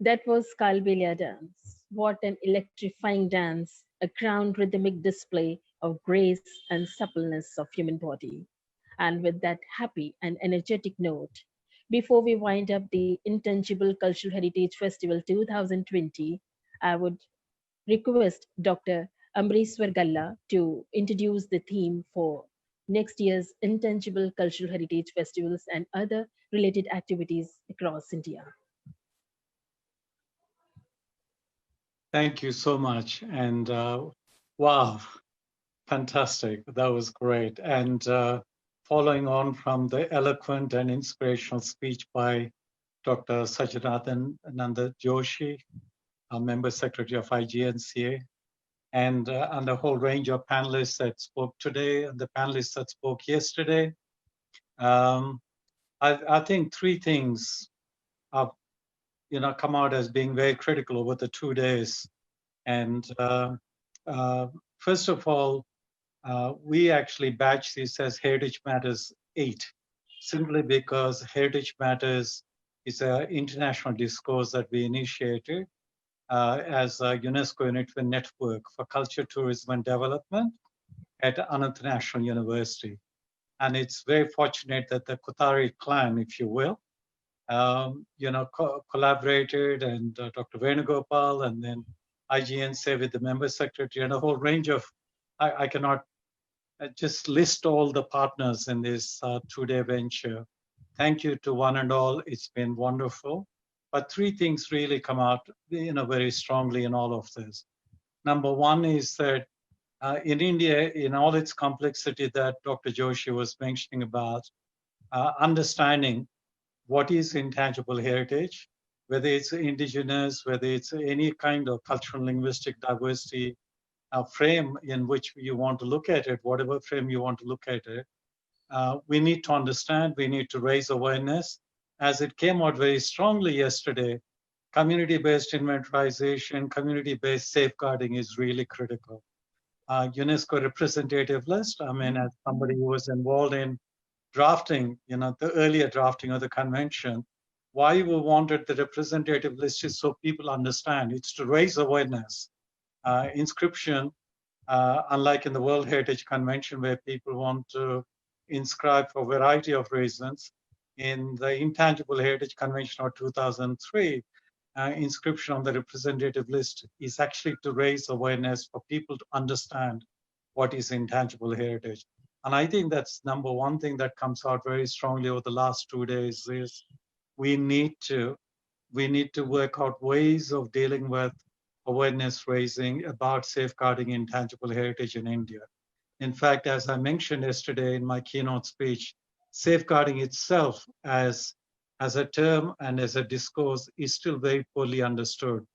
That was Kalbelia dance. What an electrifying dance, a crowned rhythmic display of grace and suppleness of human body. And with that happy and energetic note, before we wind up the Intangible Cultural Heritage Festival 2020, I would request Dr. Amreswar Galla to introduce the theme for next year's Intangible Cultural Heritage Festivals and other related activities across India. Thank you so much. And wow, fantastic. That was great. And following on from the eloquent and inspirational speech by Dr. Sajjanananda Joshi, our member secretary of IGNCA, and a whole range of panelists that spoke today and the panelists that spoke yesterday. I think three things have come out as being very critical over the 2 days. And first of all, we actually badge this as Heritage Matters 8, simply because Heritage Matters is an international discourse that we initiated as a UNESCO network for culture, tourism, and development at Anant National University. And it's very fortunate that the Kothari clan, if you will, collaborated, and Dr. Venugopalv, and then IGNCA with the member secretary, and a whole range of, I cannot just list all the partners in this 2-day venture. Thank you to one and all. It's been wonderful. But three things really come out, very strongly in all of this. Number one is that in India, in all its complexity that Dr. Joshi was mentioning about, understanding what is intangible heritage, whether it's indigenous, whether it's any kind of cultural linguistic diversity frame in which you want to look at it, whatever frame you want to look at it, we need to understand, we need to raise awareness. As it came out very strongly yesterday, community-based inventarization, community-based safeguarding is really critical. UNESCO representative list. I mean, as somebody who was involved in drafting, the earlier drafting of the convention, why we wanted the representative list is so people understand. It's to raise awareness. Inscription, unlike in the World Heritage Convention, where people want to inscribe for a variety of reasons, in the Intangible Heritage Convention of 2003, inscription on the representative list is actually to raise awareness for people to understand what is intangible heritage. And I think that's number one thing that comes out very strongly over the last 2 days is we need to work out ways of dealing with awareness raising about safeguarding intangible heritage in India. In fact, as I mentioned yesterday in my keynote speech, safeguarding itself as a term and as a discourse is still very poorly understood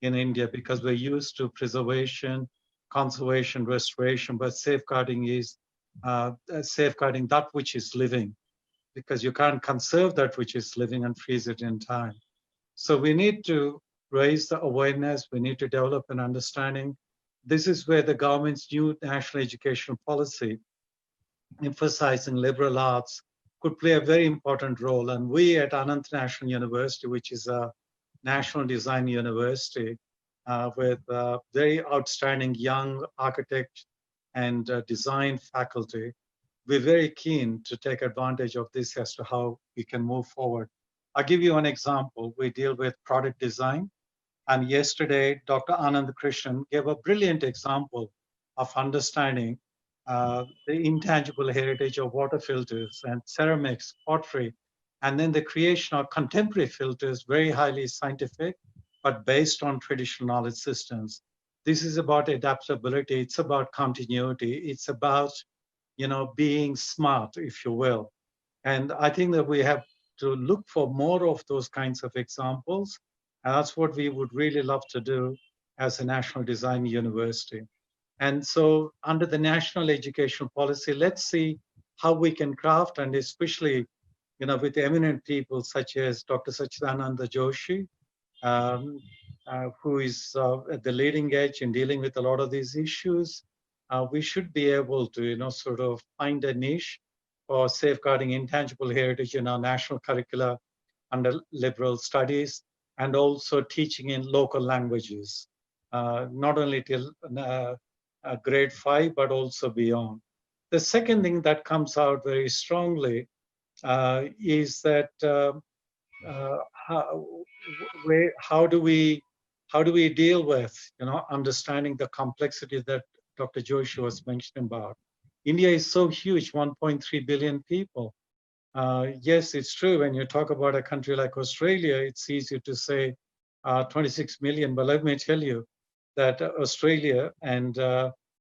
in India because we're used to preservation, conservation, restoration, but safeguarding is safeguarding that which is living, because you can't conserve that which is living and freeze it in time. So we need to raise the awareness, we need to develop an understanding. This is where the government's new national education policy, emphasizing liberal arts, could play a very important role. And we at Anant National University, which is a national design university with very outstanding young architect and design faculty, we're very keen to take advantage of this as to how we can move forward. I'll give you an example. We deal with product design. And yesterday, Dr. Anand Krishnan gave a brilliant example of understanding the intangible heritage of water filters and ceramics, pottery, and then the creation of contemporary filters, very highly scientific, but based on traditional knowledge systems. This is about adaptability. It's about continuity. It's about, being smart, if you will. And I think that we have to look for more of those kinds of examples. And that's what we would really love to do as a national design university. And so under the national education policy, let's see how we can craft, and especially, with eminent people such as Dr. Sachidananda Joshi, who is at the leading edge in dealing with a lot of these issues, we should be able to, sort of find a niche for safeguarding intangible heritage in our national curricula under liberal studies, and also teaching in local languages, not only till grade 5, but also beyond. The second thing that comes out very strongly is that how do we deal with, understanding the complexity that Dr. Joshi was mentioning about. India is so huge, 1.3 billion people. Yes, it's true. When you talk about a country like Australia, it's easy to say 26 million, but let me tell you that Australia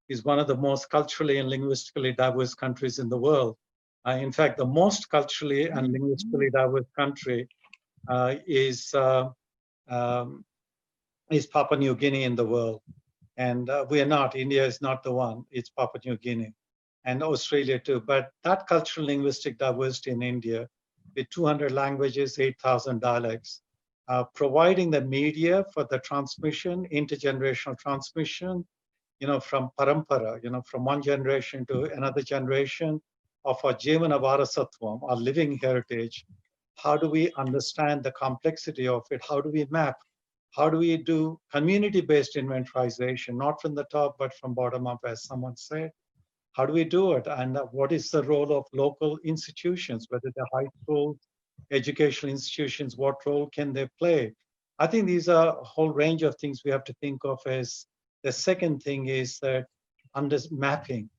is one of the most culturally and linguistically diverse countries in the world. In fact, the most culturally and linguistically diverse country is Papua New Guinea in the world. And we are not, India is not the one, it's Papua New Guinea. And Australia too. But that cultural linguistic diversity in India, with 200 languages, 8,000 dialects, providing the media for the transmission, intergenerational transmission, from parampara, from one generation to another generation of our Jivana Varasatvam, our living heritage. How do we understand the complexity of it? How do we map? How do we do community-based inventorization, not from the top, but from bottom up, as someone said? How do we do it? And what is the role of local institutions, whether they're high schools, educational institutions, what role can they play? I think these are a whole range of things we have to think of as the second thing is that under mapping.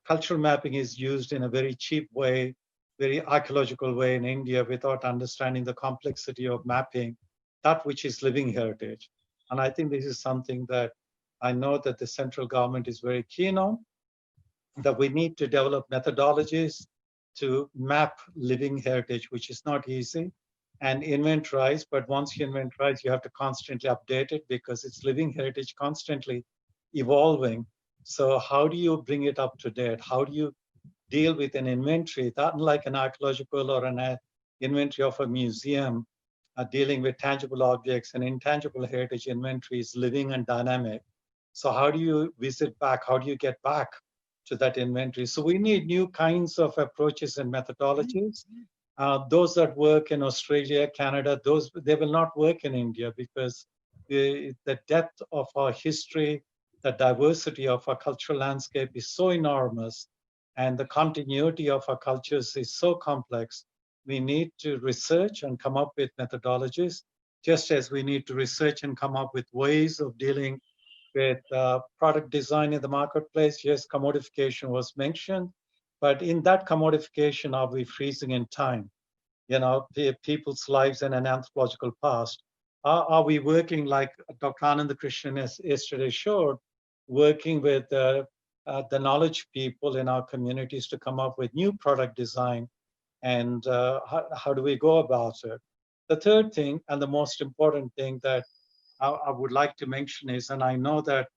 Cultural mapping is used in a very cheap way, very archaeological way in India without understanding the complexity of mapping that which is living heritage. And I think this is something that I know that the central government is very keen on, that we need to develop methodologies to map living heritage, which is not easy, and inventorize. But once you inventorize, you have to constantly update it because it's living heritage constantly evolving. So how do you bring it up to date? How do you deal with an inventory that, unlike an archaeological or an inventory of a museum, dealing with tangible objects and intangible heritage inventory is living and dynamic. So how do you visit back? How do you get back to that inventory? So we need new kinds of approaches and methodologies. Those that work in Australia, Canada, they will not work in India because the depth of our history, the diversity of our cultural landscape is so enormous, and the continuity of our cultures is so complex. We need to research and come up with methodologies, just as we need to research and come up with ways of dealing with product design in the marketplace. Yes, commodification was mentioned, but in that commodification, are we freezing in time? You know, people's lives in an anthropological past. Are we working like Dr. Anand Krishnan yesterday showed, working with the knowledge people in our communities to come up with new product design, and how do we go about it? The third thing, and the most important thing that I would like to mention is, and I know that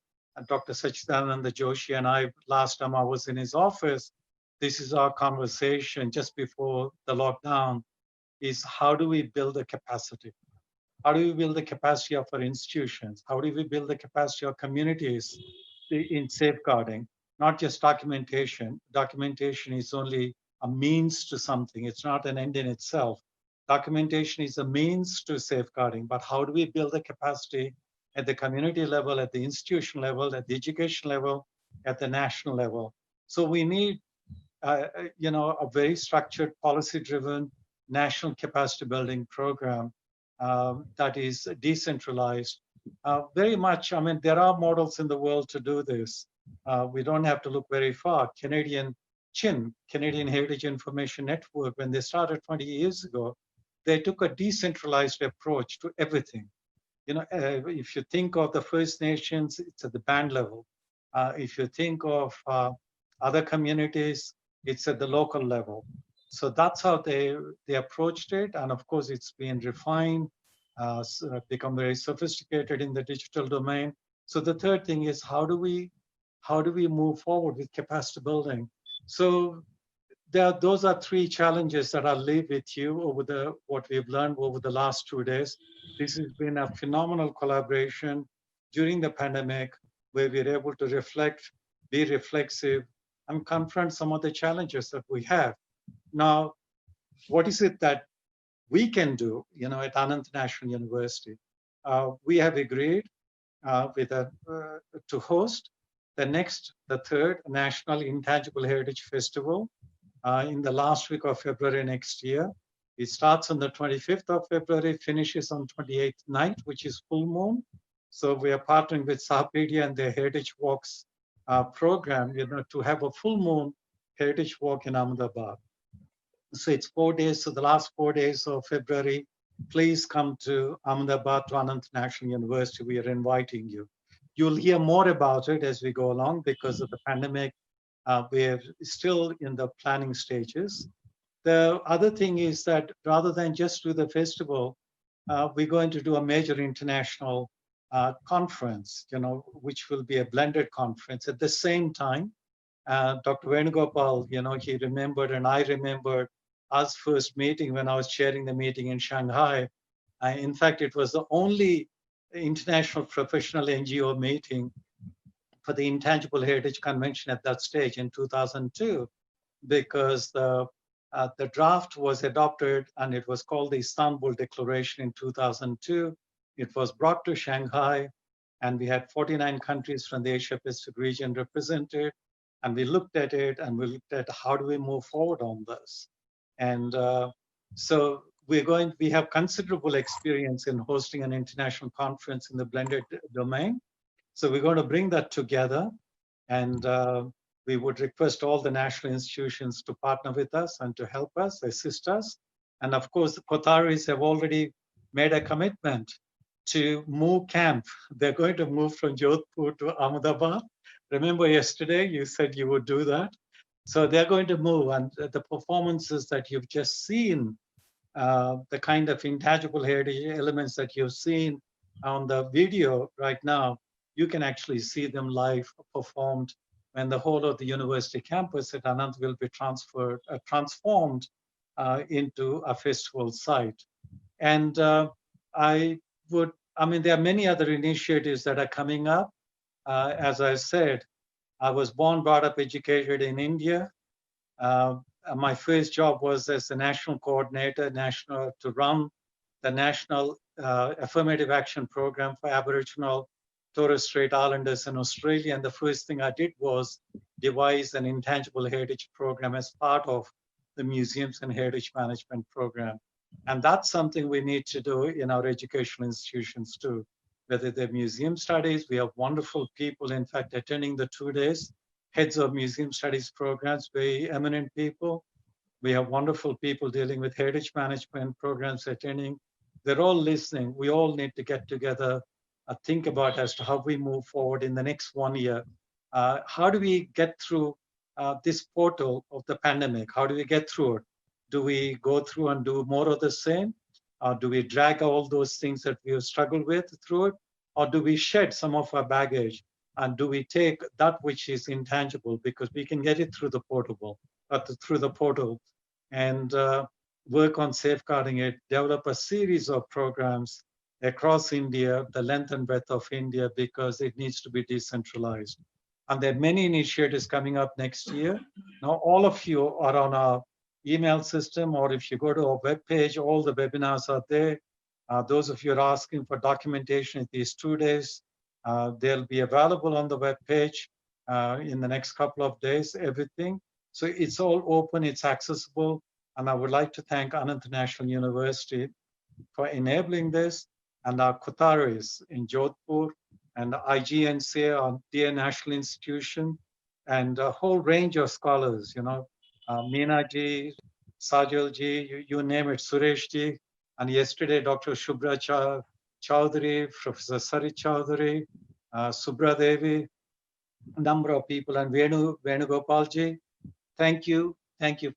Dr. Sachidananda Joshi and I, last time I was in his office, this is our conversation just before the lockdown, is how do we build a capacity? How do we build the capacity of our institutions? How do we build the capacity of communities in safeguarding? Not just documentation. Documentation is only a means to something. It's not an end in itself. Documentation is a means to safeguarding, but how do we build the capacity at the community level, at the institution level, at the education level, at the national level? So we need, you know, a very structured, policy-driven national capacity building program that is decentralized. Very much, I mean, there are models in the world to do this. We don't have to look very far. Canadian Heritage Information Network, when they started 20 years ago, they took a decentralized approach to everything. You know, if you think of the First Nations, it's at the band level. If you think of other communities, it's at the local level. So that's how they approached it. And of course, it's been refined, become very sophisticated in the digital domain. So the third thing is, how do we move forward with capacity building? So those are three challenges that I'll leave with you over what we've learned over the last 2 days. This has been a phenomenal collaboration during the pandemic, where we're able to reflect, be reflexive, and confront some of the challenges that we have. Now, what is it that we can do, you know, at Anand National University? We have agreed to host the third National Intangible Heritage Festival in the last week of February next year. It starts on the 25th of February, finishes on 28th night, which is full moon. So we are partnering with Sahapedia and their Heritage Walks program, you know, to have a full moon Heritage Walk in Ahmedabad. So it's 4 days. So the last 4 days of February, please come to Ahmedabad to Anand National University. We are inviting you. You'll hear more about it as we go along because of the pandemic. We're still in the planning stages. The other thing is that rather than just do the festival, we're going to do a major international conference, you know, which will be a blended conference. At the same time, Dr. Venugopalv, you know, he remembered and I remembered us first meeting when I was chairing the meeting in Shanghai. In fact, it was the only international professional NGO meeting for the Intangible Heritage Convention at that stage in 2002, because the draft was adopted and it was called the Istanbul Declaration in 2002. It was brought to Shanghai and we had 49 countries from the Asia Pacific region represented. And we looked at it and we looked at how do we move forward on this. And so we have considerable experience in hosting an international conference in the blended domain. So we're going to bring that together, and we would request all the national institutions to partner with us and to help us, assist us. And of course, the Qataris have already made a commitment to move camp. They're going to move from Jodhpur to Ahmedabad. Remember yesterday, you said you would do that. So they're going to move, and the performances that you've just seen, the kind of intangible heritage elements that you've seen on the video right now, you can actually see them live performed when the whole of the university campus at Anand will be transformed into a festival site. And there are many other initiatives that are coming up. as I said, I was born, brought up, educated in India. My first job was as the national coordinator, to run the national affirmative action program for Aboriginal Torres Strait Islanders in Australia. And the first thing I did was devise an intangible heritage program as part of the museums and heritage management program. And that's something we need to do in our educational institutions too. Whether they're museum studies, we have wonderful people, in fact, attending the 2 days, heads of museum studies programs, very eminent people. We have wonderful people dealing with heritage management programs attending. They're all listening. We all need to get together, think about as to how we move forward in the next 1 year. How do we get through this portal of the pandemic? How do we get through it? Do we go through and do more of the same? Do we drag all those things that we have struggled with through it? Or do we shed some of our baggage? And do we take that which is intangible, because we can get it through the portal, and work on safeguarding it, develop a series of programs across India, the length and breadth of India, because it needs to be decentralized. And there are many initiatives coming up next year. Now, all of you are on our email system, or if you go to our webpage, all the webinars are there. Those of you are asking for documentation these 2 days, they'll be available on the webpage in the next couple of days, everything. So it's all open, it's accessible. And I would like to thank Anna International University for enabling this, and our Kotaris in Jodhpur, and IGNC, our dear national institution, and a whole range of scholars, Meena ji, Sajal ji, you name it, Suresh ji, and yesterday Dr. Shubhra Chowdhury, Professor Sari Chowdhury, Subra Devi, a number of people, and Venugopalv ji. Thank you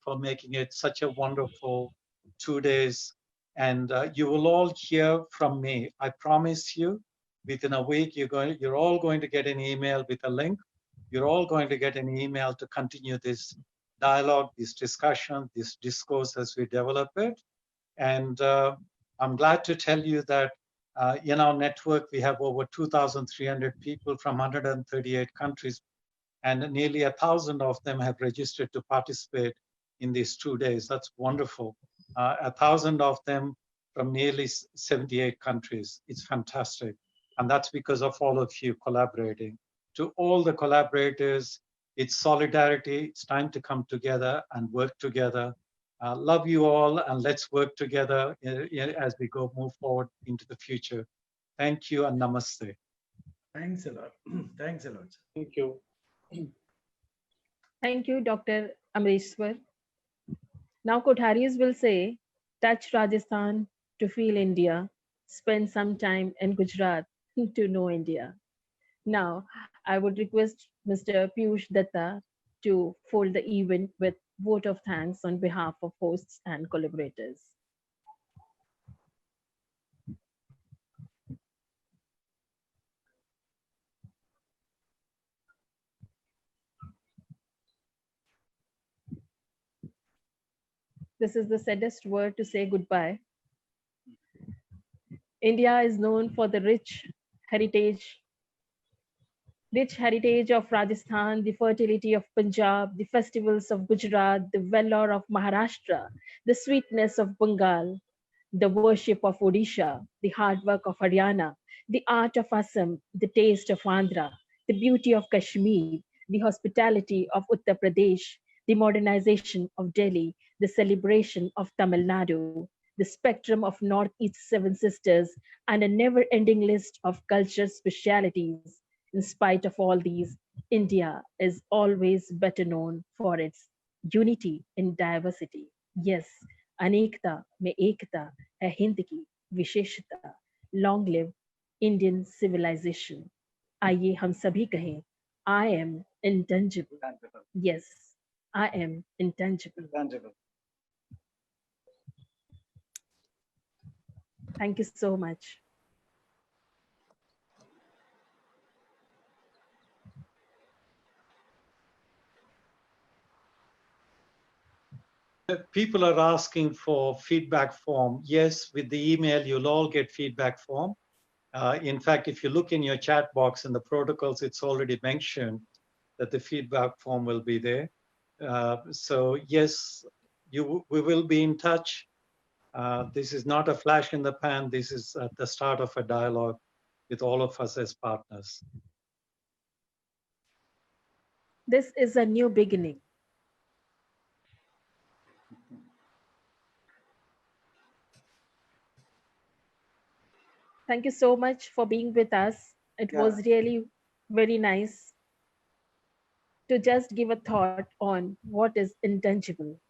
for making it such a wonderful 2 days. And you will all hear from me. I promise you, within a week, you're all going to get an email with a link. You're all going to get an email to continue this dialogue, this discussion, this discourse as we develop it. And I'm glad to tell you that in our network, we have over 2,300 people from 138 countries, and nearly 1,000 of them have registered to participate in these 2 days. That's wonderful. 1,000 of them from nearly 78 countries. It's fantastic. And that's because of all of you collaborating. To all the collaborators, it's solidarity. It's time to come together and work together. Love you all, and let's work together as we move forward into the future. Thank you and namaste. Thanks a lot. Thanks a lot. Thank you. Thank you, Dr. Amreshwar. Now Kotharis will say, touch Rajasthan to feel India, spend some time in Gujarat to know India. Now, I would request Mr. Piyush Datta to fold the event with vote of thanks on behalf of hosts and collaborators. This is the saddest word to say goodbye. India is known for the rich heritage of Rajasthan, the fertility of Punjab, the festivals of Gujarat, the valor of Maharashtra, the sweetness of Bengal, the worship of Odisha, the hard work of Haryana, the art of Assam, the taste of Andhra, the beauty of Kashmir, the hospitality of Uttar Pradesh, the modernization of Delhi, the celebration of Tamil Nadu, the spectrum of Northeast Seven Sisters, and a never-ending list of culture specialities. In spite of all these, India is always better known for its unity in diversity. Yes, Anekta mein ekta hai Hind ki visheshta. Long live Indian civilization. Aaiye hum sabhi kahein, I am intangible. Yes, I am intangible. Thank you so much. People are asking for feedback form. Yes, with the email, you'll all get feedback form. In fact, if you look in your chat box in the protocols, it's already mentioned that the feedback form will be there. So yes, we will be in touch. This is not a flash in the pan. This is at the start of a dialogue with all of us as partners. This is a new beginning. Thank you so much for being with us. It was really very nice to just give a thought on what is intangible.